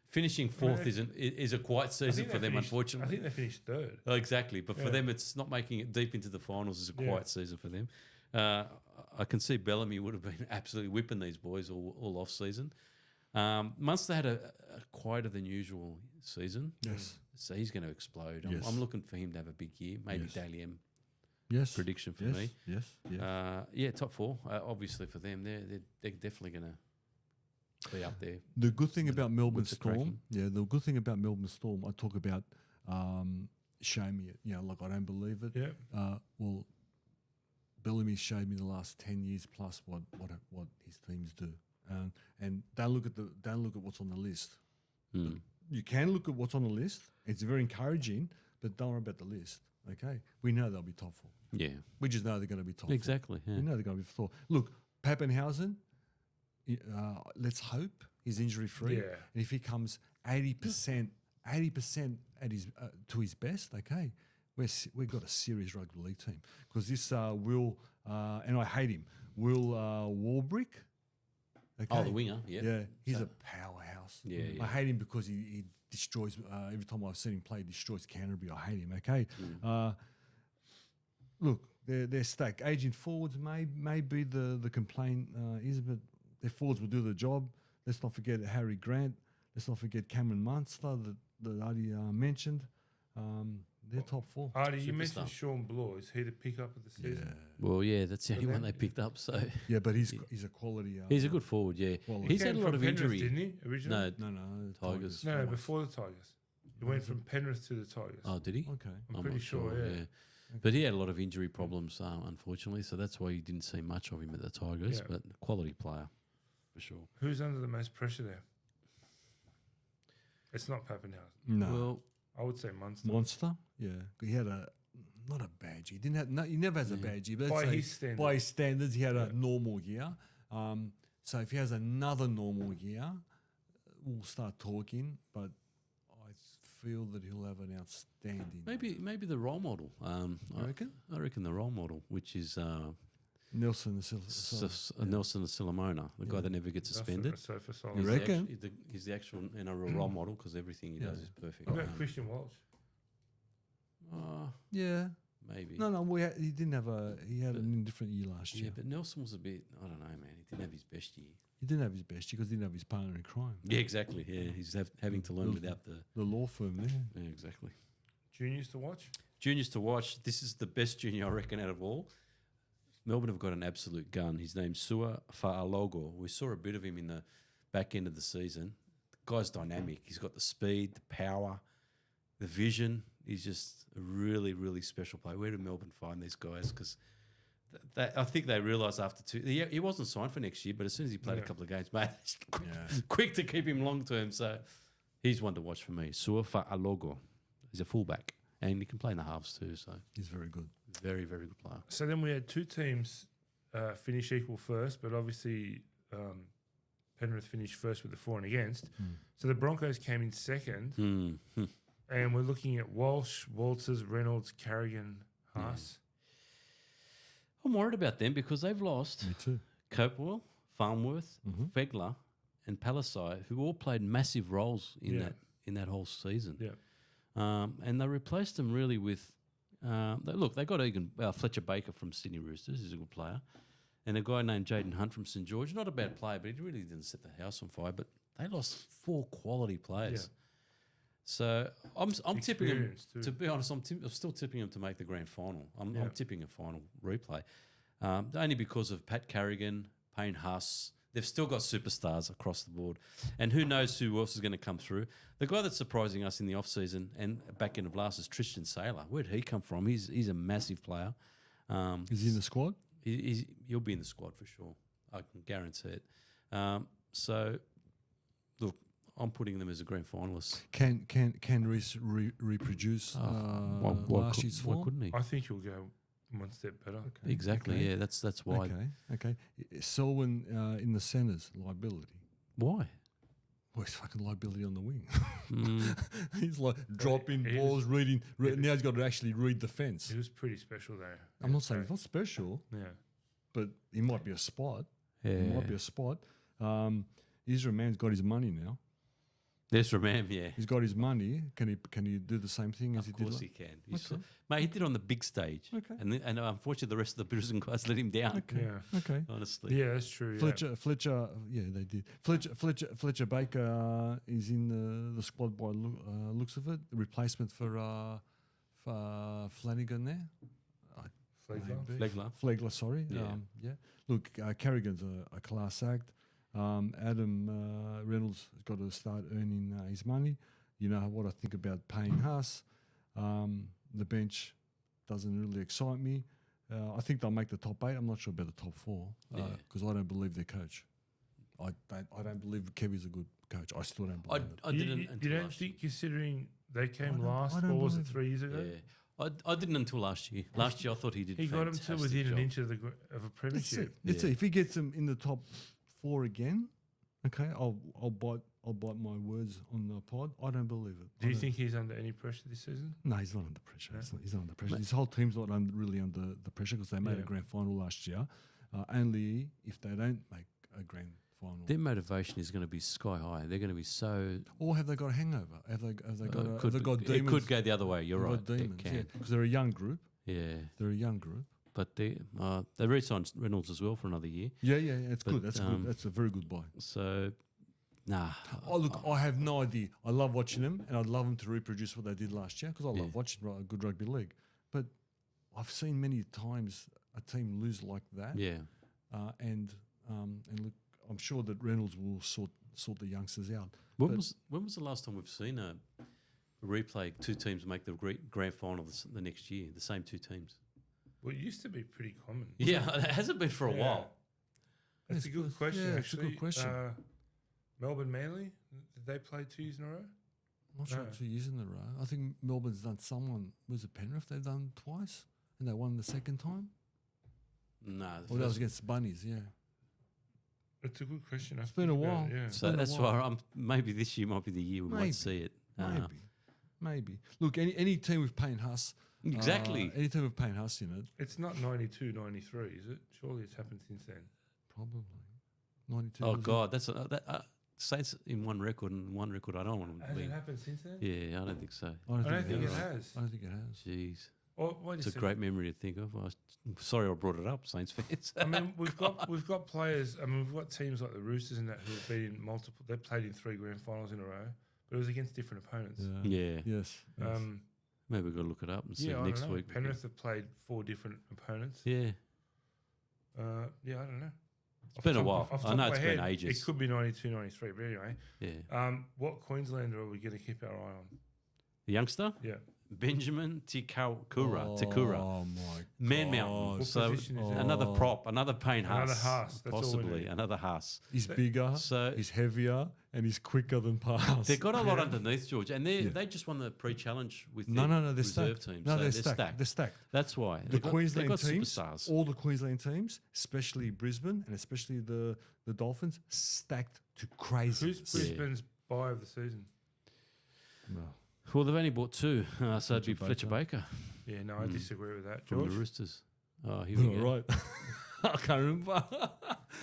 Finishing fourth is a quiet I season think for they them, finished- unfortunately. I think they finished third. Oh, exactly, but for Yeah. them, it's not making it deep into the finals. Is a Yeah. quiet season for them. I can see Bellamy would have been absolutely whipping these boys all off season. Munster had a quieter than usual season, Yes. so he's going to explode. Yes. I'm looking for him to have a big year. Maybe Yes. Daly M Yes. prediction for Yes. me. Yes. Yes. Yeah, top four. Obviously for them, they're definitely going to be up there. The good thing about Melbourne what's the Storm, cracking? the good thing about Melbourne Storm, I talk about show me it. Like I don't believe it. Yeah. Well, Bellamy showed me the last 10 years plus what his teams do, and don't look at what's on the list. Mm. You can look at what's on the list. It's very encouraging, but don't worry about the list. Okay, we know they'll be top four. Yeah, We just know they're going to be top four. exactly. Yeah. We know they're going to be top four. Look, Pappenhausen. Let's hope he's injury free. Yeah. And if he comes 80% at his to his best, okay, we've got a serious rugby league team because this Will and I hate him. Will Warbrick. Okay. Oh, the winger. Yeah. Yeah, he's So- a powerhouse. Yeah, yeah. I hate him because he destroys every time I've seen him play. He destroys Canterbury. I hate him. Okay. Look, they're stacked. Aging forwards may be the complaint is, but their forwards will do the job. Let's not forget Harry Grant. Let's not forget Cameron Munster that Adi mentioned. They're top four. Artie, you mentioned Superstar. Sean Bloor. Is he the pickup of the season? Well, yeah, that's the only Well, one then- they picked up. So Yeah, but he's a quality. he's a good forward. Yeah, Well, he's had a Came lot from of Penrith, injury. didn't he? Originally? No, No, Tigers. No, before the Tigers. He went from Penrith to the Tigers. Oh, did he? Okay. I'm pretty not sure, yeah. But he had a lot of injury problems, unfortunately. So that's why you didn't see much of him at the Tigers. Yeah. But quality player, for sure. Who's under the most pressure there? It's not Pappenhausen. No. Well, I would say Munster. Monster. Yeah, he had not a bad year. He didn't have. No, he never has a bad year. But By let's say his standards. by his standards, he had a normal year. So if he has another normal year, we'll start talking. But I feel that he'll have an outstanding. maybe the role model. You reckon? I reckon the role model, which is Nelson Nelson Silamona, the guy that never gets suspended. So for solid. You He's reckon? He's the actual role model because everything he does is perfect. What about Christian Walsh? Yeah. Maybe. No. He didn't have a. He had an indifferent year last Yeah, year. but Nelson was a bit. I don't know, man. He didn't have his best year. He didn't have his best year because he didn't have his partner in crime. Yeah, exactly. Yeah, he's having to learn without the. The law firm there. Yeah, exactly. Juniors to watch? Juniors to watch. This is the best junior I reckon out of all. Melbourne have got an absolute gun. His name's Sua Fa'alogo. We saw a bit of him in the back end of the season. The guy's dynamic. He's got the speed, the power, the vision. He's just a really, really special player. Where do Melbourne find these guys? Because I think they realised after two. He wasn't signed for next year, but as soon as he played a couple of games, mate, quick to keep him long term. So he's one to watch for me. Sua Fa'alogo. He's a fullback. And he can play in the halves too. So He's very good. very, very good player. So then we had two teams finish equal first, but obviously Penrith finished first with the for and against. So the Broncos came in second, and we're looking at Walsh, Walters, Reynolds, Carrigan, Haas. I'm worried about them because they've lost Me too. Copewell, Farnworth, Fegler, and Palisai, who all played massive roles in that whole season. Yeah. And they replaced them really with They got Fletcher Baker from Sydney Roosters. He's a good player. And a guy named Jaden Hunt from St George. Not a bad player, but he really didn't set the house on fire. But they lost 4 quality players. Yeah. So I'm tipping him, to be honest, I'm still tipping him to make the grand final. I'm tipping a final replay. Only because of Pat Carrigan, Payne Huss. They've still got superstars across the board. And who knows who else is going to come through. The guy that's surprising us in the off-season and back end of last is Tristan Saylor. Where'd he come from? He's a massive player. Is he in the squad? He'll be in the squad for sure. I can guarantee it. So, look, I'm putting them as a grand finalist. Can Reece reproduce last year's form? Why couldn't he? I think he'll go one step better. Okay. Exactly. Okay. Yeah, that's why. Okay. Selwyn in the centres, liability. Why? Well, he's fucking liability on the wing. He's like dropping balls, reading. Now he's got to actually read the fence. He was pretty special there. I'm not saying he's not special. Yeah. But he might be a spot. Yeah. He might be a spot. Israel Man's got his money now. There's Ramam, yeah. He's got his money. Can he do the same thing as he did? Of course he can. Mate, he did it on the big stage. Okay. And unfortunately, the rest of the Brisbane guys let him down. Okay. Yeah. Okay. Honestly. Yeah, that's true. Fletcher, yeah, they did. Fletcher Baker is in the squad by looks of it. The replacement for Flanagan there. Flegler, sorry. Yeah. Look, Carrigan's a class act. Adam Reynolds has got to start earning his money. You know what I think about Payne Huss. The bench doesn't really excite me. I think they'll make the top 8. I'm not sure about the top 4 because I don't believe their coach. I don't believe Kevy's a good coach. I still don't believe it. I didn't. You don't think, considering they came last, or was it 3 years ago? Yeah. I didn't until last year. Last year I thought he did. He got him to within an inch of a premiership. Let's see if he gets them in the top 4 again. Okay, I'll bite my words on the pod. I don't believe it. Do you think he's under any pressure this season? No, he's not under pressure. He's not under pressure. His whole team's not really under the pressure because they made a grand final last year. Only if they don't make a grand final. Their motivation is going to be sky high. They're going to be so. Or have they got a hangover? Have they got demons? It could go the other way. You're right. Demons, because they're a young group. Yeah, they're a young group. But they re-signed Reynolds as well for another year. Yeah, it's good. That's good. That's a very good buy. So, nah. Oh, look, I have no idea. I love watching them, and I'd love them to reproduce what they did last year because I love watching a good rugby league. But I've seen many times a team lose like that. Yeah. And look, I'm sure that Reynolds will sort the youngsters out. When was the last time we've seen a replay 2 teams make the grand final the next year? The same 2 teams. Well, it used to be pretty common. Yeah, it hasn't been for a while. That's a good question, actually. That's a good question. Melbourne Manly, did they play 2 years in a row? I'm not sure 2 years in a row. I think Melbourne's done was it Penrith they've done twice? And they won the second time? No. That was against Bunnies, yeah. It's a good question. It's been a while. So that's why maybe this year might be the year we might see it. Maybe. Look, any team with Payne Huss. Exactly. Any team with Payne Huss in it. It's not 92, 93, is it? Surely it's happened since then. Probably. 92. Oh, God. Saints in one record and one record. I don't want them to be. Has it happened since then? Yeah, I don't think so. I don't think it has. I don't think it has. Jeez. It's a great memory to think of. Sorry I brought it up, Saints fans. I mean, we've got players. I mean, we've got teams like the Roosters and that who have been in multiple. They've played in 3 grand finals in a row, but it was against different opponents. Yeah. Yes. Maybe we've got to look it up and see next week. Penrith have played 4 different opponents. Yeah. I don't know. It's been a while. I know it's been ages. It could be 92, 93, but anyway. Yeah. What Queenslander are we going to keep our eye on? The youngster? Yeah. Benjamin Takura. Oh, my God. Man Mountain. So another prop, another Payne Haas. Another Haas. Possibly. Another Haas. He's bigger, he's heavier, and he's quicker than Pass. They've got a lot underneath, George. And they just won the pre-challenge with their reserve team. No, they're stacked. They're stacked. That's why. The Queensland teams, superstars. all the Queensland teams, especially Brisbane and especially the Dolphins, stacked to crazy. Who's Brisbane's buy of the season? No. Well, they've only bought 2, so it'd be Fletcher Baker. Yeah, no, I disagree with that, From George. the Roosters. Oh, here we go. Right. I can't remember.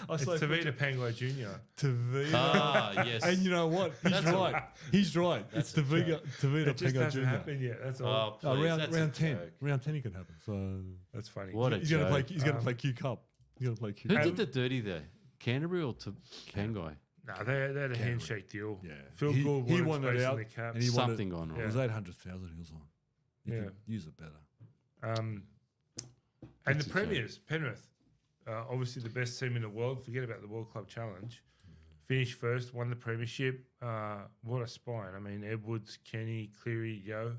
It's Tavita Pangai Jr. Tavita. Ah, yes. And you know what? He's right. He's right. It's That's a Tavita It just Pangai hasn't Jr. happened yet. That's all. Oh, please, round that's a round 10. joke. Round 10 it could happen. So That's funny. What a he's going to play. joke. He's going to play Q Cup. He's going to play Q. Who Cup. did the dirty there? Canterbury or Pangai? No, they had a handshake deal. Yeah. Phil He- Gould he wanted wanted space out in the cap. and he wanted- Something gone wrong. It was 800,000 he was on. You Yeah. could use it better. And That's the a Premiers, Penrith, obviously the best team in the world. Forget about the World Club Challenge. Finished first, won the premiership. What a spine! I mean, Edwards, Kenny, Cleary, Yo.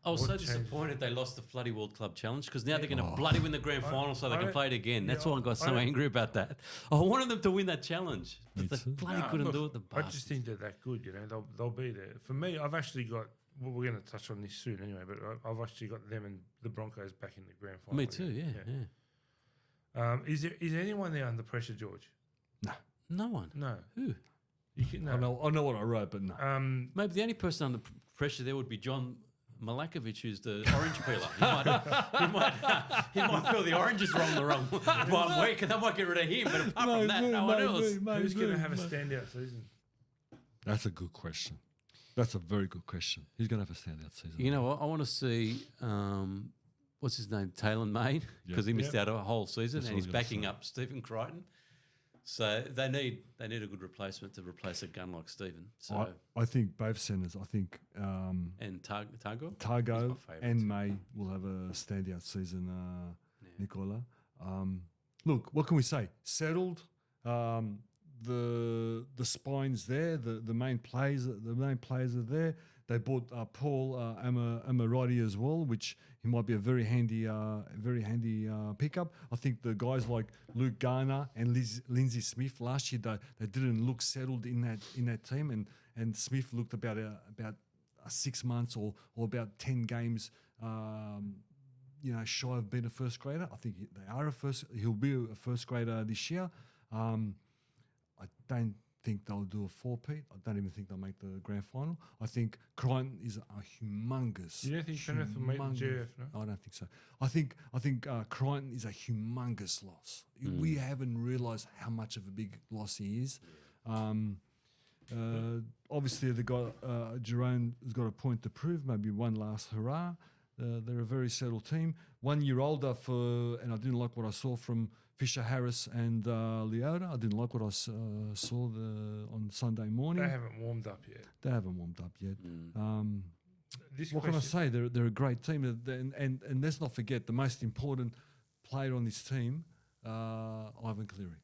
I was What so changed? disappointed they lost the bloody World Club Challenge because now they're going to bloody win the grand final so they I can don't- play it again. That's yeah, why I got I so don't- angry about that. I wanted them to win that challenge, Me but they too. bloody Nah, couldn't look, do it. The I bastards. just think they're that good. You know, they'll be there. For me, I've actually got. Well, we're going to touch on this soon anyway. But I've actually got them and the Broncos back in the grand final. Me too. again. Yeah. Is anyone there under pressure, George? No one. No. Who? You can, I know what I wrote, but no. Maybe the only person under pressure there would be John Malakovic, who's the orange peeler. He might feel the oranges wrong the wrong 1 week, and they might get rid of him. But apart from that, no one else. Who's going to have a standout season? That's a good question. That's a very good question. Who's going to have a standout season? You know what? I want to see. What's his name? Taylor Maine, because he missed out a whole season, That's and what I he's was gonna backing say. up Stephen Crichton. So they need a good replacement to replace a gun like Stephen. So I think both centres. I think and Targo. Targo He's my favourite. and May will have a standout season, Nicola. Look, what can we say? Settled. The spine's there. The main players are there. They bought Paul Amarati as well, which he might be a very handy pickup. I think the guys like Luke Garner and Lindsay Smith last year they didn't look settled in that team, and Smith looked about 6 months or about 10 games. Shy of being a first grader. I think he'll be a first grader this year. I don't think they'll do a four-peat. I don't even think they'll make the grand final. I think Crichton is a humongous. You don't think Penrith will make the GF? No? I don't think so. I think Crichton is a humongous loss. We haven't realised how much of a big loss he is. Obviously, the guy Jerome has got a point to prove. Maybe one last hurrah. They're a very settled team. 1 year older and I didn't like what I saw from Fisher Harris and Leota. I didn't like what I saw on Sunday morning. They haven't warmed up yet. What can I say? They're a great team, and let's not forget the most important player on this team, Ivan Cleary.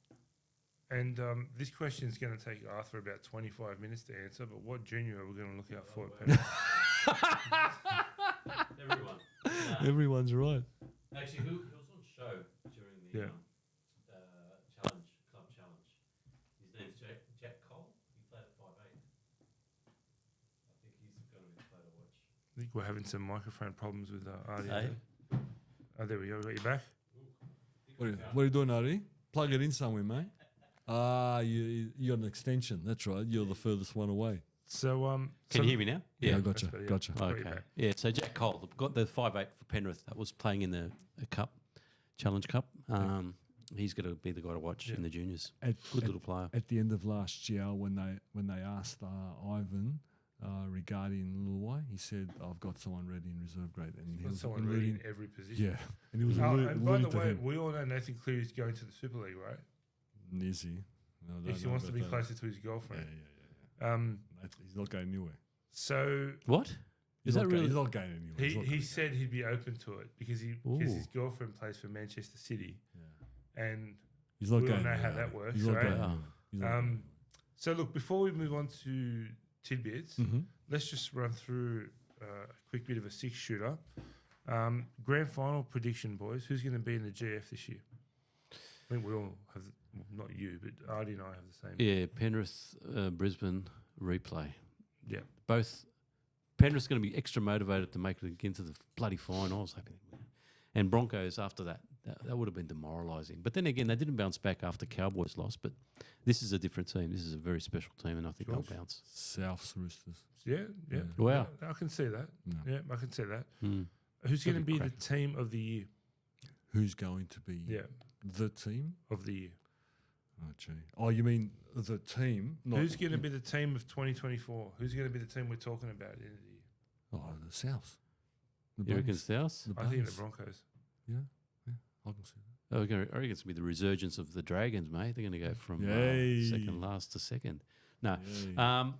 And this question is going to take Arthur about 25 minutes to answer. But what junior are we going to look out for at Penrith? Everyone. Everyone's right. Actually, who was on show during the Yeah. club challenge? His name's Jack Cole. He played at 5'8". I think he's going to be the player to watch. I think we're having some microphone problems with Artie. Hey? Oh, there we go. We got you back. What are you doing, Ari? Plug it in somewhere, mate. You're an extension. That's right. You're the furthest one away. So, Can you hear me now? Yeah, that's better, yeah. gotcha. Got you Okay. back. Yeah, so Jack Cole got the 5'8" for Penrith. That was playing in the Cup, Challenge Cup. He's going to be the guy to watch in the juniors. Good little player. At the end of last year, when they asked Ivan regarding Luai, he said, "I've got someone ready in reserve grade," and he Got was someone ready alluding. in every position. Yeah, and he was Oh, alluding, and by the alluding to way, him. we all know Nathan Cleary's going to the Super League, right? Is he? No, I don't If he know wants to about be that. closer to his Yeah, girlfriend. yeah. He's not going anywhere. So What? He's Is not that going- really? He's not going anywhere. He's not he going said he'd be open to it because his Ooh. girlfriend plays for Manchester City, and He's not we all going know how anywhere. that works, He's not right? going anywhere. He's not going So look, before we move on to tidbits, anywhere. let's just run through a quick bit of a six-shooter. Grand final prediction, boys. Who's going to be in the GF this year? I think we all have, not you, but Artie and I have the same. Yeah, Penrith, Brisbane replay. Yeah. Both. Penrith's going to be extra motivated to make it into the bloody finals. And Broncos after that. That would have been demoralising. But then again, they didn't bounce back after Cowboys lost. But this is a different team. This is a very special team, and I think George? they'll bounce. South's Roosters. Yeah. Wow. Yeah, I can see that. No. Yeah, I can see that. Mm. Who's going to That'd be be the team of the year? Who's going to be? Yeah. The team of the year? Oh, gee. Oh, you mean the team? Not Who's going to be the team of 2024? Who's going to be the team we're talking about at the end of the year? Oh, the South. The You reckon Bunnies. South? The I think the Bunnies. Broncos. Yeah, I can see that. Oh, I reckon it's going to be the resurgence of the Dragons, mate. They're going to go from Yay. second last to second. No. Yay.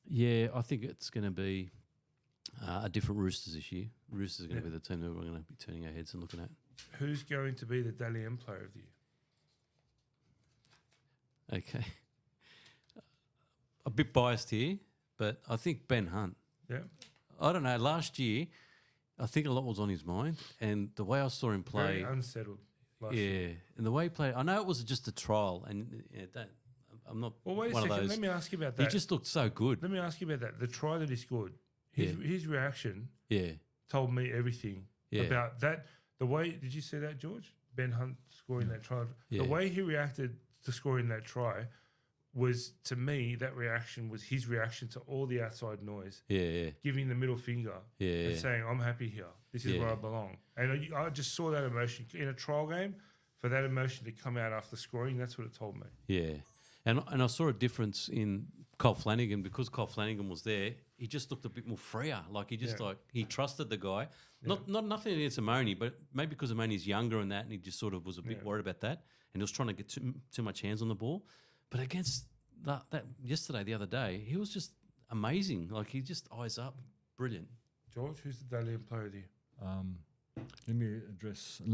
Yeah, I think it's going to be a different Roosters this year. Roosters are going to be the team that we're going to be turning our heads and looking at. Who's going to be the Dally M player of the year? Okay. A bit biased here, but I think Ben Hunt. Yeah. I don't know. Last year, I think a lot was on his mind, and the way I saw him play, Very unsettled last year. and the way he played. I know it was just a trial, and I'm not Well, wait a one of second. those. Let me ask you about He that. just looked so good. Let me ask you about that. The try that he scored, his reaction Yeah, told me everything Yeah. about that. The way, did you see that, George? Ben Hunt scoring that try. Yeah. The way he reacted to scoring that try was, to me, that reaction was his reaction to all the outside noise, yeah, giving the middle finger yeah. and saying, I'm happy here. This is Yeah. where I belong. And I just saw that emotion in a trial game. For that emotion to come out after scoring, that's what it told me. Yeah, and I saw a difference in Cole Flanagan because Cole Flanagan was there. He just looked a bit more freer. Like he just he trusted the guy. Not nothing against Amoni, but maybe because Amoni's younger and that, and he just sort of was a bit worried about that, and he was trying to get too much hands on the ball. But against that yesterday, the other day, he was just amazing. Like he just eyes up, brilliant. George, who's the Dally M player of the year? Let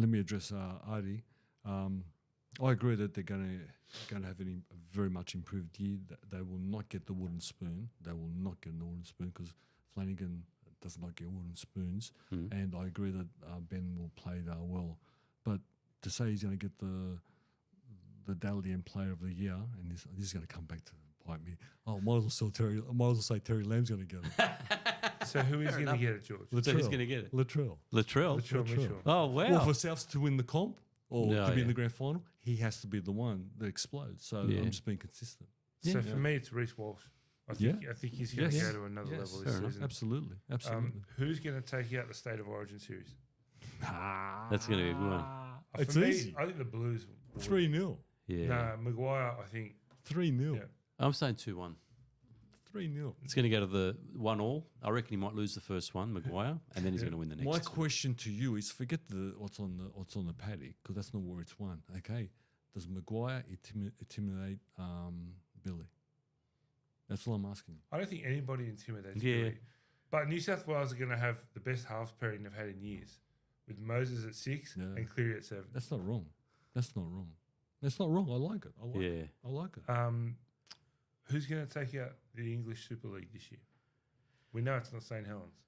me address Artie. I agree that they're going to have a very much improved year. They will not get the wooden spoon. They will not get the wooden spoon because Flanagan does not get wooden spoons. And I agree that Ben will play well. But to say he's going to get the Dally M Player of the Year, and this is going to come back to bite me. Oh, might as well say Terry Lamb's going to get it. So who is going to get it, George? So who's going to get it? Latrell. Latrell. Mitchell. Oh wow! Well, for Souths to win the comp or No, to be in yeah. the grand final, he has to be the one that explodes. So I'm just being consistent. So for me, it's Reece Walsh. I think he's going to go to another level this fair enough. season. Absolutely. Who's going to take out the State of Origin series? That's going to be a good one. It's For me, easy. I think the Blues. 3-0. Yeah, Nah, Maguire, I think. 3-0. Yeah. I'm saying 2-1. 3-0. It's going to go to the 1-1. I reckon he might lose the first one, Maguire, and then he's going to win the next. My two. question to you is: forget what's on the paddock because that's not where it's won. Okay, does Maguire intimidate Billy? That's all I'm asking. I don't think anybody intimidates Yeah. Billy. But New South Wales are going to have the best halves pairing they've had in years, with Moses at 6 and Cleary at 7. That's not wrong. That's not wrong. That's not wrong. I like it. I like it. Who's going to take out the English Super League this year? We know it's not St Helens.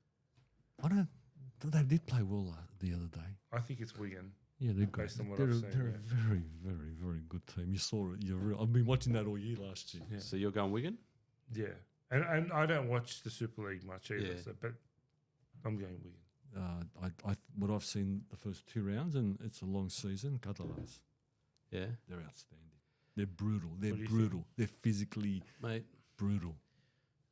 They did play well the other day. I think it's Wigan. Yeah, they're great. Based on what They're I've a seen, very, very, very good team. You saw it. I've been watching that all year last year. Yeah. So you're going Wigan? Yeah. And I don't watch the Super League much either, Yeah. but I'm going Wigan. What I've seen the first 2 rounds, and it's a long season. Catalans, Yeah, they're outstanding. They're brutal. They're What do you brutal. They're physically mate. brutal.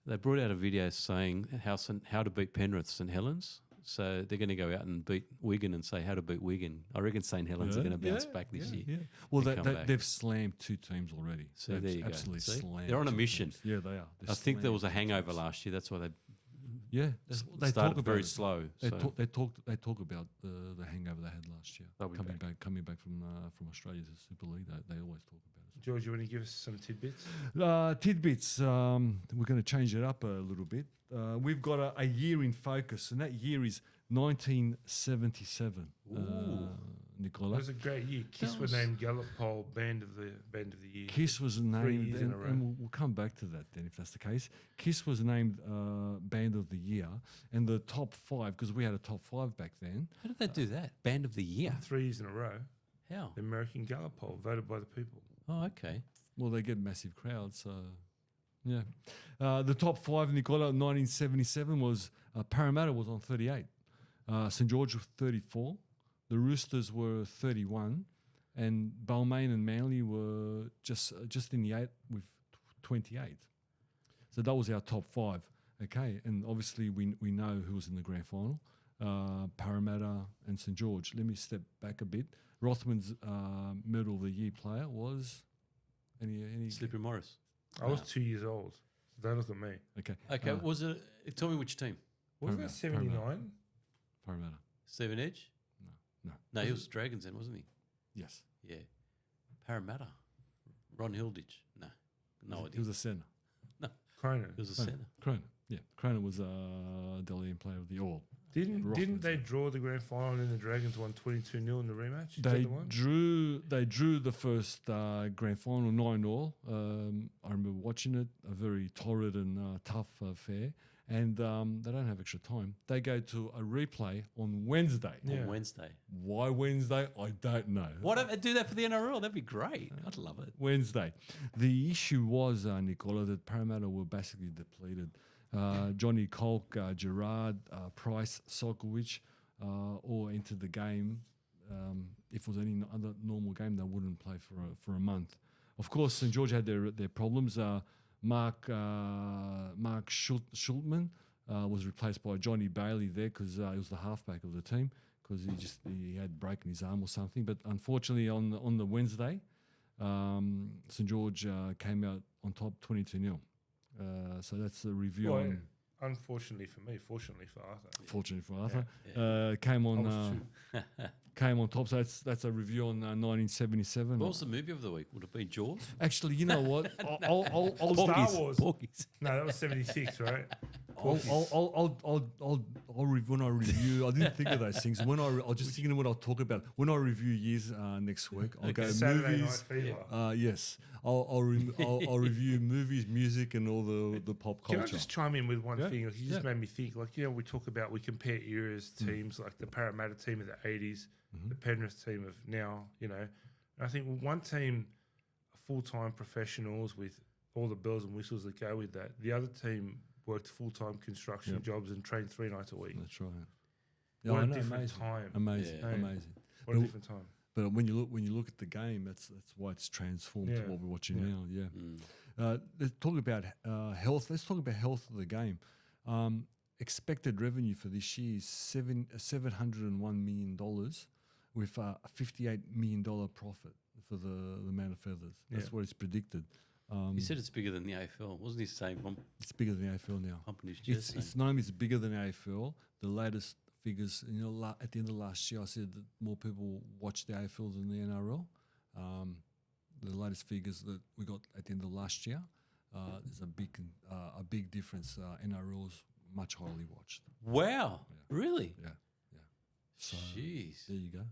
They brought out a video saying how to beat Penrith St Helens. So they're going to go out and beat Wigan and say how to beat Wigan. I reckon St Helens are going to bounce back this year. Yeah. Well, They come back. they've slammed 2 teams already. So They've there you go. absolutely See? slammed. They're on a 2 mission. teams. Yeah, they are. I think there was a Slammed 2 hangover teams. last year. That's why they Yeah, they started talk very about it. slow. They so. talk about the hangover they had last year. They'll be Coming back from Australia to Super League. They always talk about it. George, you want to give us some tidbits? Tidbits. We're going to change it up a little bit. We've got a year in focus, and that year is 1977. Nicola. It was a great year. Kiss were named Gallup Poll Band of the Year. Kiss was named, years in a row. and we'll come back to that then if that's the case. Kiss was named Band of the Year, and the top 5, because we had a top 5 back then. How did they do that? Band of the year. 3 years in a row. How? The American Gallup Poll, voted by the people. Oh, okay. Well, they get massive crowds, so yeah. The top 5, Nicola, 1977 was Parramatta was on 38, St George was 34, the Roosters were 31, and Balmain and Manly were just in the 8 with 28. So that was our top 5. Okay, and obviously we know who was in the grand final, Parramatta and St George. Let me step back a bit. Rothman's Medal of the Year player was any Slippery Morris. I was 2 years old. So don't look at me. Okay. Okay, was it? Tell me which team. Wasn't that 79? Parramatta. Stephen Edge? No. No, he was Dragons then, wasn't he? Yes. Yeah. Parramatta. Ron Hilditch. No. No He idea. was a centre. Cronin. He was a centre. Cronin. Yeah. Cronin was Dalian player of the All. Didn't Rothman's they draw the grand final and the Dragons won 22-0 in the rematch? Is that They the one? drew the first grand final 9-all. I remember watching it, a very torrid and tough affair. And they don't have extra time. They go to a replay on Wednesday. Yeah. On Wednesday. Why Wednesday? I don't know. Why don't they do that for the NRL? That'd be great. I'd love it. Wednesday. The issue was, Nicola, that Parramatta were basically depleted. Johnny Colk, Gerard, Price, Solkowicz all entered the game. If it was any other normal game, they wouldn't play for a month. Of course, St George had their problems. Mark Schultman was replaced by Johnny Bailey there because he was the halfback of the team because he had broken his arm or something. But unfortunately, on the Wednesday, St George came out on top 22-0. So that's the review. Well, unfortunately for me, fortunately for Arthur. Fortunately for Arthur, Yeah. came I was on two. came on top. So that's a review on 1977. What was the movie of the week? Would it be Jaws? Actually, you know what? I'll Star start. Wars. Porky's. No, that was 76, right? When I review, I didn't think of those things. When I was just thinking of what I'll talk about. When I review years next week, I'll go Saturday movies. Night Fever. Yes, I'll review movies, music, and all the pop Can culture. I just chime in with one Yeah. thing? Like, you just Yeah. made me think. Like, we talk about, we compare eras, teams like the Parramatta team of the 80s, the Penrith team of now, And I think one team, full-time professionals with all the bells and whistles that go with that. The other team worked full-time construction jobs and trained 3 nights a week. That's right. What I a know, different amazing. time. Amazing, Yeah. amazing. What a But- different time. But when you look at the game, that's why it's transformed to Yeah. what we're watching Yeah. now. Yeah. Let's talk about health. Let's talk about health of the game. Expected revenue for this year is $701 million, with a $58 million profit for the Man of Feathers. That's Yeah. what it's predicted. He said it's bigger than the AFL. Wasn't he saying It's bigger than the AFL now. pumping his It's chest? known as bigger than AFL. The latest figures, at the end of last year, I said that more people watch the AFL than the NRL. The latest figures that we got at the end of last year, there's a big difference. NRL's much highly watched. Wow. Really? Yeah. So Jeez. there you go.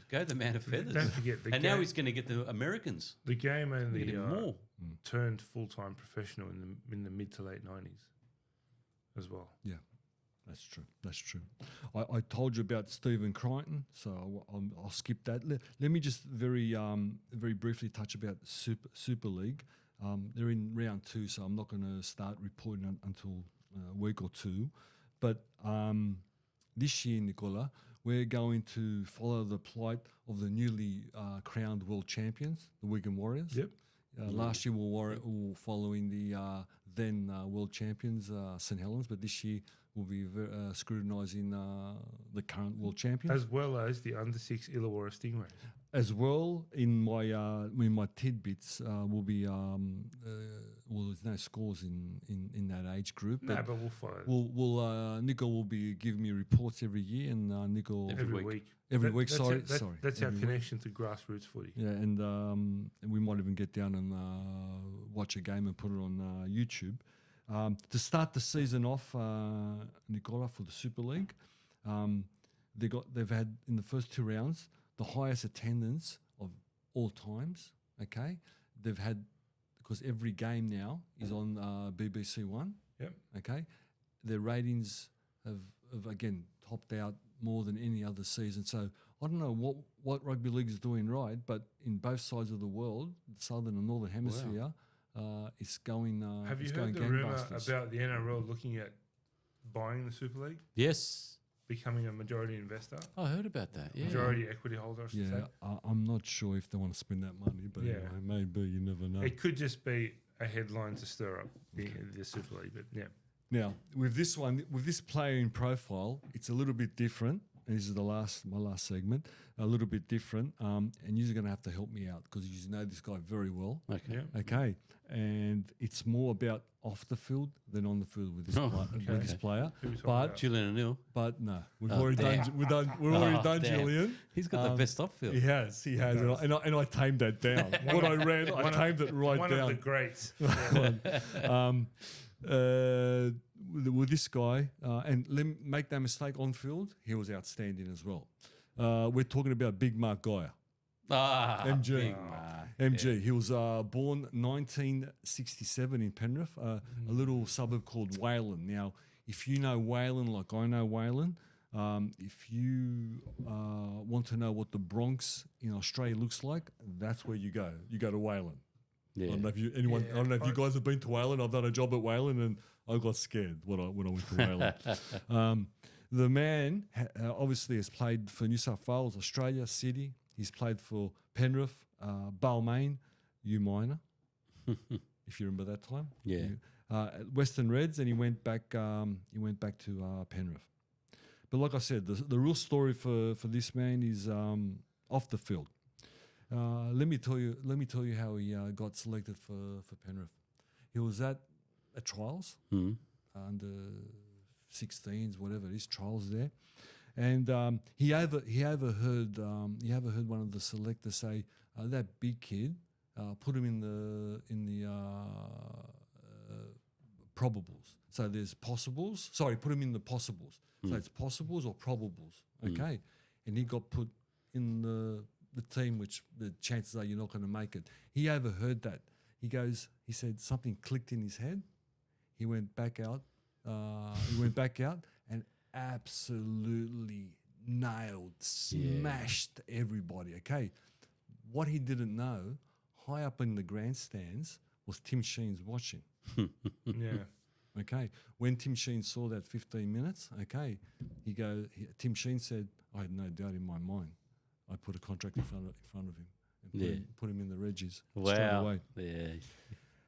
Go the Man of Feathers. Don't forget the And game. now he's going to get the Americans. The game Get only him more. turned full-time professional in the mid to late 90s as well. Yeah, that's true. That's true. I told you about Stephen Crichton, so I'll skip that. Let me just very briefly touch about Super League. They're in round 2, so I'm not going to start reporting until a week or two. But this year, Nicola, we're going to follow the plight of the newly crowned world champions, the Wigan Warriors. Yep. Last year we were following the then world champions, St Helens, but this year we'll be scrutinising the current world champions. As well as the under-6 Illawarra Stingrays. As well, in my tidbits, will be there's no scores in that age group, No, but but we'll follow Nico will be giving me reports every year, and Nico every week. every week. That's Sorry, That's our every week. connection to grassroots footy. Yeah, and we might even get down and watch a game and put it on YouTube. To start the season off, Nicola, for the Super League, they've had in the first 2 rounds the highest attendance of all times. Okay, they've had, because every game now is on BBC One. Yep. Okay, their ratings have again topped out more than any other season. So I don't know what rugby league is doing right, but in both sides of the world, the southern and northern hemisphere, it's going. Have you it's heard going the rumour gangbusters. about the NRL looking at buying the Super League, Yes. becoming a majority investor, I heard about that. Yeah. majority equity holder, I should say? Yeah, I'm not sure if they want to spend that money, but Yeah. anyway, maybe, you never know. It could just be a headline to stir up the Super League, but yeah. Now, with this one, with this player in profile, it's a little bit different, and this is my last segment, a little bit different, and you're going to have to help me out because you know this guy very well. Okay. Yeah. Okay, and it's more about off the field than on the field with this with this player. Who we talking But about? Julian O'Neill. but no, we've Oh, already damn. done we've already done damn. Julian. He's got the best off field. He has, and I tamed that down. What I read, I tamed it right One down. of the greats. With this guy, and make no mistake, on field, he was outstanding as well. We're talking about Big Mark Geyer. MG. Big Mark. MG. He was born 1967 in Penrith, a little suburb called Wayland. Now, if you know Wayland like I know Wayland, if you want to know what the Bronx in Australia looks like, that's where you go. You go to Wayland. Yeah. I don't know if you I don't know if you guys have been to Wayland. I've done a job at Wayland, and I got scared when I went to Wayland. The man obviously has played for New South Wales, Australia, Sydney. He's played for Penrith, Balmain, Minor, if you remember that time. Yeah. Western Reds, and he went back to Penrith. But like I said, the real story for this man is off the field. Let me tell you how he got selected for Penrith. He was at trials under 16s, whatever it is, trials there, and he overheard one of the selectors say, "That big kid, put him in the probables." So there's possibles. Sorry, put him in the possibles. So it's possibles or probables. Okay, and he got put in the team, which the chances are you're not going to make it. He overheard that. He said something clicked in his head. He went back out. And absolutely nailed, smashed everybody. Okay, what he didn't know, high up in the grandstands was Tim Sheen's watching. Yeah. Okay, when Tim Sheen saw that 15 minutes, okay, Tim Sheen said, "I had no doubt in my mind. I put a contract in front of him and put him in the Reggies straight away."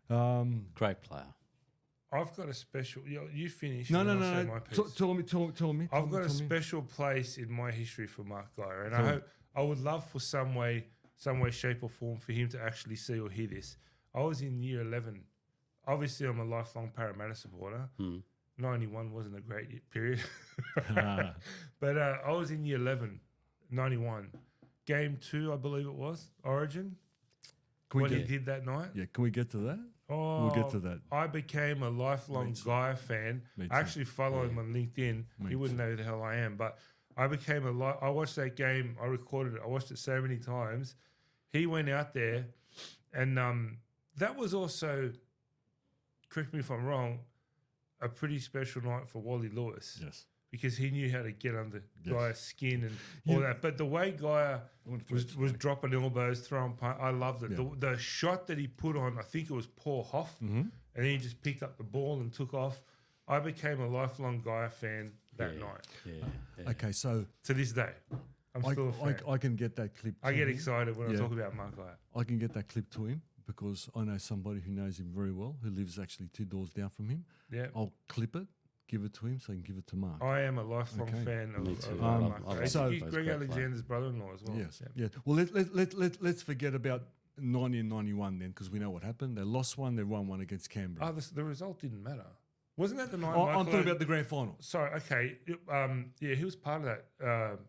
Yeah. Great player. I've got a special. You finish. No. My piece. Tell me. I've got a special place in my history for Mark Geyer, and I would love for some way, shape, or form for him to actually see or hear this. I was in year 11. Obviously, I'm a lifelong Parramatta supporter. 91 wasn't a great period, but I was in year 11, 91. Game 2, I believe it was Origin. He did that night. Yeah, can we get to that? Oh, We'll get to that. I became a lifelong Gaia fan. I actually follow him on LinkedIn. He wouldn't know who the hell I am, but I became I watched that game. I recorded it. I watched it so many times. He went out there, and that was also, correct me if I'm wrong, a pretty special night for Wally Lewis. Yes. Because he knew how to get under Gaia's skin and all that. But the way Gaia was dropping elbows, throwing punch, I loved it. Yeah. The shot that he put on, I think it was Paul Hoff, and then he just picked up the ball and took off. I became a lifelong Gaia fan that night. Yeah. Okay, so To this day, I'm still a fan. I can get that clip. I to get him. excited when I talk about Mark Gaia. I can get that clip to him because I know somebody who knows him very well, who lives actually 2 doors down from him. Yeah. I'll clip it, give it to him, so I can give it to Mark. I am a lifelong fan of Me too. Mark I Gaia. love So- He's both Greg great Alexander's brother-in-law as well. Yes. Yeah. Yeah. Well, let's forget about 90 and 91 then, because we know what happened. They lost one, they won one against Canberra. Oh, the result didn't matter. Wasn't that the night? I'm talking about the grand final. Sorry, okay. He was part of that,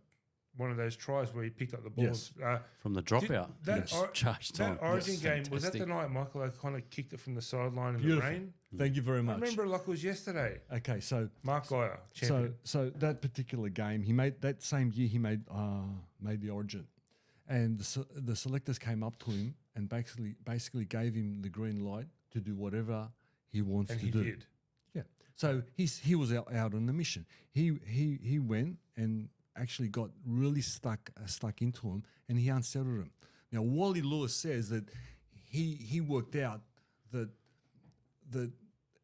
one of those tries where he picked up the ball. Yes. From the dropout. That, Charge time. that Origin Yes, game, was that the fantastic. night Michael O'Connor kicked it from the sideline in Beautiful. the rain? Thank you very I much. remember it like it was yesterday. Okay, so Mark Geyer, champion. so that particular game, he made that same year. He made the Origin, and the selectors came up to him and basically gave him the green light to do whatever he wants and to he do. did. Yeah. So he was out on the mission. He went and actually got really stuck into him, and he unsettled him. Now Wally Lewis says that he worked out that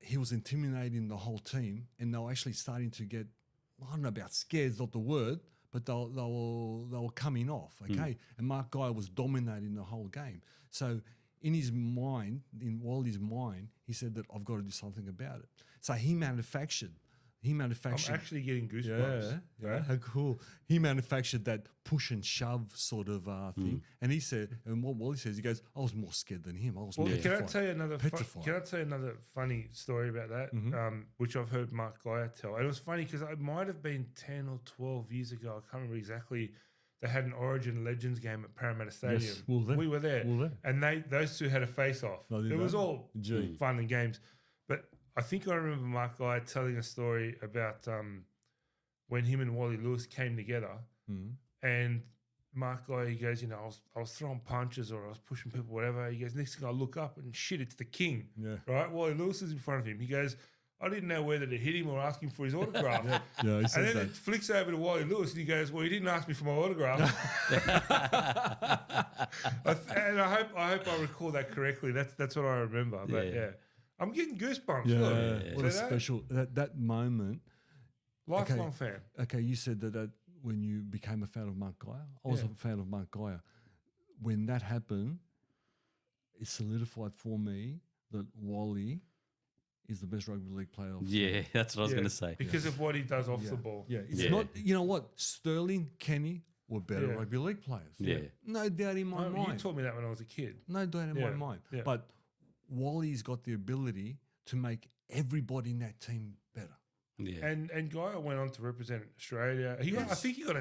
he was intimidating the whole team, and they were actually starting to get, I don't know about scared's not the word, but they were coming off. Okay, and Mark Geyer was dominating the whole game. So in his mind, in Wally's mind, he said that I've got to do something about it. So he manufactured he I'm manufactured. actually getting goosebumps. Yeah, how cool. He manufactured that push and shove sort of thing. And he said, and what Wally says, he goes, I was more scared than him. I was Well, petrified. can I tell you another? Petrified. Can I tell you another funny story about that? Which I've heard Mark Geyer tell. And it was funny because it might have been 10 or 12 years ago. I can't remember exactly. They had an Origin Legends game at Parramatta Stadium. Yes, we were there. And those two had a face-off. Oh, did It was they? all fun and games. But I think I remember Mark Geyer telling a story about when him and Wally Lewis came together. And Mark Geyer, he goes, I was throwing punches or I was pushing people, whatever. He goes, next thing I look up and shit, it's the king. Yeah. Right? Wally Lewis is in front of him. He goes, I didn't know whether to hit him or ask him for his autograph. Yeah, he And said then that. it flicks over to Wally Lewis and he goes, well, he didn't ask me for my autograph. And I hope I recall that correctly. That's what I remember. But yeah. I'm getting goosebumps. Yeah, Look. what a See that? special, that moment. Lifelong fan. Okay, you said that when you became a fan of Mark Geyer. I was a fan of Mark Geyer. When that happened, it solidified for me that Wally is the best rugby league player I've seen. Yeah, that's what I was going to say. Because of what he does off the ball. Yeah, it's not, you know what? Sterling, Kenny were better rugby league players. Yeah. No doubt in my You mind. taught me that when I was a kid. No doubt in my mind. Yeah. But Wally's got the ability to make everybody in that team better. Yeah. And Geyer went on to represent Australia. I think he got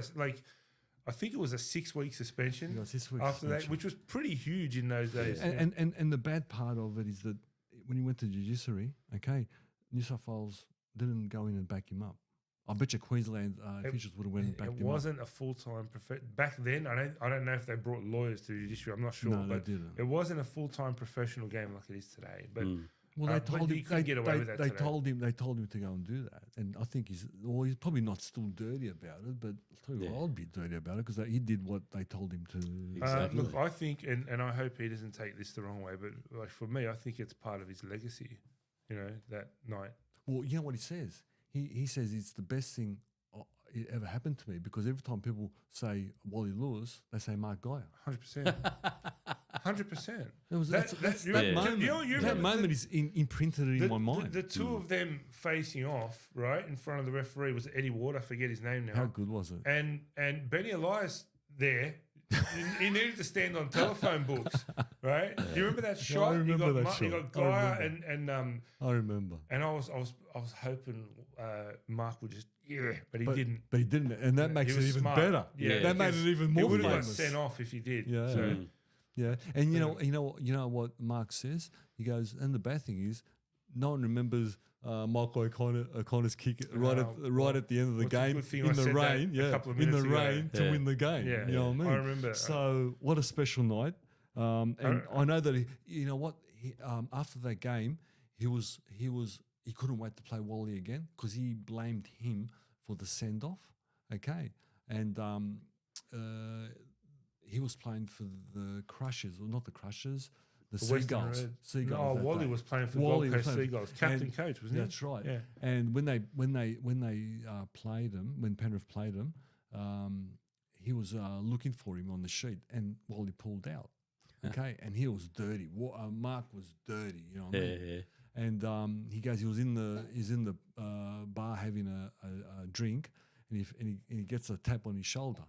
I think it was a 6-week suspension He got 6 weeks after that, suspension. which was pretty huge in those days. And the bad part of it is that when he went to judiciary, okay, New South Wales didn't go in and back him up. I bet you Queensland officials would have went and backed him up. It wasn't a full-time back then. I don't know if they brought lawyers to the judiciary. I'm not sure. No, but they didn't. It wasn't a full-time professional game like it is today. But Well, they told you him. couldn't get away with that They today. told him. They told him to go and do that. And I think he's probably not still dirty about it. But I'll tell you what, I'll be dirty about it because he did what they told him to. Exactly. Look, I think, and I hope he doesn't take this the wrong way, but like for me, I think it's part of his legacy. That night. Well, you know what he says? He says it's the best thing it ever happened to me because every time people say Wally Lewis, they say Mark Geyer. 100%. 100%. That moment. That moment is imprinted in my mind. The two of them facing off, right, in front of the referee was Eddie Ward. I forget his name now. How good was it? And Benny Elias there, he needed to stand on telephone books, right? Do you remember that shot? I remember that shot. You got Geyer and I remember. And I was hoping Mark would just but he didn't. But he didn't, and that makes it even smart. better. Yeah, that made it even more he would have got famous. sent off if he did. Yeah. So, Yeah, and you know what Mark says. He goes, and the bad thing is, no one remembers Michael O'Connor's kick right at the end of the it's a game good thing in I the said that rain. a Yeah, couple of in the minutes ago. rain to win the game. Yeah. You know what I mean? I remember. So what a special night. And I know that after that game, he couldn't wait to play Wally again because he blamed him for the send off. Okay, and he was playing for the Crushers, or not the Crushers, the Seagulls. No, Wally was playing for Wally Gold was Coast playing- Seagulls, captain and coach, wasn't he? That's right. Yeah. And when they played him, when Penrith played him, he was looking for him on the sheet, and Wally pulled out. Okay, and he was dirty. Mark was dirty. You know what I mean? Yeah. And he goes, he's in the bar having a drink, and he gets a tap on his shoulder.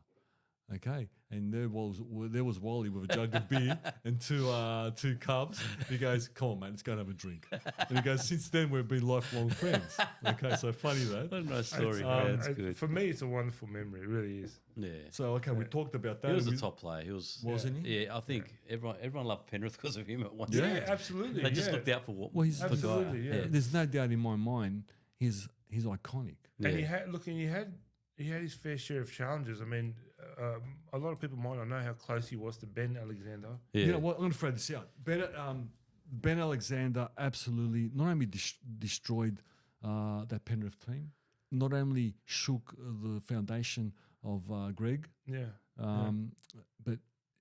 Okay, and there was Wally with a jug of beer and two cups. He goes, "Come on, man, let's go and have a drink." And he goes, "Since then, we've been lifelong friends." Okay, so funny that. What a nice story. That's good. For me, it's a wonderful memory. It really is. Yeah. So okay, we talked about that. He was a top player. He was, wasn't he? Yeah, I think everyone loved Penrith because of him at one Yeah, stage. absolutely. They just looked out for what. Well, he's for Geyer. absolutely, yeah. There's no doubt in my mind he's iconic. And he had his fair share of challenges. I mean, a lot of people might not know how close he was to Ben Alexander. Yeah. You know what? I'm going to throw this out. Ben Alexander absolutely not only destroyed that Penrith team, not only shook the foundation of Greg, but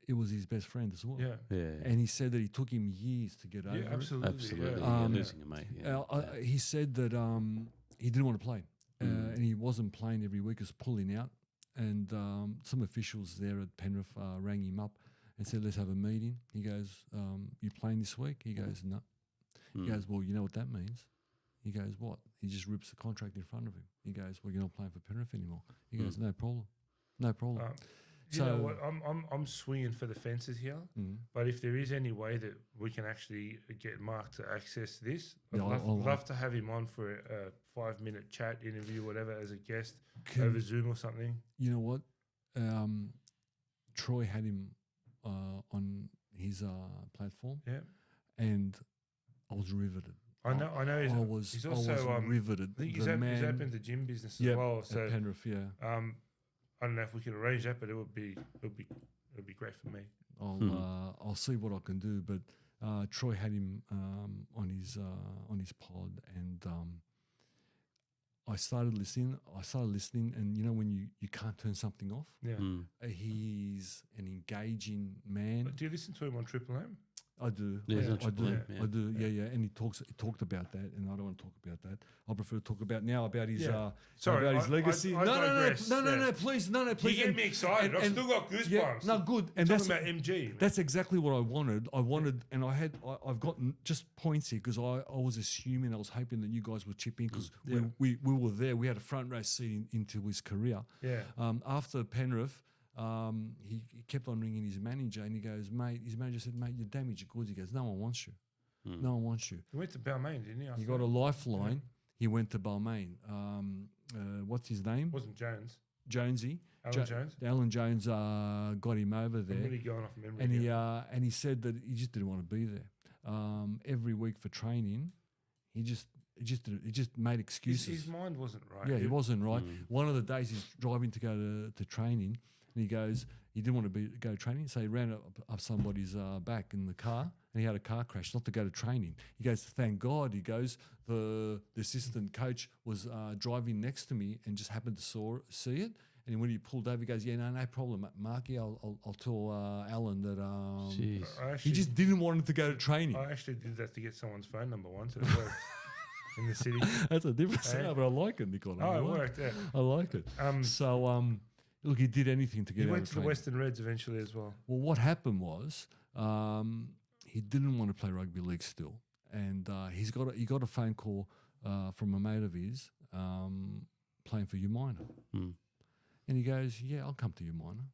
it was his best friend as well. Yeah. Yeah. And he said that it took him years to get over Yeah, it. absolutely. Absolutely. Yeah. Yeah, losing a mate. Yeah. He said that he didn't want to play, and he wasn't playing every week. He was pulling out. And some officials there at Penrith rang him up and said, "Let's have a meeting." He goes, "You playing this week?" He goes, "No." He goes, "Well, you know what that means?" He goes, what? He just rips the contract in front of him. He goes, well, you're not playing for Penrith anymore. He goes, no problem. No problem. You know what? I'm swinging for the fences here, but if there is any way that we can actually get Mark to access this, I'd love to have him on for a 5-minute chat interview, whatever, as a guest over Zoom or something. You know what? Troy had him on his platform, and I was riveted. I know. He's also riveted. I think he's opened the gym business as well. So at Penrith, I don't know if we can arrange that, but it would be great for me. I'll see what I can do. But Troy had him on his pod, and I started listening, and you know when you can't turn something off. Yeah, he's an engaging man. But do you listen to him on Triple M? I do. Yeah, I do. Yeah. And he talked about that, and I don't want to talk about that. I prefer to talk about his legacy. No, please. You get me excited. I've still got goosebumps. Yeah, no, good. And talking about MG. Man. That's exactly what I wanted. And I've gotten just points here because I was assuming, I was hoping that you guys would chip in because we were there. We had a front row seat into his career. Yeah. After Penrith. He kept on ringing his manager, and he goes, mate, his manager said, mate, you're damaged goods. He goes, no one wants you. No one wants you. He went to Balmain, didn't he? He got a lifeline. Yeah. He went to Balmain. What's his name? Wasn't Jones. Jonesy. Jones. Alan Jones got him over there. I'm really going off memory. And he said that he just didn't want to be there. Every week for training, he just made excuses. His mind wasn't right. Yeah, he wasn't right. One of the days he's driving to go to training, and he goes, he didn't want to go training, so he ran up somebody's back in the car, and he had a car crash, not to go to training. He goes, thank God. He goes, the assistant coach was driving next to me and just happened to see it. And when he pulled over, he goes, yeah, no problem, Marky. I'll tell Alan that he just didn't want him to go to training. I actually did that to get someone's phone number once. It worked in the city. That's a different setup, but I like it, Nicola. Oh, it worked, yeah. I like it. Look, he did anything to get out of training. He went to the Western Reds eventually as well. Well, what happened was he didn't want to play rugby league still. And he got a phone call from a mate of his playing for Umina. And he goes, yeah, I'll come to Umina.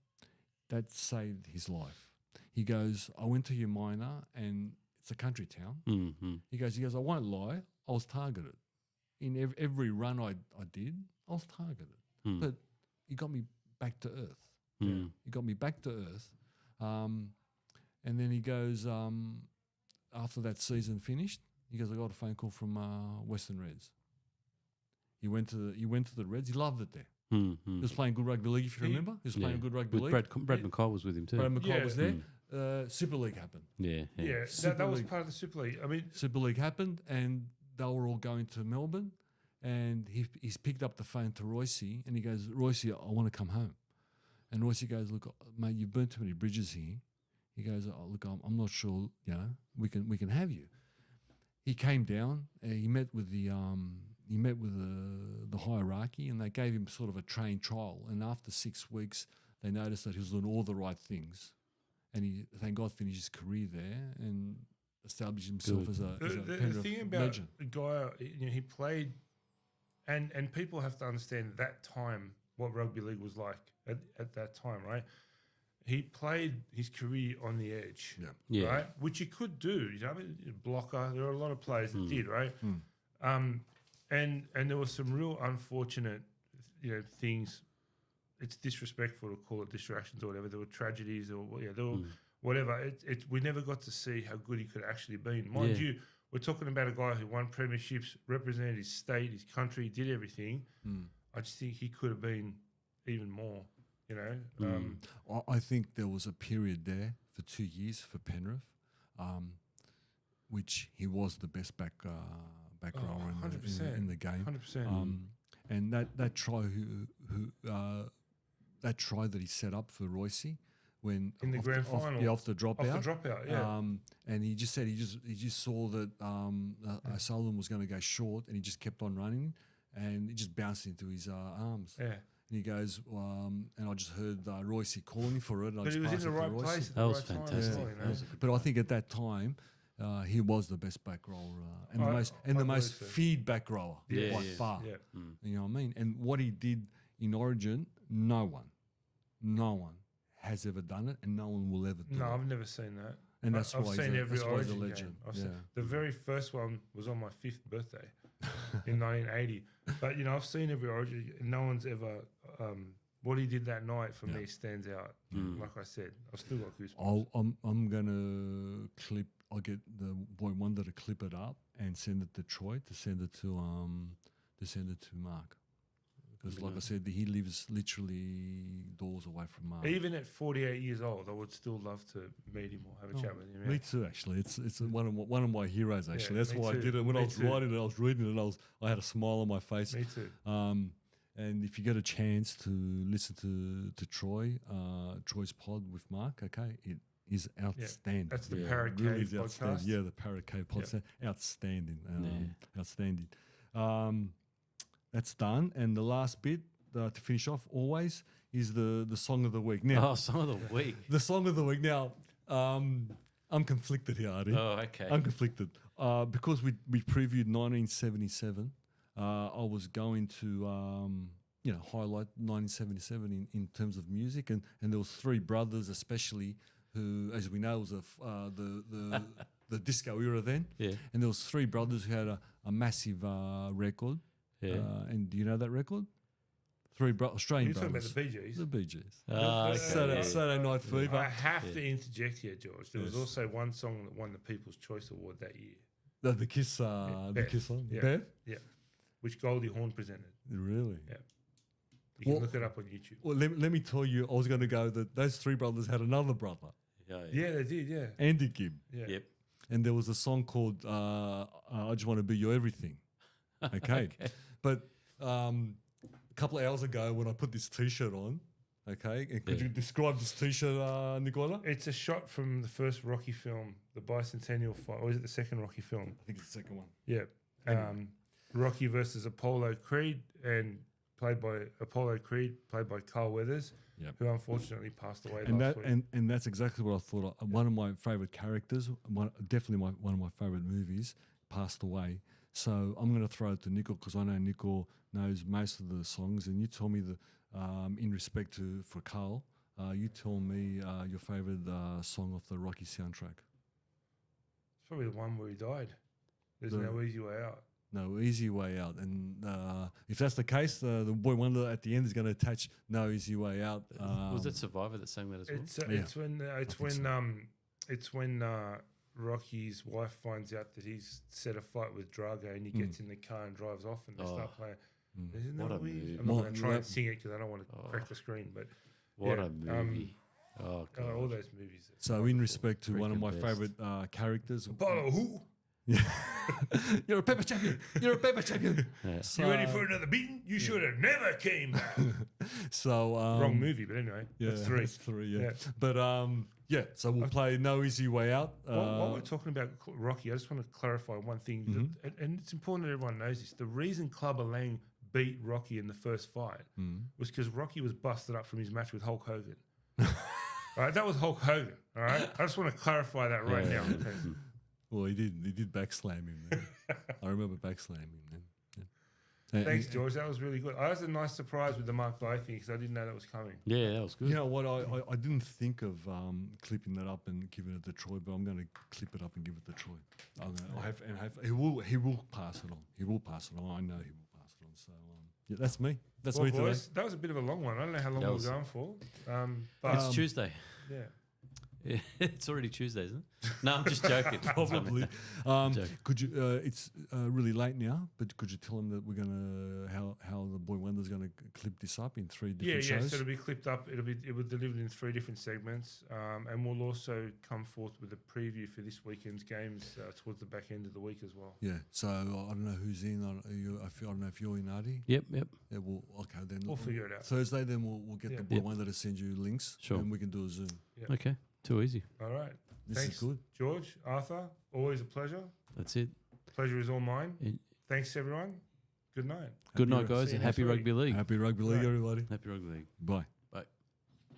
That saved his life. He goes, I went to Umina and it's a country town. He goes, I won't lie, I was targeted. In every run I did, I was targeted. But he got me back to earth. He got me back to earth. And then he goes, after that season finished, he goes, I got a phone call from Western Reds. He went to the Reds. He loved it there. He was playing good rugby league, if you remember. He was playing good rugby league. Brad McKay was with him too. Brad McKay was there. Super League happened. Yeah. That was part of the Super League. I mean, Super League happened, and they were all going to Melbourne. And he's picked up the phone to Royce, and he goes, Royce, I want to come home. And Royce goes, look, mate, you've burnt too many bridges here. He goes, look, I'm not sure, we can have you. He came down. He met with the hierarchy, and they gave him sort of a trained trial. And after 6 weeks, they noticed that he was doing all the right things, and he, thank God, finished his career there and established himself as a Penrith thing about legend. The guy, he played, and people have to understand at that time what rugby league was like at that time, right? He played his career on the edge, right? Which you could do, blocker. There are a lot of players that did, right? And there were some real unfortunate, things. It's disrespectful to call it distractions or whatever. There were tragedies or there were whatever. We never got to see how good he could actually be. Mind you, we're talking about a guy who won premierships, represented his state, his country, did everything. I just think he could have been even more. I think there was a period there for 2 years for Penrith, which he was the best back rower in the game. 100%. And that try that try that he set up for Royce when in the grand final, off the dropout, and he just said he just saw that Sullivan was going to go short, and he just kept on running, and it just bounced into his arms. Yeah. And he goes, and I just heard Royce calling for it. And but he was in the right place at that the was right fantastic. time. But I think at that time, he was the best back rower and I- the most I believe most so. feed back rower Yeah, by he is. far. Yeah. You know what I mean? And what he did in Origin, no one has ever done it, and no one will ever do No, it. I've never seen that. And that's I've why seen he's a, every that's why he's a Origin legend. game. I've yeah. seen, the very first one was on my 5th birthday in 1980. But I've seen every Origin. No one's ever. What he did that night for me stands out. Like I said, I've still got goosebumps. I'm gonna clip. I'll get the Boy Wonder to clip it up and send it to Troy to send it to Mark. Because, like I said, he lives literally doors away from Mark. Even at 48 years old, I would still love to meet him or have a chat with him. Yeah. Me too, actually. It's one of my heroes. Actually, that's me why too. I did it. When I Me was too. writing it, I was reading it. I had a smile on my face. Me too. And if you get a chance to listen to Troy's pod with Mark, okay, it is outstanding. That's the Yeah, Parrot Really Cave is outstanding. podcast. Yeah, the Parrot Cave podcast. Outstanding. Outstanding. That's done. And the last bit to finish off always is the song of the week. Now, Oh, song of the week. the song of the week. Now, I'm conflicted here, Artie. Oh, okay. I'm conflicted because we previewed 1977. I was going to highlight 1977 in terms of music, and there was three brothers especially who, as we know, was the disco era then. Yeah. And there was three brothers who had a massive record. Yeah. And do you know that record? Australian You're talking about brothers. the Bee Gees. The Bee Gees. Okay. Saturday Night I Fever. have to interject here, George. There was Yes. also one song that won the People's Choice Award that year. The Kiss, the Beth. Kiss song. Yeah. Beth? Yeah. Which Goldie Hawn presented. Really? Yeah. You can Well- look it up on YouTube. Well, let me tell you, I was going to go that those three brothers had another brother, Yeah, they did. Yeah. Andy Gibb. Yeah. Yep. And there was a song called I Just Want to Be Your Everything. Okay. But a couple of hours ago when I put this T-shirt on, okay, and could you describe this T-shirt, Nicola? It's a shot from the first Rocky film, the Bicentennial Fight. Or is it the second Rocky film? I think it's the second one. Yeah. Rocky versus Apollo Creed, and played by Carl Weathers, Yep. who unfortunately passed away And last that week. and that's exactly what I thought. One of my favorite characters, definitely one of my favorite movies, passed away. So I'm going to throw it to Nico because I know Nico knows most of the songs. And you told me that in respect for Carl, you told me your favorite song of the Rocky soundtrack. It's probably the one where he died. There's no easy way out. No Easy Way Out. And if that's the case, the Boy Wonder at the end is going to attach No Easy Way Out. Was it Survivor that sang that as well? It's when Rocky's wife finds out that he's set a fight with Drago, and he gets in the car and drives off, and they start playing. Isn't What that a weird? movie. I'm not going to try Well, and sing it because I don't want to crack the screen. But What yeah, a movie. Oh, God. all those movies. So in respect to one of Freaking my best. favorite characters. Apollo, who? You're a paper champion. You're a paper champion. Yeah. You ready for another beating? You should have never came back. So Wrong movie, but anyway, Yeah, that's three. That's three. Yeah. Yeah. But so we'll play No Easy Way Out. While we're talking about Rocky, I just want to clarify one thing, and it's important that everyone knows this. The reason Clubber Lang beat Rocky in the first fight was because Rocky was busted up from his match with Hulk Hogan. All right, that was Hulk Hogan. All right, I just want to clarify that right now. Okay. Well, he did backslam him. Man. I remember backslamming him. Man. Yeah. Thanks, George. That was really good. I was a nice surprise with the Mark Blay thing because I didn't know that was coming. Yeah, that was good. You know what? I didn't think of clipping that up and giving it to Troy, but I'm going to clip it up and give it to Troy. He will pass it on. He will pass it on. I know he will pass it on. So yeah, that's me. That's Well, me today. boys, that was a bit of a long one. I don't know how long That we was- were going for. But It's Tuesday. yeah. Yeah, it's already Tuesday, isn't it? No, I'm just joking. Probably. Joke. Could you? It's really late now, but could you tell him that we're gonna how the Boy Wonder's gonna clip this up in three different Yeah, shows? so it'll be clipped up. It will be delivered in 3 different segments, and we'll also come forth with a preview for this weekend's games towards the back end of the week as well. Yeah. So I don't know who's in. I don't know if you're in, Artie. Yep. Yeah. Well, okay then. We'll figure it out. Thursday, then we'll get Yeah. the Boy Yep. Wonder to send you links, Sure. and we can do a Zoom. Okay. Too easy. All right. This Thanks, is good. George, Arthur. Always a pleasure. That's it. Pleasure is all mine. Yeah. Thanks, everyone. Good night. Good night, rug- guys. see you Happy next week. Rugby League. Happy Rugby League, Right. everybody. Happy Rugby League. Bye.